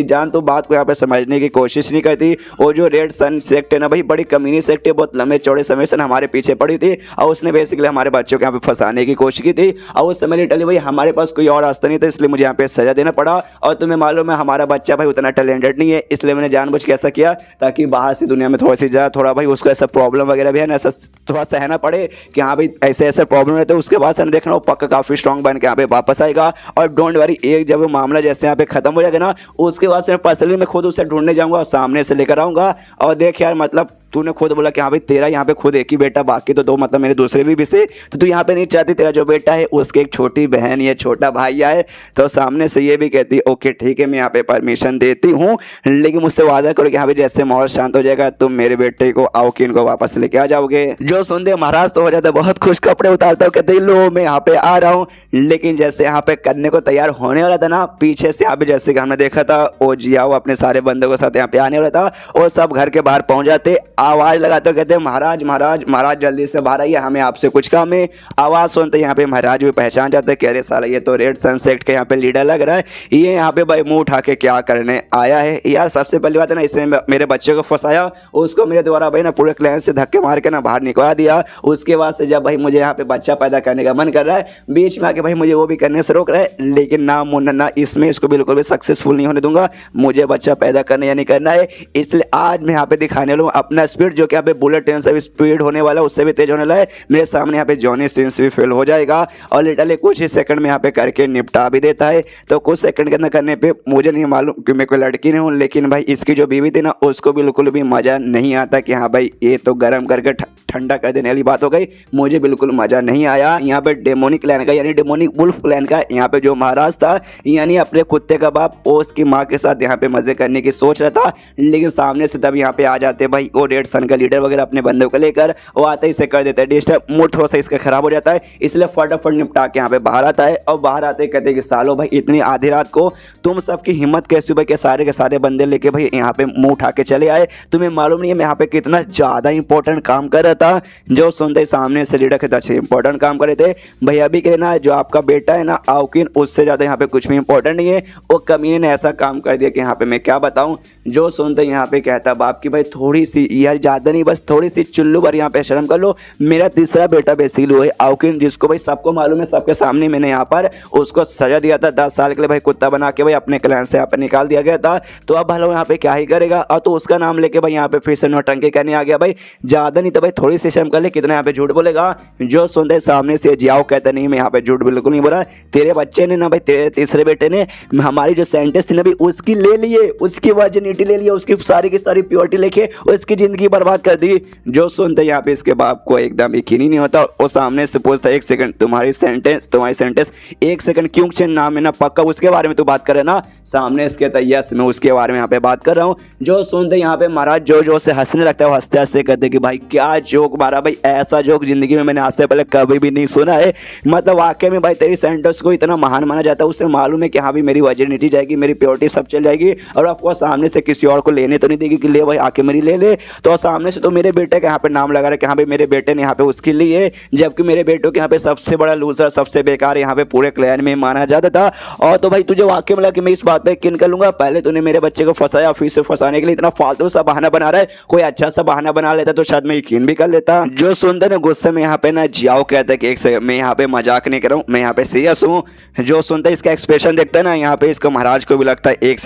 जान, तो बात को यहाँ पे समझने की कोशिश नहीं करती। वो जो रेड सन सेक्ट है ना भाई, बड़ी कमीनी सेक्ट है, बहुत लंबे चौड़े समय से हमारे पीछे पड़ी थी, और उसने बेसिकली हमारे बच्चों को यहाँ पे फंसाने की कोशिश की थी, और उस समय लिटरली भाई हमारे पास कोई और रास्ता नहीं था, इसलिए मुझे यहाँ पे सजा देना पड़ा। और तुम्हें मालूम है हमारा बच्चा भाई उतना टैलेंटेड नहीं है, इसलिए मैंने जानबूझ के ऐसा किया ताकि बाहर से दुनिया में थोड़ा भाई उसको ऐसा प्रॉब्लम वगैरह भी है ना, ऐसा थोड़ा सहना पड़े कि हाँ भाई ऐसे प्रॉब्लम रहते है, उसके बाद से देखना वो पक्का काफी स्ट्रॉन्ग बन के यहाँ पे वापस आएगा। और डोंट वरी, एक जब वो मामला जैसे यहाँ पे खत्म हो जाएगा ना, उसके बाद से पर्सनली मैं खुद उसे ढूंढने जाऊंगा और सामने से लेकर आऊंगा। और देख यार, मतलब तूने खुद बोला कि हाँ भाई तेरा यहाँ पे खुद एक ही बेटा, बाकी तो 2 मतलब मेरे दूसरे भी से, तो तू यहाँ पे नहीं चाहती तेरा जो बेटा है उसके एक छोटी बहन या छोटा भाई आए। तो सामने से ये भी कहती ओके ठीक है मैं यहाँ पे परमिशन देती हूँ, लेकिन मुझसे वादा करो कि हाँ भाई जैसे माहौल शांत हो जाएगा तुम मेरे बेटे को आउकिन को वापस लेके आ जाओगे। जो सुनते महाराज तो हो जाता है बहुत खुश, कपड़े उतारता हूँ, कहते लो मैं यहाँ पे आ रहा हूँ। लेकिन जैसे यहाँ पे करने को तैयार होने वाला था ना, पीछे से यहाँ पे जैसे कि हमने देखा था वो जियाओ अपने सारे बंदों के साथ यहाँ पे आने वाला था, और सब घर के बाहर पहुंच जाते। आवाज लगाते कहते हैं महाराज महाराज महाराज जल्दी से बाहर आइए, हमें आपसे कुछ काम है। आवाज सुनते यहाँ पे महाराज भी पहचान जाते हैं, कह रहे साला ये तो रेड सन सेक्ट के यहाँ पे लीडर लग रहा है, ये यहाँ पे भाई मुंह उठा के क्या करने आया है यार। सबसे पहली बात है ना, इसने मेरे बच्चे को फंसाया, उसको मेरे द्वारा भाई ना पूरे क्लैन से धक्के मार के ना बाहर निकलवा दिया। उसके बाद से जब भाई मुझे यहाँ पे बच्चा पैदा करने का मन कर रहा है, बीच में आके भाई मुझे वो भी करने से रोक रहा है, लेकिन ना मुन्ना ना इसमें इसको बिल्कुल भी सक्सेसफुल नहीं होने दूंगा। मुझे बच्चा पैदा करने या नहीं करना है, इसलिए आज मैं यहाँ पे दिखाने वाला हूँ अपना स्पीड, जो कि यहाँ पे बुलेट ट्रेन से भी स्पीड होने वाला है, उससे भी तेज होने वाला है। मेरे सामने यहाँ पे जॉनी सिंस भी फेल हो जाएगा और लिटरली कुछ ही सेकंड में यहाँ पे करके निपटा भी देता है। तो कुछ सेकंड के अंदर करने पे मुझे नहीं मालूम कि मैं कोई लड़की नहीं हूँ, लेकिन भाई इसकी जो बीवी थी ना उसको बिल्कुल भी मजा नहीं आता कि हाँ भाई ये तो गर्म करके ठंडा कर देने वाली बात हो गई। मुझे बिल्कुल मजा नहीं आया। यहाँ पे डेमोनिक क्लैन का यानी डेमोनिक वुल्फ क्लैन का यहाँ पे जो महाराज था, यानी अपने कुत्ते का बाप, वो उसकी माँ के साथ यहाँ पे मजे करने की सोच रहा था, लेकिन सामने से तब यहाँ पे आ जाते भाई वो रेड सन का लीडर वगैरह अपने बंदों को लेकर, वो आते ही से कर देता है डिस्टर्ब, मूड थोड़ा सा इसका खराब हो जाता है, इसलिए फटाफट निपटा के यहाँ पे बाहर आता है। और बाहर आते ही कहते कि सालो भाई इतनी आधी रात को तुम सबकी हिम्मत कैसी भाई के सारे बंदे लेके भाई यहाँ पे मुंह उठा के चले आए, तुम्हें मालूम नहीं है मैं यहाँ पे कितना ज्यादा इंपॉर्टेंट काम कर रहा था। जो सुनते सामने से लीडर कहता अच्छे इंपॉर्टेंट काम कर रहे थे भाई, अभी के ना जो आपका बेटा है ना आउकिन, उससे ज्यादा यहाँ पे कुछ भी इंपॉर्टेंट नहीं है। वो कमीने ने ऐसा काम कर दिया कि यहाँ पे मैं क्या बताऊं। जो सुनते यहाँ पे कहता बाप की भाई थोड़ी सी यार, ज्यादा नहीं बस थोड़ी सी चुल्लू भर यहाँ पे शर्म कर लो। मेरा तीसरा बेटा बेसिकली वो है आउकिन, जिसको भाई सबको मालूम है, सबके सामने मैंने यहाँ पर उसको सजा दिया था 10 साल के लिए भाई, कुत्ता बना के भाई अपने क्लैन से यहाँ पे निकाल दिया गया था। तो अब भलो यहाँ पे क्या ही करेगा, और तो उसका नाम लेके भाई यहाँ पे फिर से नौटंकी करने आ गया भाई। ज्यादा नहीं तो भाई थोड़ी सी शर्म कर ले, कितना यहाँ पे झूठ बोलेगा। जो सुनते सामने से जियाओ कहता नहीं मैं यहाँ पे झूठ बिल्कुल नहीं बोला, तेरे बच्चे ने ना भाई, तेरे तीसरे बेटे ने हमारी जो सेंटेंस थी ना भाई उसकी ले लिए, उसकी वर्जिनिटी ले लिया, उसकी सारी की सारी प्योरिटी लेके उसकी जिंदगी बर्बाद कर दी। जो सुनते यहाँ पे इसके बाप को एकदम यकीन ही नहीं होता। वो सामने से पूछता एक सेकंड तुम्हारी सेंटेंस 1 सेकंड क्यों चेंज नाम है ना, पक्का उसके बारे में तू बात करे ना। सामने इसके तो यस मैं उसके बारे में यहाँ पे बात कर रहा हूँ। जो सुनते यहाँ पे महाराज जो से हंसने लगता है, वो हंसते हंसते कहते कि भाई क्या जोक मारा भाई, ऐसा जोक जिंदगी में मैंने आज से पहले कभी भी नहीं सुना है। मतलब वाकई में भाई तेरी सेंटेंस को इतना महान माना जाता है, उसे मालूम है कि हाँ भाई मेरी वर्जिनिटी जाएगी, मेरी प्योरिटी सब चल जाएगी, और आपको सामने से किसी और को लेने तो नहीं देगी कि ले भाई आके मेरी ले ले। तो सामने से तो मेरे बेटे के यहाँ पे नाम लगा रहा है कि हाँ भाई मेरे बेटे ने यहाँ पे उसकी ली है, जबकि मेरे बेटों के यहाँ पे सबसे बड़ा लूजर, सबसे बेकार यहाँ पे पूरे क्लैन में माना जाता था। और तो भाई तुझे वाकई में लगा कि मैं इस बात पे यकीन कर लूंगा, पहले तूने मेरे बच्चे को फंसाया, फिर से फंसाने के लिए इतना फालतू सा बहाना बना रहा है। कोई अच्छा सा बहाना बना लेता तो शायद मैं यकीन भी कर लेता। जो सुनते ना गुस्से में यहाँ पे ना जियाओ कहता है कि एक सेकंड, मैं यहाँ पे मजाक नहीं कर रहा हूँ, मैं यहाँ पे सीरियस हूँ। जो सुनते इसका एक्सप्रेशन देखता है ना यहाँ पे, इसको महाराज को भी लगता है एक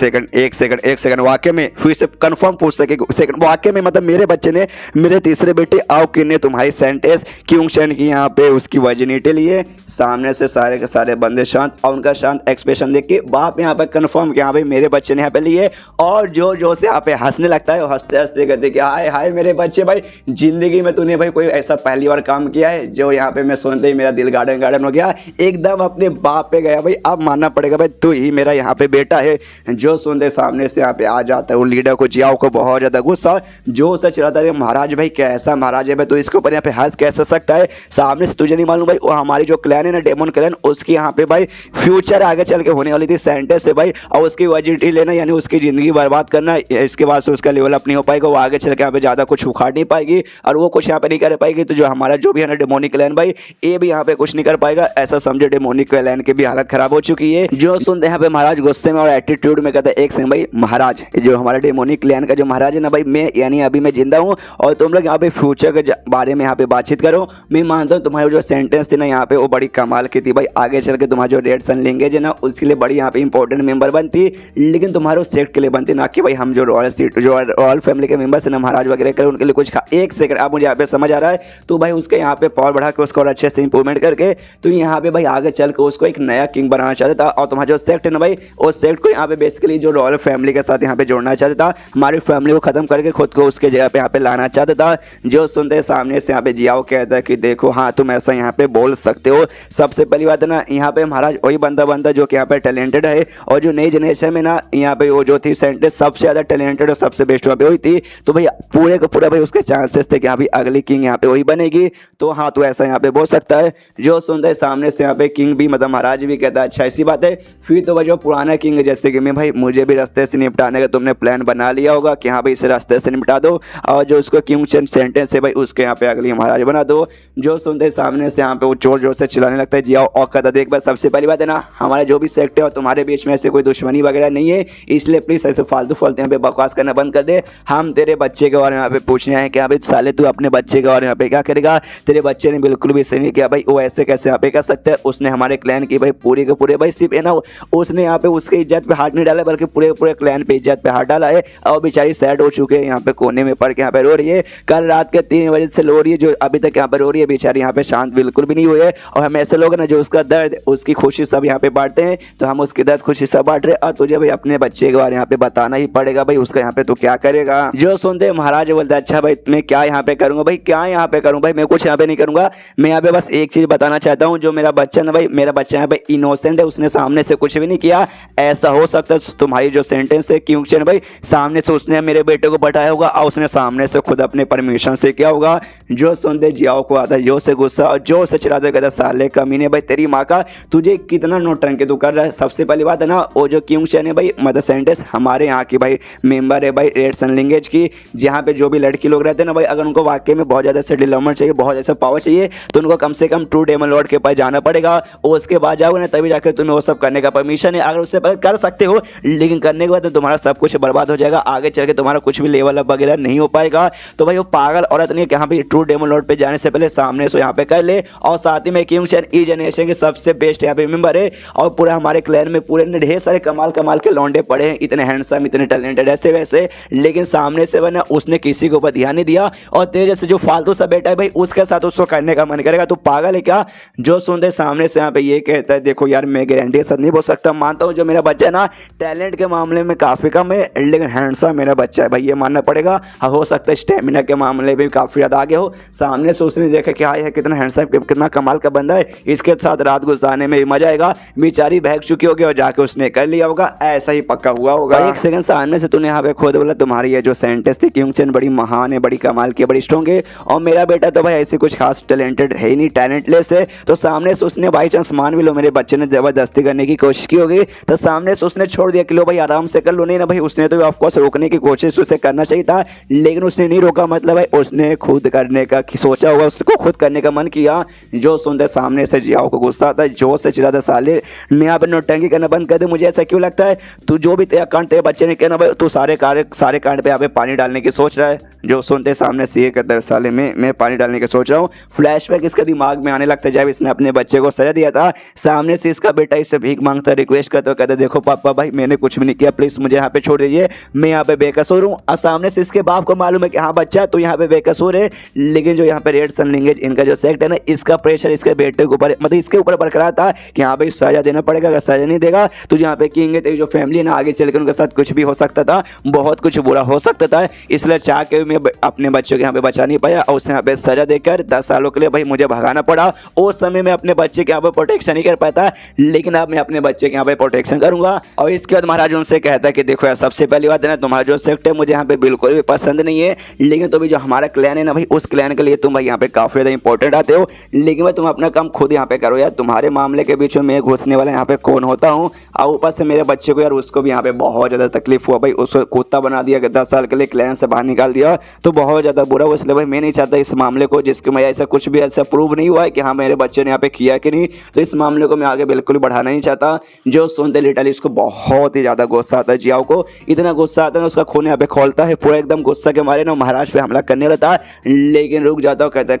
सेकंड वाकई में, फिर से कंफर्म पूछ सके सेकंड वाकई में, मतलब मेरे बच्चे ने, मेरे तीसरे बेटे आउकिन ने तुम्हारी सेंटेंस क्यों चेंज की यहाँ पे उसकी वर्जिनिटी लिए। सामने से सारे के सारे बंदे शांत, और उनका शांत एक्सप्रेशन देख के बाप यहाँ पे कंफर्म कि हाँ भाई मेरे बच्चे ने यहाँ पे लिए। और जो से यहाँ पे हंसने लगता है, हंसते हंसते कहते कि हाय हाय मेरे बच्चे, भाई जिंदगी में तूने भाई कोई ऐसा पहली बार काम किया है। जो यहाँ पे मैं सुनते ही मेरा दिल गार्डन हो गया, एकदम अपने बाप पे गया भाई, अब मानना पड़ेगा भाई तू ही मेरा यहाँ पे बेटा है। जो सुनते सामने से यहाँ पे आ जाता है वो लीडर को, जियाओ को बहुत ज्यादा गुस्सा, जो सच रहा था महाराज भाई कैसा महाराज है भाई, तो इसके ऊपर यहाँ पे हंस कैसे सकता है। सामने से तुझे नहीं मालूम भाई, वो हमारी जो क्लैन है ना डेमन क्लैन, उसकी यहाँ पे भाई फ्यूचर आगे चल के होने वाली थी सेंटेंस से भाई, और उसकी वर्जिनिटी लेना यानी उसकी जिंदगी बर्बाद करना, इसके बाद से उसका लेवल अप नहीं हो पाएगा, वो आगे चल के यहाँ पे ज्यादा कुछ उखाड़ नहीं पाएगी और वो कुछ यहाँ पे नहीं कर पाएगी। तो जो हमारा जो भी है ना डेमोनिक क्लैन भाई, ये भी यहाँ पे कुछ नहीं कर पाएगा, ऐसा समझे डेमोनिक क्लैन की भी हालत खराब हो चुकी है। जो सुनते हैं यहाँ पे महाराज गुस्से में और एटीट्यूड में कहते हैं एक सेकंड भाई महाराज, जो हमारा डेमोनिक क्लैन का जो महाराज है ना भाई, मैं यानी अभी मैं जिंदा हूँ और तुम लोग यहाँ पे फ्यूचर के बारे में यहाँ पे बातचीत करो। मैं मानता हूँ तुम्हारी जो सेंटेंस थी ना यहाँ पे वो बड़ी कमाल की थी भाई, आगे चल के तुम्हारा जो रेड सन लैंग्वेज है ना उसके लिए बड़ी यहाँ पे इंपॉर्टेंट मेंबर बनती, लेकिन तुम्हारे सेक्ट के लिए बनती, ना कि भाई हम जो रॉयल फैमिली के मेंबर्स है ना महाराज वगैरह करे उनके लिए कुछ एक सेकंड आप मुझे यहाँ पे समझ आ रहा है। तो भाई उसके यहाँ पे पावर बढ़ा के उसको और अच्छे से इंप्रूवमेंट करके तो यहाँ पे भाई आगे चल के उसको एक नया किंग बनाना चाहता था। और तुम्हारा जो सेक्ट है ना भाई, उस सेक्ट को यहाँ पे बेसिकली जो रॉयल फैमिली के साथ यहाँ पे जोड़ना चाहता था, हमारी फैमिली को खत्म करके खुद को उसके जगह पे यहाँ पे लाना चाहता था। जो सुनते सामने से यहाँ पे जियाओ कहता है कि देखो हाँ तुम ऐसा यहाँ पे बोल सकते हो। सबसे पहली बात है ना यहाँ पे महाराज वही बंदा जो कि यहाँ पे टैलेंटेड है, और जो नई जनरेशन में ना यहाँ पे वो जो थी सेंटेंस सबसे ज्यादा टैलेंटेड और सबसे बेस्ट वहाँ पे हुई थी। तो भाई पूरे का पूरा भाई उसके चांसेस थे कि हाँ भाई अगली किंग यहाँ पे वही बनेगी। तो हाँ, तो ऐसा यहाँ पे बोल सकता है। जो सुनते हैं सामने से यहाँ पे किंग भी मतलब महाराज भी कहता है अच्छा ऐसी बात है। फिर तो भाई जो पुराना किंग है जैसे कि मैं भाई मुझे भी रास्ते से निपटाने का तुमने प्लान बना लिया होगा कि हाँ भाई इसे रास्ते से निपटा दो, और जो उसको किंग चेंज सेंटेंस है भाई उसके यहाँ पे अगली महाराज बना दो। जो सुनते हैं सामने से यहाँ पे वो जोर जोर से चिल्लाने लगता है जिया और कहता देख बस सबसे पहली बात है ना, हमारे जो भी सेक्ट है और तुम्हारे बीच में ऐसे कोई दुश्मनी वगैरह नहीं है, इसलिए प्लीज ऐसे फालतू फालतू यहाँ पे बकवास करना बंद कर दे। हम तेरे बच्चे के बारे में यहाँ पे पूछने आए कि हाँ भाई साले तू अपने बच्चे के बारे में यहाँ पे क्या करेगा, तेरे बच्चे ने बिल्कुल भी सही नहीं किया भाई, वो ऐसे कैसे यहाँ पे कर सकते हैं, उसने हमारे क्लैन की भाई पूरी के पूरे भाई सिर्फ है ना उसने यहाँ पे उसके इज्जत पे हाथ नहीं डाला बल्कि पूरे पूरे क्लैन पे इज्जत पे हाथ डाला है, और बेचारी सैड हो चुके हैं यहाँ पे कोने में पड़ के यहाँ पे रो रही है। कल रात के 3 बजे से रो रही है, जो अभी तक यहाँ पे रो रही है बेचारी यहाँ पे शांत बिल्कुल भी नहीं हुई है। और हम ऐसे लोग ना जो उसका दर्द उसकी खुशी सब यहाँ पे बांटते हैं, तो हम उसकी दर्द खुशी सब बांट रहे। और तुझे भाई अपने बच्चे के बारे यहाँ पे बताना ही पड़ेगा भाई, उसका यहाँ पे तो क्या करेगा। जो सुनते महाराज बोलते अच्छा भाई मैं क्या यहाँ पे करूंगा, भाई क्या यहाँ पे करूँ भाई, मैं कुछ यहाँ पे नहीं करूंगा, मैं यहाँ पे बस एक चीज बताना चाहता हूँ, जो मेरा बच्चा ना भाई मेरा बच्चा यहाँ पे इनोसेंट है, उसने सामने से कुछ भी नहीं किया। ऐसा हो सकता है तुम्हारी जो सेंटेंस है किंग चैन भाई सामने से उसने मेरे बेटे को बताया होगा और उसने सामने से खुद अपने परमिशन से किया होगा। जो सुनते जियाओ को आता है जो से गुस्सा और जो से चिल्लाते कहता साले कमीने भाई तेरी माँ का तुझे कितना नौटंकी तू कर रहा है। सबसे पहली बात है ना वो जो किंग चैन है भाई मदर सेंटेंस हमारे यहाँ की भाई मेंबर है भाई रेड सन लिंगेज की, जहाँ पे जो भी लड़की लोग रहते हैं ना भाई अगर उनको वाकई में बहुत ज़्यादा से डिलमर चाहिए बहुत ऐसा पावर चाहिए तो उनको कम से कम ट्रू डेमन लॉर्ड के पास जाना पड़ेगा, और उसके बाद जाओगे ना तभी जाकर तुम्हें वो सब करने का परमिशन है। अगर उससे पहले कर सकते हो लेकिन करने के बाद तो तुम्हारा सब कुछ बर्बाद हो जाएगा, आगे चल के तुम्हारा कुछ भी लेवल अप वगैरह नहीं हो पाएगा। तो भाई वो पागल औरत नहीं है कि हाँ भाई ट्रू डेमन लॉर्ड पे जाने से पहले सामने से यहाँ पे कर ले। और साथ ही में किंग चैन ई जनरेशन के सबसे बेस्ट यहाँ पे मेंबर है, और पूरा हमारे क्लैन में पूरे ढेर सारे कमाल कमाल के लौंडे पड़े हैं, इतने हैंडसम इतने टैलेंटेड ऐसे वैसे, लेकिन सामने से वरना उसने किसी के ऊपर ध्यान नहीं दिया। और तेरे जैसे जो फालतू सा बेटा है भाई उसके साथ उसको करने का मन करेगा, तो पागल है क्या। जो सुनते सामने से यहाँ पे ये कहता है देखो यार मैं गारंटी के साथ नहीं बोल सकता, मानता हूँ जो मेरा बच्चा है ना टैलेंट के मामले में काफ़ी कम है लेकिन हैंडसम मेरा बच्चा है भाई, ये मानना पड़ेगा। हो सकता है स्टेमिना के मामले में काफ़ी ज़्यादा आगे हो। सामने से उसने देखा कि हाँ यह कितना हैंडसम कितना कमाल का बंदा है, इसके साथ रात गुजारने में भी मजा आएगा। बेचारी भाग चुकी होगी और जाके उसने कर लिया होगा, ऐसा ही पक्का हुआ होगा। एक सेकंड सामने से तूने यहाँ पे खुद बोला तुम्हारी ये जो सेंटेंस थी किंग चैन बड़ी महान है बड़ी कमाल की बड़ी स्ट्रॉन्ग है, और मेरा बेटा तो भाई ऐसे कुछ खास टैलेंटेड है ही नहीं टैलेंटलेस है। तो सामने से उसने बाई चांस मान भी लो मेरे बच्चे ने जबरदस्ती करने की कोशिश की होगी तो सामने से उसने छोड़ दिया कि लो भाई आराम से कर लो, नहीं ना भाई उसने तो ऑफकोर्स रोकने की कोशिश उसे करना चाहिए था लेकिन उसने नहीं रोका, मतलब भाई उसने खुद करने का सोचा होगा, उसको खुद करने का मन किया। जो सुनते सामने से जियाओ को गुस्सा आता है जोर से चिल्लाता साले मैं यहाँ पे नौटंकी करना बंद कर दे, मुझे ऐसा क्यों लगता है तू जो भी तेरा कांड तेरे बच्चे ने कहना भाई तू सारे कांड पे यहाँ पे पानी डालने की सोच रहा है। जो सुनते सामने से ये कहता है साले मैं पानी डालने की सोच रहा हूँ। फ्लैशबैक इसके दिमाग में आने लगता है जब इसने अपने बच्चे को सजा दिया था। सामने से इसका बेटा इससे भीख मांगता रिक्वेस्ट करता कहता देखो पापा भाई मैंने कुछ भी नहीं किया प्लीज मुझे यहाँ पे छोड़ दीजिए मैं यहाँ पे बेकसूर हूँ। और सामने से इसके बाप को मालूम है कि हाँ बच्चा तो यहाँ पे बेकसूर है, लेकिन जो यहाँ पे रेड सन लिंगेज इनका जो सेक्ट है ना इसका प्रेशर इसके बेटे के ऊपर मतलब इसके ऊपर बरकरार था कि हाँ भाई सजा देना पड़ेगा, अगर सजा नहीं देगा तो यहाँ पे किंग है तेरी जो फैमिली है ना आगे चल के उनके साथ कुछ भी हो सकता था, बहुत कुछ बुरा हो सकता था। इसलिए चाह के मैं अपने बच्चों को यहाँ पे बचा नहीं पाया और उसे यहाँ पे सजा देकर 10 सालों के लिए भाई मुझे भगाना पड़ा। उस समय मैं अपने बच्चे के यहाँ पे प्रोटेक्शन नहीं कर पाता, लेकिन अब मैं अपने बच्चे के यहाँ पे प्रोटेक्शन करूंगा। और इसके बाद महाराज उनसे कहता है कि देखो यार सबसे पहली बात है ना तुम्हारा जो सेक्ट है मुझे यहाँ पे बिल्कुल भी पसंद नहीं है, लेकिन तो भी जो हमारा क्लैन है ना भाई उस क्लैन के लिए तुम भाई यहाँ पे काफी ज्यादा इंपॉर्टेंट आते हो, लेकिन भाई तुम अपना काम खुद यहाँ पे करो यार, तुम्हारे मामले के बीच में मैं घुसने वाला यहाँ पे कौन होता हूँ। और ऊपर से मेरे बच्चे को यार उसको भी यहाँ पे बहुत ज्यादा तकलीफ हुआ भाई, उसको कुत्ता बना दिया 10 साल के लिए क्लैन से बाहर निकाल दिया तो बहुत ज्यादा बुरा हुआ। इसलिए भाई मैं नहीं चाहता इस मामले को जिसके मैं ऐसा कुछ भी ऐसा प्रूव नहीं हुआ है कि हाँ मेरे बच्चे ने यहाँ पे किया कि नहीं, तो इस मामले को मैं आगे बिल्कुल बढ़ाना नहीं चाहता। जो सुनते लिटरली इसको बहुत ही ज्यादा गुस्सा आता है, जियाओ को इतना गुस्सा आता है ना उसका खून यहाँ पे खोलता है पूरा एकदम गुस्सा के मारे ना महाराज पे हमला करने लगता है, लेकिन रुक जाता हूँ कहता है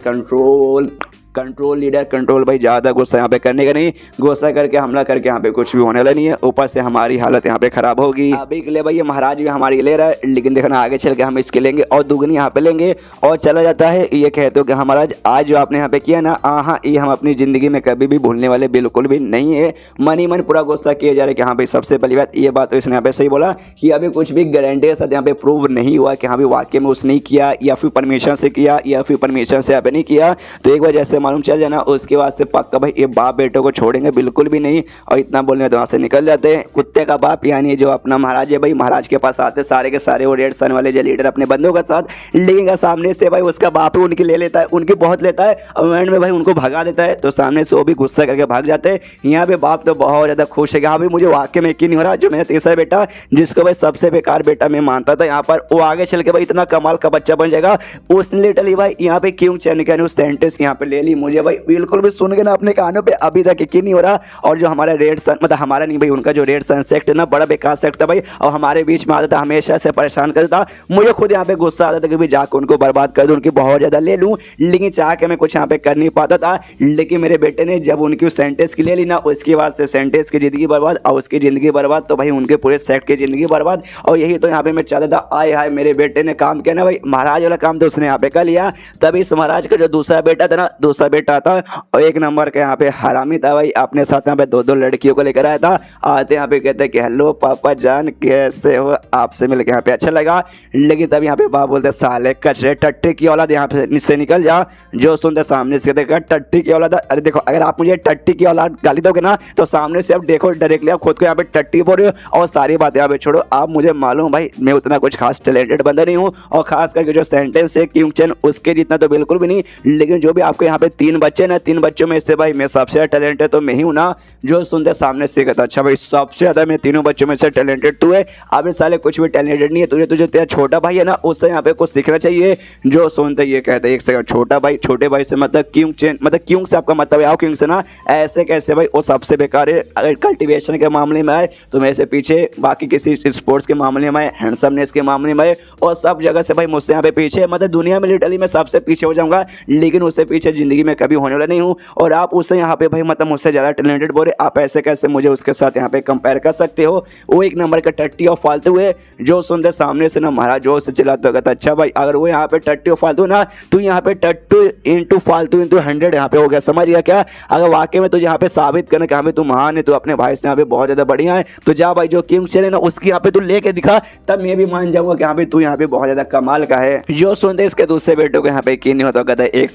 कंट्रोल लीडर कंट्रोल भाई ज़्यादा गुस्सा यहाँ पे करने का नहीं, गुस्सा करके हमला करके यहाँ पे कुछ भी होने वाला नहीं है, ऊपर से हमारी हालत यहाँ पे खराब होगी। अभी के लिए भाई ये महाराज भी हमारी ले रहा है, लेकिन देखना आगे चल के हम इसके लेंगे और दुगनी यहाँ पे लेंगे। और चला जाता है ये कहते हो कि महाराज आज जो आपने यहाँ पे किया ना हाँ ये हम अपनी ज़िंदगी में कभी भी भूलने वाले बिल्कुल भी नहीं है। मन ही मन पूरा गुस्सा किया जा रहा है कि हाँ भाई सबसे पहली बात ये बात तो इसने यहाँ पे सही बोला कि अभी कुछ भी गारंटी के साथ यहाँ पे प्रूव नहीं हुआ कि हाँ भाई वाकई में उसने किया या फिर परमिशन से किया या फिर परमिशन से यहाँ पे नहीं किया। तो एक बार जैसे मालूम चल जाना उसके बाद से पक्का भाई ये बाप बेटों को छोड़ेंगे बिल्कुल भी नहीं। और इतना बोलने तो वहाँ से निकल जाते हैं। कुत्ते का बाप यानी जो अपना महाराज है भाई, महाराज के पास आते सारे के सारे वो रेड सन वाले जो लीडर अपने बंदों के साथ, लेकिन सामने से भाई उसका बाप ही उनकी ले लेता है, उनकी बहुत लेता है और एंड में भाई उनको भगा देता है। तो सामने से वो भी गुस्सा करके भाग जाते हैं। यहाँ पे बाप तो बहुत ज़्यादा खुश है कि हाँ भाई मुझे वाकई में यकीन नहीं हो रहा, जो मेरा तीसरा बेटा जिसको भाई सबसे बेकार बेटा मैं मानता था, यहाँ पर वो आगे चल के भाई इतना कमाल का बच्चा बन जाएगा। उसने लिटरली भाई यहाँ पे क्यों चैन के सेंटेंस यहाँ पे ले ली। मुझे भाई बिल्कुल भी सुन के ना अपने कानों पे अभी तक यकीन नहीं हो रहा। और जो हमारा रेड सन, मतलब हमारा नहीं भाई, उनका जो रेड सन सेक्ट है ना, बड़ा बेकार सेक्ट था भाई, और हमारे बीच में आता था, हमेशा से परेशान करता था। मुझे खुद यहाँ पे गुस्सा आता था कि भाई जाकर उनको बर्बाद कर दूं, उनकी बहुत ज़्यादा ले लूँ, लेकिन चाह के मैं कुछ यहाँ पे कर नहीं पाता था। लेकिन मेरे बेटे ने जब उनकी उस सेंटेंस की ले ली ना, उसके बाद से सेंटेंस की ज़िंदगी बर्बाद और उसकी ज़िंदगी बर्बाद, तो भाई उनके पूरे सेक्ट की ज़िंदगी बर्बाद। और यही तो यहाँ पे मैं चाहता था। आए हाय मेरे बेटे ने काम किया ना भाई, महाराज वाला काम तो उसने यहाँ पे कर लिया। तभी इस महाराज का जो दूसरा बेटा था ना, दूसरा बेटा था और एक नंबर का यहाँ पे हरामी था भाई, अपने साथ यहाँ पे दो दो लड़कियों को लेकर आया था। आते यहाँ पे कहते कि हेलो पापा जान कैसे हो, आपसे मिलकर यहाँ पे अच्छा लगा। लेकिन तब यहाँ पे बाप बोलते साले कचरे टट्टी की औलाद यहाँ पे से निकल जा। जो सुनते सामने से कहते टट्टी की औलाद। अरे देखो अगर आप मुझे टट्टी की औलाद गाली दोगे ना तो सामने से आप देखो डायरेक्टली आप खुद को यहाँ पे टट्टी बोल रहे हो। और सारी बातें यहाँ पे छोड़ो, आप मुझे मालूम भाई मैं उतना कुछ खास टैलेंटेड बंदा नहीं हूँ, और खास करके जो सेंटेंस है किंग चैन उसके जितना तो बिल्कुल भी नहीं। लेकिन जो भी आपके यहाँ पे 3 बच्चे ना, 3 बच्चों में से भाई मैं सबसे ज़्यादा टैलेंटेड तो मैं ही हूँ ना। जो सुनते सामने से कहता अच्छा भाई सबसे ज़्यादा मैं तीनों बच्चों में से टैलेंटेड तू है। अब इस साले कुछ भी टैलेंटेड नहीं है, तुझे तुझे तेरा छोटा भाई है ना उससे यहाँ पे कुछ सीखना चाहिए। जो सुनते ये कहते एक सेकंड, छोटा भाई छोटे भाई से मतलब किंग चैन, मतलब किंग से आपका मतलब है किंग से ना, ऐसे कैसे भाई, वो सबसे बेकार है। अगर कल्टिवेशन के मामले में आए तो मेरे से पीछे, बाकी किसी स्पोर्ट्स के मामले में आए, हैंडसमनेस के मामले में आए, और सब जगह से भाई मुझसे यहाँ पे पीछे, मतलब दुनिया में लिटरली मैं सबसे पीछे हो जाऊंगा, लेकिन उससे पीछे जिंदगी में कभी होने वाला नहीं हूँ। और आप उससे यहाँ पे भाई मतलब मुझसे ज़्यादा टैलेंटेड बोले, आप ऐसे कैसे मुझे उसके साथ यहाँ पे कंपेयर कर सकते हो। वो एक नंबर का टट्टी और फालतू है। जो सुनते सामने से ना महाराज जोर से चिल्लाते हो, अच्छा भाई अगर वो यहाँ पे टट्टी और फालतू ना, तो यहाँ पे टट्टू इंटू फालतू इंटू 100 यहाँ पे हो गया, समझ गया क्या। अगर वाकई में तुझे यहाँ पे साबित करना कि यहाँ पे तू महान है, तू अपने भाई से यहाँ पे बहुत ज़्यादा बढ़िया है, तो जा भाई जो किंग चैन है ना उसकी यहाँ पे तू लेके दिखा, तब मैं भी मान जाऊंगा कि यहाँ पे तू यहाँ पे बहुत ज़्यादा कमाल का है। जो सुनते इसके दूसरे बेटों को यहाँ पे यकीन नहीं होता, कहता है एक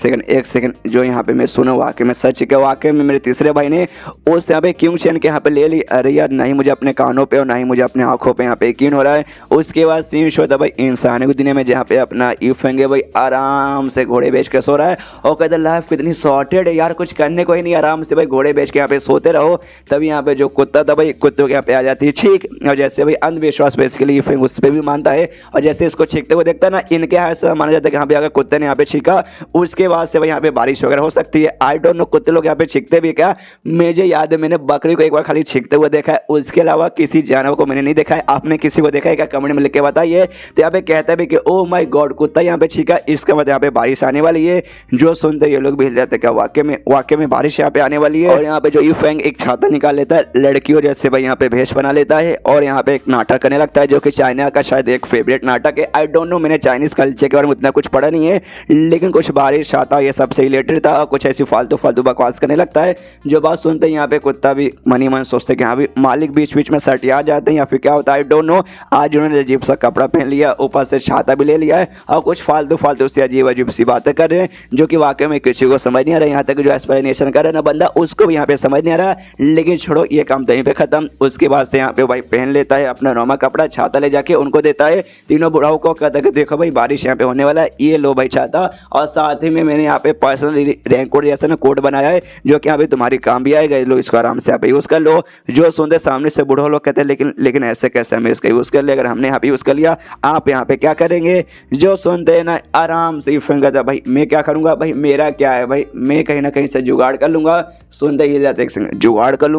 सेकंड जो यहाँ पे मैं सुना वाकई में सच है। वाकई में मेरे तीसरे भाई ने उस यहाँ पे किंग चैन के यहाँ पे ले ली। अरे यार नहीं मुझे अपने कानों पे और ना ही मुझे अपने आंखों पे यहाँ पे यकीन हो रहा है। उसके बाद सीन शो था भाई इंसानों की दुनिया में, जहाँ पे अपना यूफेंग भाई आराम से घोड़े बेच के सो रहा है और कहता है लाइफ कितनी सॉर्टेड है यार, कुछ करने को ही नहीं, आराम से भाई घोड़े बेच के यहाँ पे सोते रहो। तभी यहाँ पे जो कुत्ता था भाई, कुत्तों के यहाँ पे आ जाती है छींक, और जैसे भाई अंधविश्वास बेसिकली यूफेंग उस पर भी मानता है, और जैसे इसको छींकते हुए देखता है ना, इनके यहाँ से माना जाता है कि यहाँ पे अगर कुत्ते ने यहाँ पे छींका उसके बाद से भाई यहाँ पे बारिश वगैरह हो सकती है। आई डोंट नो कुत्ते लोग यहाँ पे छींकते भी क्या, मुझे याद है मैंने बकरी को एक बार खाली छींकते हुए देखा है, उसके अलावा किसी जानवर को मैंने नहीं देखा है। आपने किसी को देखा है क्या, कमेंट में लिख के बताइए। तो यहाँ पे कहता है भी कि ओ माय गॉड कुत्ता यहाँ पे छींका, इसका मतलब यहाँ पे बारिश आने वाली है। जो सुनते ये लोग भी हिल जाते हैं, क्या वाकई में बारिश यहाँ पे आने वाली है। और यहाँ पे जो यूफेंग एक छाता निकाल लेता है, लड़कियों जैसे भाई यहाँ पे भेष बना लेता है और यहाँ पे एक नाटक करने लगता है, जो कि चाइना का शायद एक फेवरेट नाटक है। आई डोंट नो, मैंने चाइनीज कल्चर के बारे में उतना कुछ पढ़ा नहीं है, लेकिन कुछ बारिश छाता ये सबसे रिलेटेड था, कुछ ऐसी फालतू बकवास करने लगता है। जो बात सुनते हैं यहाँ पे कुत्ता भी मनी मन सोचते कि हाँ भी मालिक बीच में सटिया जाते हैं या फिर क्या होता है, आई डोंट नो। आज उन्होंने अजीब सा कपड़ा पहन लिया, ऊपर से छाता भी ले लिया है और कुछ फालतू से अजीब सी बातें कर रहे हैं, जो कि वाकई में किसी को समझ नहीं आ रहा। यहाँ तक जो एक्सप्लेनेशन कर रहा है ना बंदा, उसको भी यहाँ पे समझ नहीं आ रहा। लेकिन छोड़ो, ये काम तो यहीं पे खत्म। उसके बाद से यहाँ पे भाई पहन लेता है अपना नॉर्मल कपड़ा, छाता ले जाके उनको देता है, तीनों बुढ़ाओं को कहता है कि देखो भाई बारिश यहाँ पे होने वाला है, ये लो भाई छाता, और साथ ही में मैंने यहाँ पे पर्सनल रैंक कोड जैसा ना कोड बनाया है, जो कि यहाँ पे तुम्हारी काम भी आएगा, लो इसको आराम से यहाँ पे यूज़ कर लो। जो सुनते सामने से बूढ़ो लोग कहते हैं लेकिन ऐसे कैसे हमें इसका यूज़ कर ले, अगर हमने यहाँ पे यूज़ कर लिया आप यहाँ पे क्या करेंगे। जो सुनते हैं ना आराम से यूफेंग कहता है भाई मैं क्या करूँगा, भाई मेरा क्या है, भाई मैं कहीं ना कहीं से जुगाड़ कर लूँगा। सुनते ही जाते एक जुगाड़ कर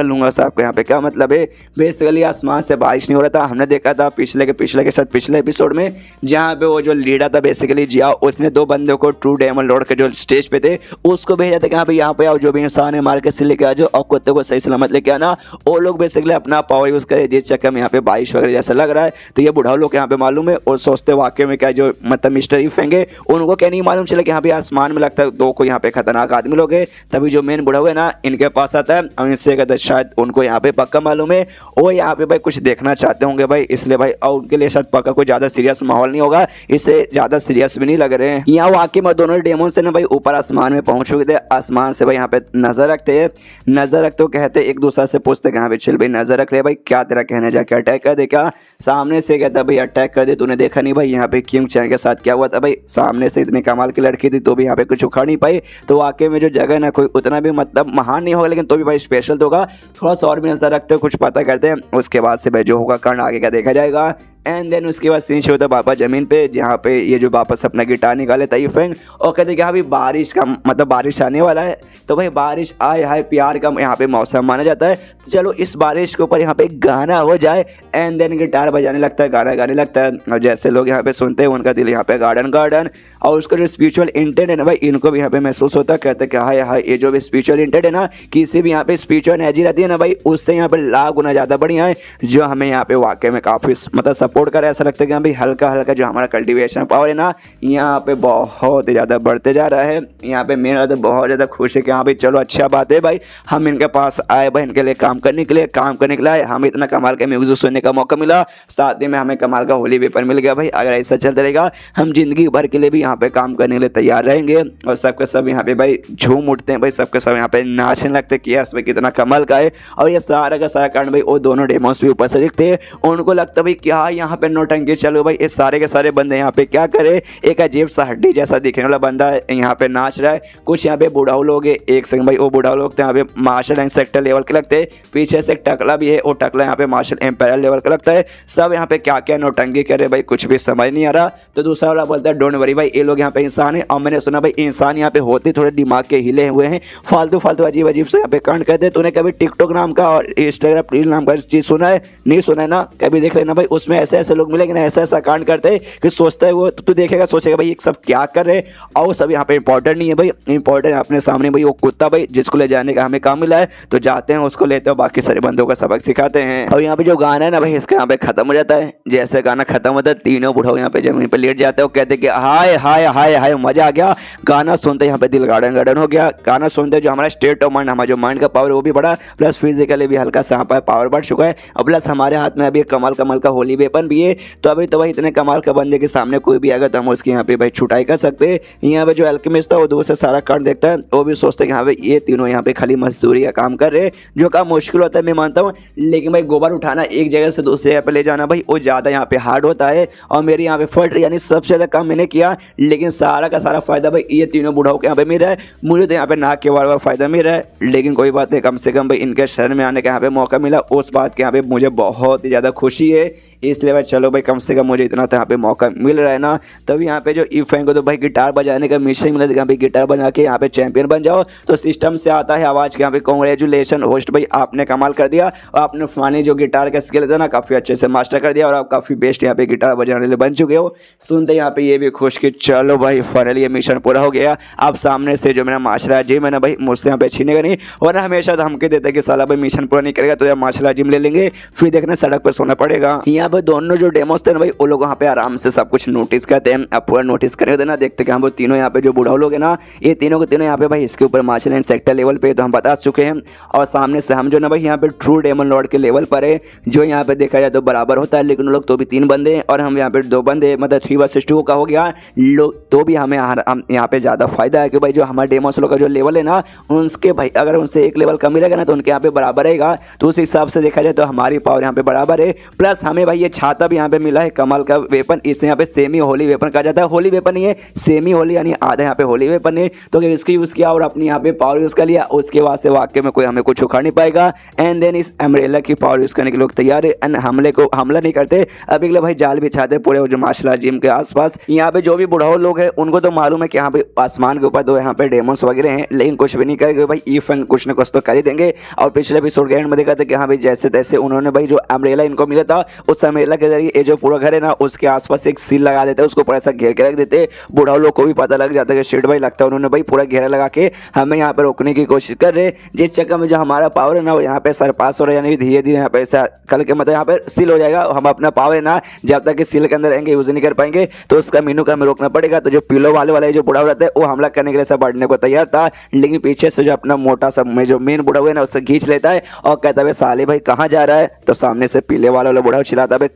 लूँगा साहब का यहाँ पे क्या मतलब है। बेसिकली आसमान से बारिश नहीं हो रहा था, हमने देखा था पिछले के एपिसोड में, जहाँ पे वो जो लीडर था बेसिकली जिया, उसने 2 बंदों को ट्रू डायमंड लॉर्ड के जो स्टेज पे थे उसको भेजा था कि यहाँ पे आओ, जो भी इंसान है मार के से लेके आ जाओ और कुत्ते को सही सलामत लेके आना। वो लोग बेसिकली अपना पावर यूज़ करे, जिस चक्कर में यहाँ पे बारिश वगैरह जैसा लग रहा है। तो ये बुढ़ाओ लोग यहाँ पे मालूम है और सोचते वाकई में क्या, जो मतलब मिस्टर यूफेंग है उनको क्या नहीं मालूम चला कि यहाँ पे आसमान में लगता है 2 को यहाँ पे खतरनाक आदमी लोग है। तभी जो मेन बुढ़ाओ है ना इनके पास आता है और इनसे कहता है शायद उनको यहाँ पे पक्का मालूम है, वो यहाँ पे भाई कुछ देखना चाहते होंगे भाई, इसलिए भाई और उनके लिए शायद पक्का कोई ज़्यादा सीरियस माहौल नहीं होगा, इससे ज़्यादा सीरियस भी नहीं लग रहे हैं। यहाँ वाकई में दोनों डेमोन से ना भाई ऊपर आसमान में पहुंच चुके थे। आसमान से भाई यहाँ पे नजर रखते हैं, नजर रखते हो कहते एक दूसरे से पूछते यहाँ पे चल भाई नजर रख ले भाई, क्या तेरा कहने जाके अटैक कर दे क्या? सामने से कहता भाई अटैक कर दे, तूने देखा नहीं भाई यहाँ पे किंग चैन के साथ क्या हुआ था भाई, सामने से इतनी कमाल की लड़की थी तो भी यहाँ पे कुछ उखाड़ नहीं पाई। तो वाकई में जो जगह ना कोई उतना भी मतलब महान नहीं होगा, लेकिन तो भी भाई स्पेशल तो होगा। थोड़ा सा और भी नजर रखते हो, कुछ पता करते हैं, उसके बाद से भाई जो होगा कांड आगे का देखा जाएगा। एंड देन उसके बाद सीन होता है वापस जमीन पे, जहाँ पे ये जो वापस अपना गिटार निकाले ताई फेंग और कहते कि हाँ भाई बारिश का मतलब बारिश आने वाला है, तो भाई बारिश आए हाय प्यार का यहाँ पे मौसम माना जाता है, तो चलो इस बारिश के ऊपर यहाँ पे गाना हो जाए। एंड देन गिटार बजाने लगता है, गाना गाने लगता है, और जैसे लोग यहाँ पे सुनते हैं उनका दिल यहाँ पे गार्डन गार्डन, और उसका जो स्पिरिचुअल इंटेंट है ना भाई इनको भी यहाँ पे महसूस होता है। कहते हैं कि हाय हाय ये जो भी स्पिरिचुअल इंटेंट है ना, किसी भी यहाँ पे स्पिरिचुअल एनर्जी रहती है ना भाई, उससे यहाँ पे लाख गुना ज़्यादा बढ़िया है, जो हमें यहाँ पे वाकई में काफ़ी मतलब सपोर्ट करे। ऐसा लगता है कि भाई हल्का हल्का जो हमारा कल्टीवेशन पावर है ना यहाँ पे बहुत ही ज़्यादा बढ़ते जा रहा है। यहाँ पे मेरा तो बहुत ज़्यादा खुश है कि हाँ भाई चलो अच्छा बात है भाई, हम इनके पास आए भाई, इनके लिए काम करने के लिए आए, हमें इतना कमाल का म्यूजिक सुनने का मौका मिला, साथ ही में हमें कमाल का होली पेपर मिल गया भाई। अगर ऐसा चलता रहेगा हम जिंदगी भर के लिए भी यहाँ पे काम करने के लिए तैयार रहेंगे। और सबके सब यहाँ पे भाई झूम उठते हैं भाई, सबके सब यहाँ पे नाचने लगते हैं कि यस भाई कितना कमाल का है। और ये सारा का सारा कारण भाई वो दोनों डेमोस भी ऊपर से दिखते हैं, उनको लगता है भाई क्या यहाँ पे नौटंकी चलो भाई, ये सारे के सारे बंदे यहाँ पे क्या करे, एक अजीब सा हड्डी जैसा दिखने वाला बंदा यहाँ पे नाच रहा है। कुछ यहाँ पे बुढ़ाऊ लोग है, एक संग भाई वो बुढ़ाऊ लोग यहाँ पे मार्शल एंड सेक्टर लेवल के लगते हैं, पीछे से एक टकला भी है, वो टकला यहाँ पे मार्शल एम्पायर लेवल का लगता है। सब यहाँ पे क्या क्या नौटंकी करे भाई कुछ भी समझ नहीं आ रहा। तो दूसरा वाला बोलता है डोंट वरी भाई ये लोग यहाँ पे इंसान है, और मैंने सुना भाई इंसान यहाँ पे होते थोड़े दिमाग के हिले हुए हैं, फालतू फालतू अजीब अजीब से यहाँ पे कांड करते। तूने कभी टिकटॉक नाम का और इंस्टाग्राम रील नाम का चीज सुना है? नहीं सुना है ना, कभी देख लेना भाई, उसमें ऐसे ऐसे लोग मिलेंगे ना ऐसा ऐसा कांड करते हैं कि सोचता है वो, तू देखेगा सोचेगा भाई ये सब क्या कर रहे हैं। और सब यहाँ पे इंपॉर्टेंट नहीं है भाई, इंपॉर्टेंट अपने सामने भाई वो कुत्ता भाई जिसको ले जाने का हमें काम मिला है, तो जाते हैं उसको लेते हो, बाकी सारे बंदों का सबक सिखाते हैं। और यहाँ पे जो गाना है ना भाई इसका यहाँ पे खत्म हो जाता है। जैसे गाना खत्म होता है तीनों बुढ़ाओ यहाँ पे जमीन पे लेट जाते हैं, कहते हैं कि हाय हाय हाय हाय मजा आ गया। गाना सुनते यहाँ पे दिल गार्डन गार्डन हो गया। गाना सुनते जो हमारा स्टेट ऑफ माइंड, हमारा जो माइंड का पावर वो भी बढ़ा, प्लस फिजिकली भी हल्का सा पावर बढ़ चुका है, और प्लस हमारे हाथ में अभी कमाल कमाल का होली वेपन भी है। तो अभी तो भाई इतने कमाल का बंदे के सामने कोई भी आएगा तो हम उसकी यहाँ पे भाई छुटाई कर सकते हैं। यहाँ पे जो अल्केमिस्ट था वो दूर से सारा कांड देखता है, वो भी सोचते हैं कि हाँ भाई ये तीनों यहाँ पे खाली मजदूरी का काम कर रहे हैं, जो काम मुश्किल होता है मैं मानता हूँ, लेकिन भाई गोबर उठाना एक जगह से दूसरे जगह पे ले जाना भाई वो ज़्यादा यहाँ पे हार्ड होता है। और मेरे यहाँ पे फट यानी सबसे ज़्यादा काम मैंने किया, लेकिन सारा का सारा फायदा भाई ये तीनों बुढ़ाओं के यहाँ पे मिल रहा है। मुझे तो यहाँ पे नाक के बार बार फायदा मिल रहा है, लेकिन कोई बात नहीं, कम से कम भाई इनके शरण में आने का यहाँ पे मौका मिला, उस बात के यहाँ पे मुझे बहुत ही ज़्यादा खुशी है। इसलिए भाई चलो भाई कम से कम मुझे इतना तो यहाँ पे मौका मिल रहा है ना। तभी यहाँ पे जो इफेंग को तो भाई गिटार बजाने का मिशन मिला, यहाँ पे गिटार बजा के यहाँ पे चैंपियन बन जाओ, तो सिस्टम से आता है आवाज़ के यहाँ पे कॉन्ग्रेचुलेशन होस्ट भाई आपने कमाल कर दिया, और आपने फानी जो गिटार का स्किल था ना काफ़ी अच्छे से मास्टर कर दिया, और आप काफ़ी बेस्ट यहाँ पे गिटार बजाने वाले बन चुके हो। सुनते यहाँ पे ये भी खुश कि चलो भाई फाइनली ये मिशन पूरा हो गया। आप सामने से जो मेरा माशरा जिम है ना भाई मुझसे यहाँ पे छीनेगा नहीं, वरना हमेशा धमकी देते कि साला भाई मिशन पूरा नहीं करेगा तो यार माशरा जिम ले लेंगे, फिर देखना सड़क पर सोना पड़ेगा। यहाँ पे दोनों जो डेमोस थे ना भाई वो लोग वहाँ पे आराम से सब कुछ नोटिस करते हैं। अब पूरा नोटिस करेंगे ना, देखते कि हम वो तीनों यहाँ पे जो बुढ़ाऊ लोग हैं ना, ये तीनों के तीनों यहाँ पे भाई इसके ऊपर मार्शल एंड सेक्टर लेवल पे तो हम बता चुके हैं। और सामने से हम जो ना भाई यहाँ पे ट्रू डेमन लॉर्ड के लेवल पर है, जो यहाँ पे देखा जाए तो बराबर होता है, लेकिन लोग तो भी 3 बंदे हैं और हम यहाँ पे 2 बंदे, मतलब 3 वर्सेस 2 का हो गया लोग, तो भी हमें यहाँ पे ज़्यादा फायदा है कि भाई जो हमारे डेमोस लोग का जो लेवल है ना उनके भाई अगर उनसे 1 लेवल कम मिलेगा ना तो उनके यहाँ पे बराबर रहेगा। तो उस हिसाब से देखा जाए तो हमारी पावर यहाँ पे बराबर है। प्लस हमें भाई ये छाता भी यहाँ पे मिला है कमाल का वेपन, इसे यहाँ पे सेमी होली वेपन कहा जाता है। होली वेपन नहीं है, सेमी होली यानी आधा यहाँ पे होली वेपन है। तो अगर इसकी यूज़ किया और अपनी यहाँ पे पावर यूज़ कर लिया, उसके बाद से वाकई में कोई हमें कुछ उखाड़ नहीं पाएगा। एंड देन इस अम्ब्रेला की पावर यूज़ करने के लोग तैयार है, एंड हमला नहीं करते। अभी भाई जाल बिछाते पूरे जो मार्शल आर्ट जिम के आसपास। यहाँ पे जो भी बुढ़ाऊ लोग हैं उनको तो मालूम है कि यहाँ पे आसमान के ऊपर 2 यहाँ पे डेमोन्स वगैरह हैं, लेकिन कुछ भी नहीं करेंगे भाई, ई फंग कुछ ना कुछ तो कर ही देंगे। और पिछले एपिसोड के एंड में देखा था कि हाँ भाई जैसे तैसे उन्होंने भाई जो अम्ब्रेला इनको मिला था, उस अम्ब्रेला के जरिए ये जो पूरा घर है ना उसके आसपास एक सील लगा देते हैं, उसको पूरा ऐसा घेर के रख देते। बुढ़ाऊ लोग को भी पता लग जाता है कि शिट भाई लगता है उन्होंने भाई पूरा घेरा लगा के हमें यहाँ पे रोकने की कोशिश कर रहे। जिस चक्कर में जो हमारा पावर है ना वो यहाँ पे सरपास हो रहा है, यानी धीरे धीरे यहाँ पे ऐसा कल के मतलब यहाँ पे सील हो जाएगा। हम अपना पावर है ना जब तक इस सील के अंदर रहेंगे यूज नहीं कर पाएंगे, तो उसका मीनू का हमें रोकना पड़ेगा। तो जो पिलो वाले जो बुढ़ाऊ रहता है वो हमला करने के लिए सब बढ़ने को तैयार था, लेकिन पीछे से जो अपना मोटा सा में जो मेन बुढ़ाऊ है ना उससे खींच लेता है और कहता है साले भाई कहाँ जा रहा है। तो सामने से पीले वाला बुढ़ाऊ चिल्लाता भाई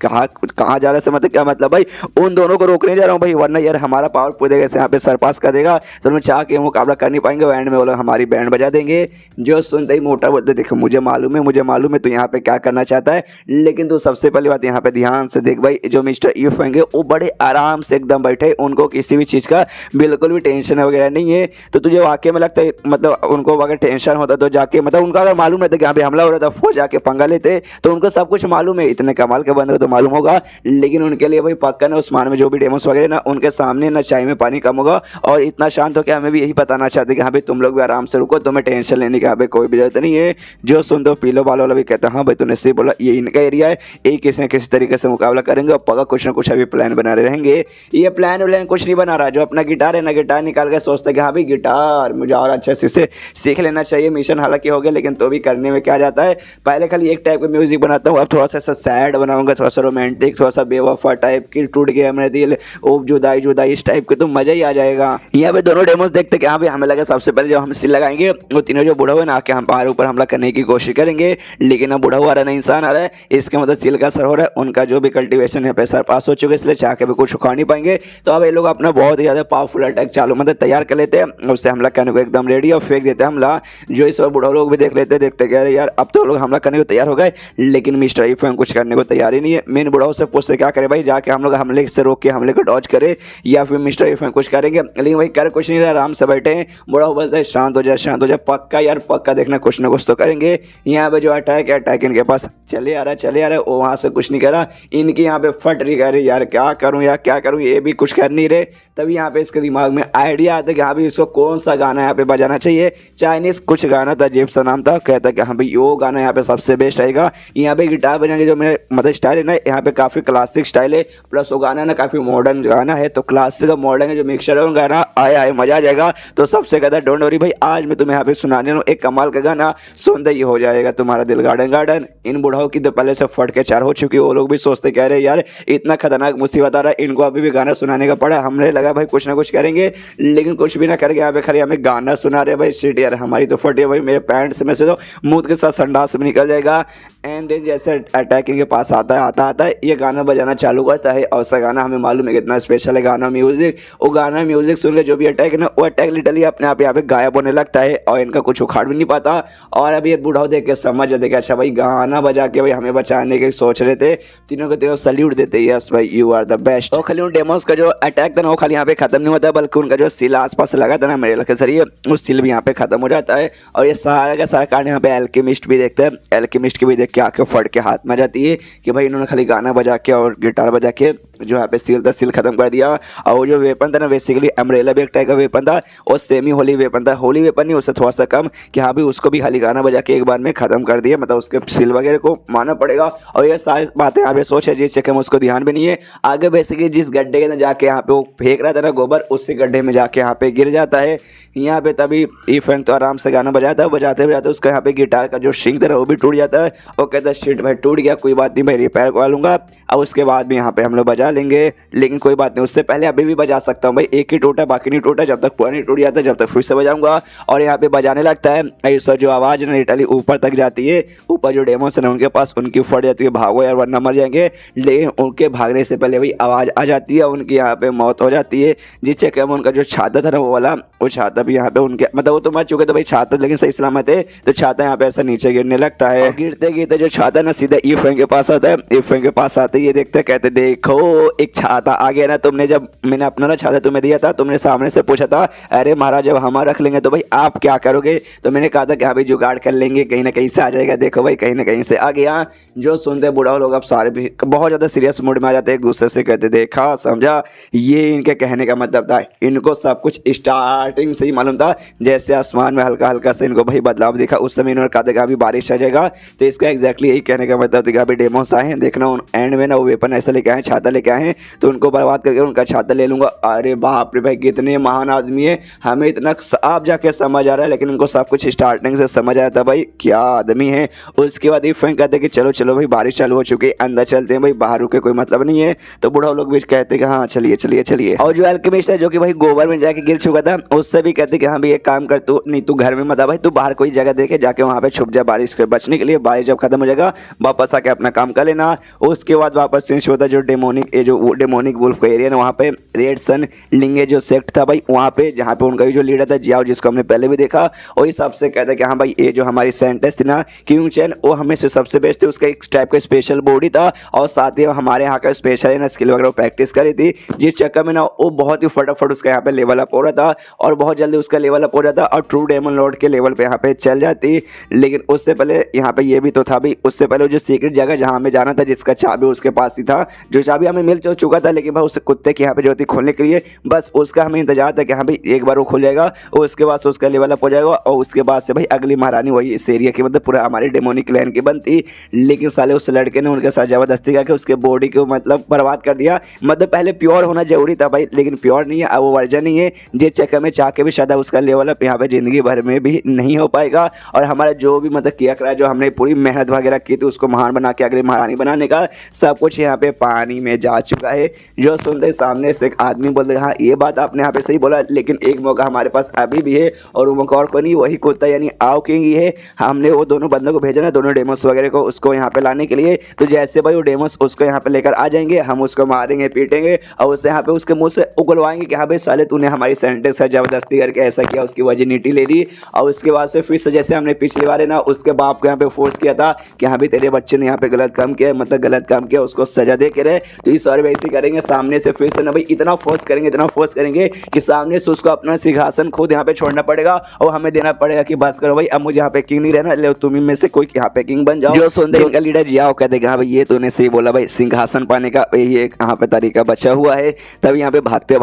कहाँ जा रहे से मतलब क्या मतलब भाई उन दोनों को रोकने जा रहा हूँ भाई, वरना यार हमारा पावर पूरे जगह से यहाँ पे सरपास कर देगा, तो मैं चाह के मुकाबला कर नहीं पाएंगे। एंड में वो लोग हमारी बैंड बजा देंगे। जो सुनते ही मोटा बोलते देखो मुझे मालूम है तो यहाँ पे क्या करना चाहता है, लेकिन तू सबसे पहली बात यहाँ पे ध्यान से देख भाई, जो मिस्टर ईफ होंगे वो बड़े आराम से एकदम बैठे, उनको किसी भी चीज़ का बिल्कुल भी टेंशन वगैरह नहीं है। तो तुझे वाकई में लगता है मतलब उनको अगर टेंशन होता तो जाके मतलब उनका अगर मालूम रहता कि यहाँ पे हमला हो रहा था वो जाके पंगा लेते, तो उनको सब कुछ मालूम है, इतने कमाल के बंदे को तो मालूम होगा। लेकिन उनके लिए भाई पक्का ना उस्मान में जो भी डेमोस वगैरह ना उनके सामने ना चाय में पानी कम होगा, और इतना शांत हो के हमें भी यही बताना चाहते कि हाँ भाई तुम लोग भी आराम से रुको, तुम्हें टेंशन लेने की यहाँ पे कोई भी जरूरत नहीं है। जो सुन दो पीलो वालों वाला भी कहता है हाँ भाई तूने सही बोला, ये इनका एरिया है, ये किसी न किसी तरीके से मुकाबला करेंगे और पक्का कुछ ना कुछ अभी प्लान बना रहे रहेंगे। ये प्लान व्लान कुछ नहीं बना रहा, जो अपना गिटार है ना गिटार निकाल के सोचता है कि हाँ भाई गिटार मुझे और अच्छे से सीख लेना चाहिए। मिशन हालांकि हो गया लेकिन तो भी करने में क्या जाता है, पहले खाली एक टाइप का म्यूजिक बनाता हूँ, अब थोड़ा सा सैड बनाऊंगा, थोड़ा सा रोमांटिक, थोड़ा सा बेवफा टाइप की, टूट गया मेरा दिल, ओ जुदाई जुदाई इस टाइप के, तो मजा ही आ जाएगा। यहाँ पे दोनों डेमोस देखते कि हाँ भाई हमें लगा सबसे पहले जब हम सिल लगाएंगे वो तीनों जो बूढ़ा हुआ ना आके हमारे ऊपर हमला करने की कोशिश करेंगे, लेकिन अब बूढ़ा हुआ रहा ना इंसान आ रहा है, इसके मतलब सिल का असर हो रहा है, उनका जो भी कल्टीवेशन है पैसा पास हो चुके, इसलिए चाह के भी कुछ उखाड़ नहीं पाएंगे। तो अब ये लोग अपना बहुत ही ज़्यादा पावरफुल अटैक चालू मतलब तैयार कर लेते हैं, उससे हमला करने को एकदम रेडी और फेंक देते हैं हमला। जो इस बूढ़ा लोग भी देख लेते देखते कि अरे यार अब तो लोग हमला करने को तैयार हो गए, लेकिन मिस्टर ईफ कुछ करने को तैयार ही नहीं है। मेन बूढ़ाओं से पूछते क्या करे भाई, जाके हम लोग हमले से रोक के हमले को डॉज करे या फिर मिस्टर ईफ कुछ करेंगे, लेकिन भाई कर कुछ नहीं रहा, आराम से बैठे हैं। बूढ़ा बोलता है शांत हो जाए पक्का यार पक्का देखना कुछ ना कुछ तो करेंगे। यहाँ पे जो अटैक है अटैक इनके पास चले आ रहा है, वो वहाँ से कुछ नहीं कर रहा, इनकी यहाँ पे फट रही, कह रही यार क्या करूँ ये भी कुछ कर नहीं रहे। तभी यहाँ पे इसके दिमाग में आइडिया आता है कि हाँ भाई इसको कौन सा गाना यहाँ पे बजाना चाहिए। चाइनीज कुछ गाना था, अजीब सा नाम था, कहता है कि हाँ भाई वो गाना यहाँ पे सबसे बेस्ट रहेगा। यहाँ पे गिटार बजाने जो मेरे मतलब स्टाइल है ना यहाँ पे काफ़ी क्लासिक स्टाइल है, प्लस वो गाना ना काफ़ी मॉडर्न गाना है, तो क्लासिक और मॉडर्न है जो मिक्सचर है वो गाना आए मजा आ जाएगा। तो सबसे कहता है डोंट वरी भाई आज मैं तुम्हें यहाँ पे सुनाने हूँ एक कमाल का गाना, सुनते ही हो जाएगा तुम्हारा दिल गार्डन गार्डन। इन बुढ़ाओं की तो पहले से फट के चार हो चुकी है, वो लोग भी सोचते कह रहे यार इतना खतरनाक मुसीबत आ रहा है, इनको अभी भी गाना सुनाने का पड़ा। हमने लगा भाई कुछ ना कुछ करेंगे, लेकिन कुछ भी ना करके यहाँ पे खाली हमें गाना सुना रहे भाई। शिट यार हमारी तो फटी है भाई, मेरे पैंट्स में से तो मुंह के साथ संडास में निकल जाएगा। एंड देन जैसे अटैकिंग के पास आता है ये गाना बजाना चालू करता है, और सा गाना हमें मालूम है कितना स्पेशल है गाना म्यूजिक। वो गाना म्यूजिक सुन के जो भी अटैक है ना वो अटैक लिटरली अपने आप यहाँ पे गायब होने लगता है, और इनका कुछ उखाड़ भी नहीं पाता। और अभी ये बूढ़ा देख के समझ जाते कि अच्छा भाई गाना बजा के भाई हमें बचाने के सोच रहे थे, तीनों के तीनों सल्यूट देते यस भाई यू आर द बेस्ट। तो खाली उन डेमोस का जो अटैक था ना वो खाली यहाँ पे खत्म नहीं होता, बल्कि उनका जो सिल आसपास लगा था ना मेरे लगे सर ये उस सिल भी यहाँ पे खत्म हो जाता है। और ये सारा का सारा कारण यहाँ पे एल्केमिस्ट भी देखते हैं, एल्केमिस्ट की भी देख के आके फट के हाथ में जाती है कि भाई इन्होंने खाली गाना बजा के और गिटार बजा के जो यहाँ पे सील था सील खत्म कर दिया। और वो जो वेपन था ना बेसिकली अम्ब्रेला भी एक टाइप का वेपन था, और सेमी होली वेपन था, होली वेपन नहीं उससे थोड़ा सा कम, कि हाँ भी उसको भी खाली गाना बजा के एक बार में खत्म कर दिया, मतलब उसके सील वगैरह को मानना पड़ेगा। और ये सारी बातें यहाँ पे सोच है जिस चक्कर में उसको ध्यान भी नहीं है। आगे बेसिकली जिस गड्ढे के ना जाके यहाँ पे वो फेंक रहा था ना गोबर, उसी गड्ढे में जाके यहाँ पे गिर जाता है। यहाँ पे तभी ईफेंग तो आराम से गाना बजाता है, बजाते बजाते उसका यहाँ पे गिटार का जो स्ट्रिंग था वो भी टूट जाता है, और कहता है शिट भाई टूट गया कोई बात नहीं भाई रिपेयर करवा लूंगा, और उसके बाद भी यहाँ पे हम लोग बजा लेंगे, लेकिन कोई बात नहीं उससे पहले अभी भी बजा सकता हूँ भाई, एक ही टूटा बाकी नहीं टूटा, जब तक पूरा नहीं टूट जाता जब तक फिर से बजाऊंगा। और यहाँ पे बजाने लगता है ऐसा जो आवाज़ ना लिटरली ऊपर तक जाती है, ऊपर जो डेमोस है उनके पास उनकी फट जाती है, भागो यार वरना मर जाएंगे। लेकिन उनके भागने से पहले भाई आवाज़ आ जाती है, उनकी यहाँ पे मौत हो जाती है, जिस चक्कर में उनका जो छाता था ना वो वाला वो छाता भी यहाँ पे उनके मतलब वो तो मर चुके थे भाई छाता, लेकिन सही सलामत है, तो छाता यहाँ पे ऐसा नीचे गिरने लगता है। गिरते गिरते जो छाता ना सीधा ईफेंग के पास आता है, ईफेंग के पास आते ये देखते कहते देखो एक छाता आ गया ना, तुमने जब मैंने अपना ना छाता तुम्हें दिया था, तुमने सामने से पूछा था अरे महाराज जब हमारा रख लेंगे तो भाई आप क्या करोगे, तो मैंने कहा था कि हाँ भाई जुगाड़ कर लेंगे कहीं ना कहीं से आ जाएगा, देखो भाई कहीं ना कहीं से आ गया। जो सुनते बूढ़ा लोग अब सारे भी बहुत ज़्यादा सीरियस मूड में आ जाते हैं, गुस्से से कहते देखा समझा, ये इनके कहने का मतलब था, इनको सब कुछ स्टार्टिंग से ही मालूम था। जैसे आसमान में हल्का हल्का से इनको भाई बदलाव दिखा, उस समय इन्होंने कहा था कि अभी बारिश आ जाएगा, तो इसका एग्जैक्टली यही कहने का मतलब था कि अभी डेमोस आए हैं, देखना एंड में ना वो वेपन ऐसा लेके आए छाता लेके लेके आए हैं तो उनको बर्बाद करके उनका छाता ले लूँगा। अरे बाप रे भाई, कितने महान आदमी है, हमें इतना आप जाके समझ आ रहा है, लेकिन उनको सब कुछ स्टार्टिंग से समझ आया था भाई, क्या आदमी है। उसके बाद ये फ्रेंड कहते हैं कि चलो चलो भाई, बारिश चालू हो चुकी है, अंदर चलते हैं भाई, बाहर रुके कोई मतलब नहीं है। तो बूढ़ा लोग भी कहते हैं कि हाँ चलिए चलिए चलिए। और जो अल्केमिस्ट है जो कि भाई गोबर में जाके गिर चुका था, उससे भी कहते कि हाँ भाई एक काम कर, तू नहीं तू घर में मत आ भाई, तू बाहर कोई जगह देखे जाके वहाँ पे छुप जा बारिश के बचने के लिए। बारिश जब खत्म हो जाएगा वापस आके अपना काम कर लेना। उसके बाद वापस चेंज होता है जो डेमोनिक वुल्फ का एरिया है वहाँ पे रेड सन लिंगे जो सेक्ट था भाई, वहाँ पे जहाँ पे उनका जो लीडर था जियाओ, जिसको हमने पहले भी देखा, और इस सबसे कहता है कि हाँ भाई ये जो हमारी साइंटिस्ट थी ना क्यूंग चैन, वो हमें से सबसे बेस्ट थी, उसका एक टाइप का स्पेशल बॉडी था और साथ ही हमारे यहाँ का स्पेशल है ना स्किल वगैरह प्रैक्टिस करी थी, जिस चक्कर में ना वो बहुत ही फटाफट उसका यहाँ पे लेवल अप हो रहा था और बहुत जल्दी उसका लेवल अप हो जाता और ट्रू डेमन लॉर्ड के लेवल पे यहाँ पे चल जाती। लेकिन उससे पहले यहाँ पे ये भी तो था भाई, उससे पहले जो सीक्रेट जगह जहाँ हमें जाना था जिसका चाबी उसके पास ही था, जो चाबी हमें मिल चुका था, लेकिन भाई उस कुत्ते की यहाँ पे जो थी खोलने के लिए बस उसका हमें इंतजार था कि हाँ भाई एक बार वो खुल जाएगा और उसके बाद से उसका लेवल अप हो जाएगा और उसके बाद से भाई अगली महारानी वही इस एरिया की मतलब पूरा हमारे डेमोनिक क्लैन की बनती। लेकिन साले उस लड़के ने उनके साथ जबरदस्ती करके उसके बॉडी को मतलब बर्बाद कर दिया। मतलब पहले प्योर होना जरूरी था भाई, लेकिन प्योर नहीं है, अब वो वर्जन नहीं है, जिस चक्कर में चाह के भी शायद उसका लेवल अप यहाँ पे जिंदगी भर में भी नहीं हो पाएगा। और हमारा जो भी मतलब किया करा जो हमने पूरी मेहनत वगैरह की थी उसको महान बना के अगली महारानी बनाने का, सब कुछ यहाँ पे पानी में जा चुका है। जो सुनते सामने से एक आदमी बोलते हाँ ये बात आपने यहाँ पे सही बोला, लेकिन एक मौका हमारे पास अभी भी है और वो मौका और कोई नहीं, वही कुत्ता यानी आओ किंग ही है। हमने वो दोनों बंदों को भेजा ना, दोनों डेमोस वगैरह को उसको यहाँ पे लाने के लिए। तो जैसे भाई वो डेमोस उसको यहाँ पे लेकर आ जाएंगे, हम उसको मारेंगे पीटेंगे और उससे यहाँ पे उसके मुंह से उगलवाएंगे कि हाँ भाई साले तूने हमारी सेंटेंस से जबरदस्ती करके ऐसा किया, उसकी वर्जिनिटी ले ली। और उसके बाद से फिर से जैसे हमने पिछली बार है ना उसके बाप को यहाँ पे फोर्स किया था कि हाँ भाई तेरे बच्चे ने यहाँ पे गलत काम किया, मतलब गलत काम किया, उसको सजा दे के रहे। तो इस बार वैसे करेंगे, सामने से फिर से ना भाई इतना फोर्स करेंगे कि सामने से उसको अपना सिंहासन खुद यहाँ पे छोड़ना पड़ेगा और हमें देना पड़ेगा कि बस करो भाई अब मुझे यहाँ पे किंग नहीं रहना, ले तुम में से कोई यहाँ पे किंग बन जाओ। जो सुंदर इनका लीडर जियाओ कहते हैं हाँ भाई ये तूने सही बोला भाई, सिंहासन पाने का यही एक यहाँ पे तरीका बचा हुआ है। तब यहाँ पे भागते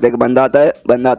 एक बंदा आता है,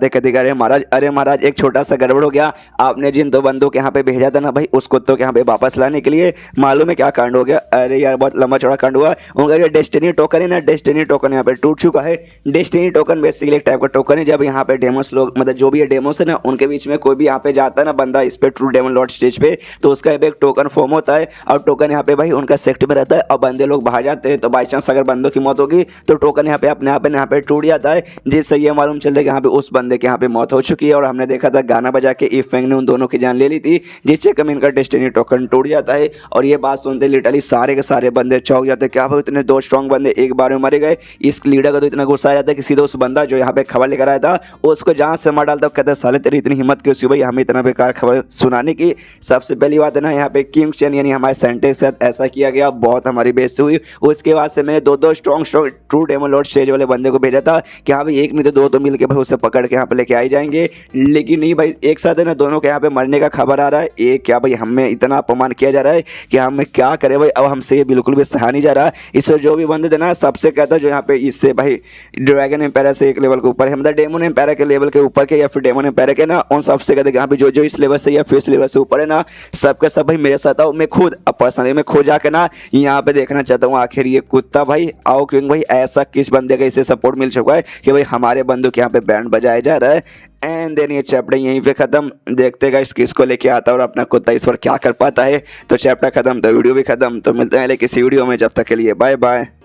कहते अरे महाराज एक छोटा सा गड़बड़ हो गया, आपने जिन दो बंदों के यहाँ पे भेजा था ना भाई उस कुत्तों के यहाँ पे वापस लाने के लिए, मालूम है क्या कांड हो गया? अरे यार बहुत लंबा चौड़ा कांड हुआ। उनका जो डेस्टिनी टोकन है ना, डेस्टिनी टोकन यहाँ पे टूट चुका है। डेस्टिनी टोकन बेसिकली एक टाइप का टोकन है, जब यहाँ पे डेमोस लोग मतलब जो भी है डेमोस है ना उनके बीच में कोई भी यहाँ पे जाता है ना बंदा इस पे ट्रू डेमन लॉर्ड स्टेज पे, तो उसका एक टोकन फॉर्म होता है और टोकन यहाँ पे भाई उनका सेक्ट में रहता है और बंदे लोग बाहर जाते हैं। तो बाई चांस अगर बंदों की मौत होगी तो टोकन यहाँ पे अपने आप यहाँ पे टूट जाता है, जिससे ये मालूम चलता है कि यहाँ पे उस बंदे के यहाँ पे मौत हो चुकी है। और हमने देखा था गाना बजा के इफेंग ने उन दोनों की जान ले ली थी, जिस चक्कर में इनका डेस्टिनी टोकन टूट जाता है। और ये बात सुनते लिटरली सारे के सारे बंदे चौंक जाते हैं, क्या भाई इतने दो स्ट्रॉन्ग बंदे एक बार में मरे गए। इस लीडर का तो इतना गुस्सा आ जाता है कि सीधा उस बंदा जो यहाँ पे खबर लेकर आया था उसको जहाँ से मार डालता, कहता है साले तेरी इतनी हिम्मत क्यों सी भाई हमें इतना बेकार खबर सुनाने की। सबसे पहली बात है ना यहाँ पे किंग चैन यानी हमारे सेंटेंस से ऐसा किया गया, बहुत हमारी बेइज्जती हुई। उसके बाद से मैंने दो strong true demon lord stage वाले बंदे को भेजा था कि हाँ भाई एक नहीं तो दो तो मिल के भाई उसे पकड़ के यहाँ पे लेके आई जाएंगे, लेकिन नहीं भाई एक साथ है ना दोनों के यहाँ पे मरने का खबर आ रहा है। ये क्या भाई हमें इतना अपमान किया जा रहा है कि हमें क्या करें भाई, अब हमसे ये बिल्कुल भी सहा नहीं जा रहा। इससे जो भी बंदे थे ना सबसे कहता जो यहाँ पे इससे भाई ड्रैगन एम्पायर से एक लेवल के ऊपर है, मतलब डेमन एम्पायर के लेवल के ऊपर के या फिर डेमन एम्पायर के ना उन सबसे कहते यहाँ पे जो इस लेवल से या फिर इस लेवल से ऊपर है ना सबके सब भाई मेरे साथ आओ। मैं खुद पर्सनली मैं खो जाके ना यहाँ पे देखना चाहता हूँ आखिर ये कुत्ता भाई आओ क्यों भाई ऐसा किस बंदे का इसे सपोर्ट मिल चुका है कि भाई हमारे बंदों के यहाँ पे बैंड बजाया जा रहा है। एंड देन ये चैप्टर यहीं पे खत्म। देखते गाइस किसको लेके आता है और अपना कुत्ता इस पर क्या कर पाता है। तो चैप्टर खत्म तो वीडियो भी खत्म। तो मिलते हैं किसी वीडियो में, जब तक के लिए बाय बाय।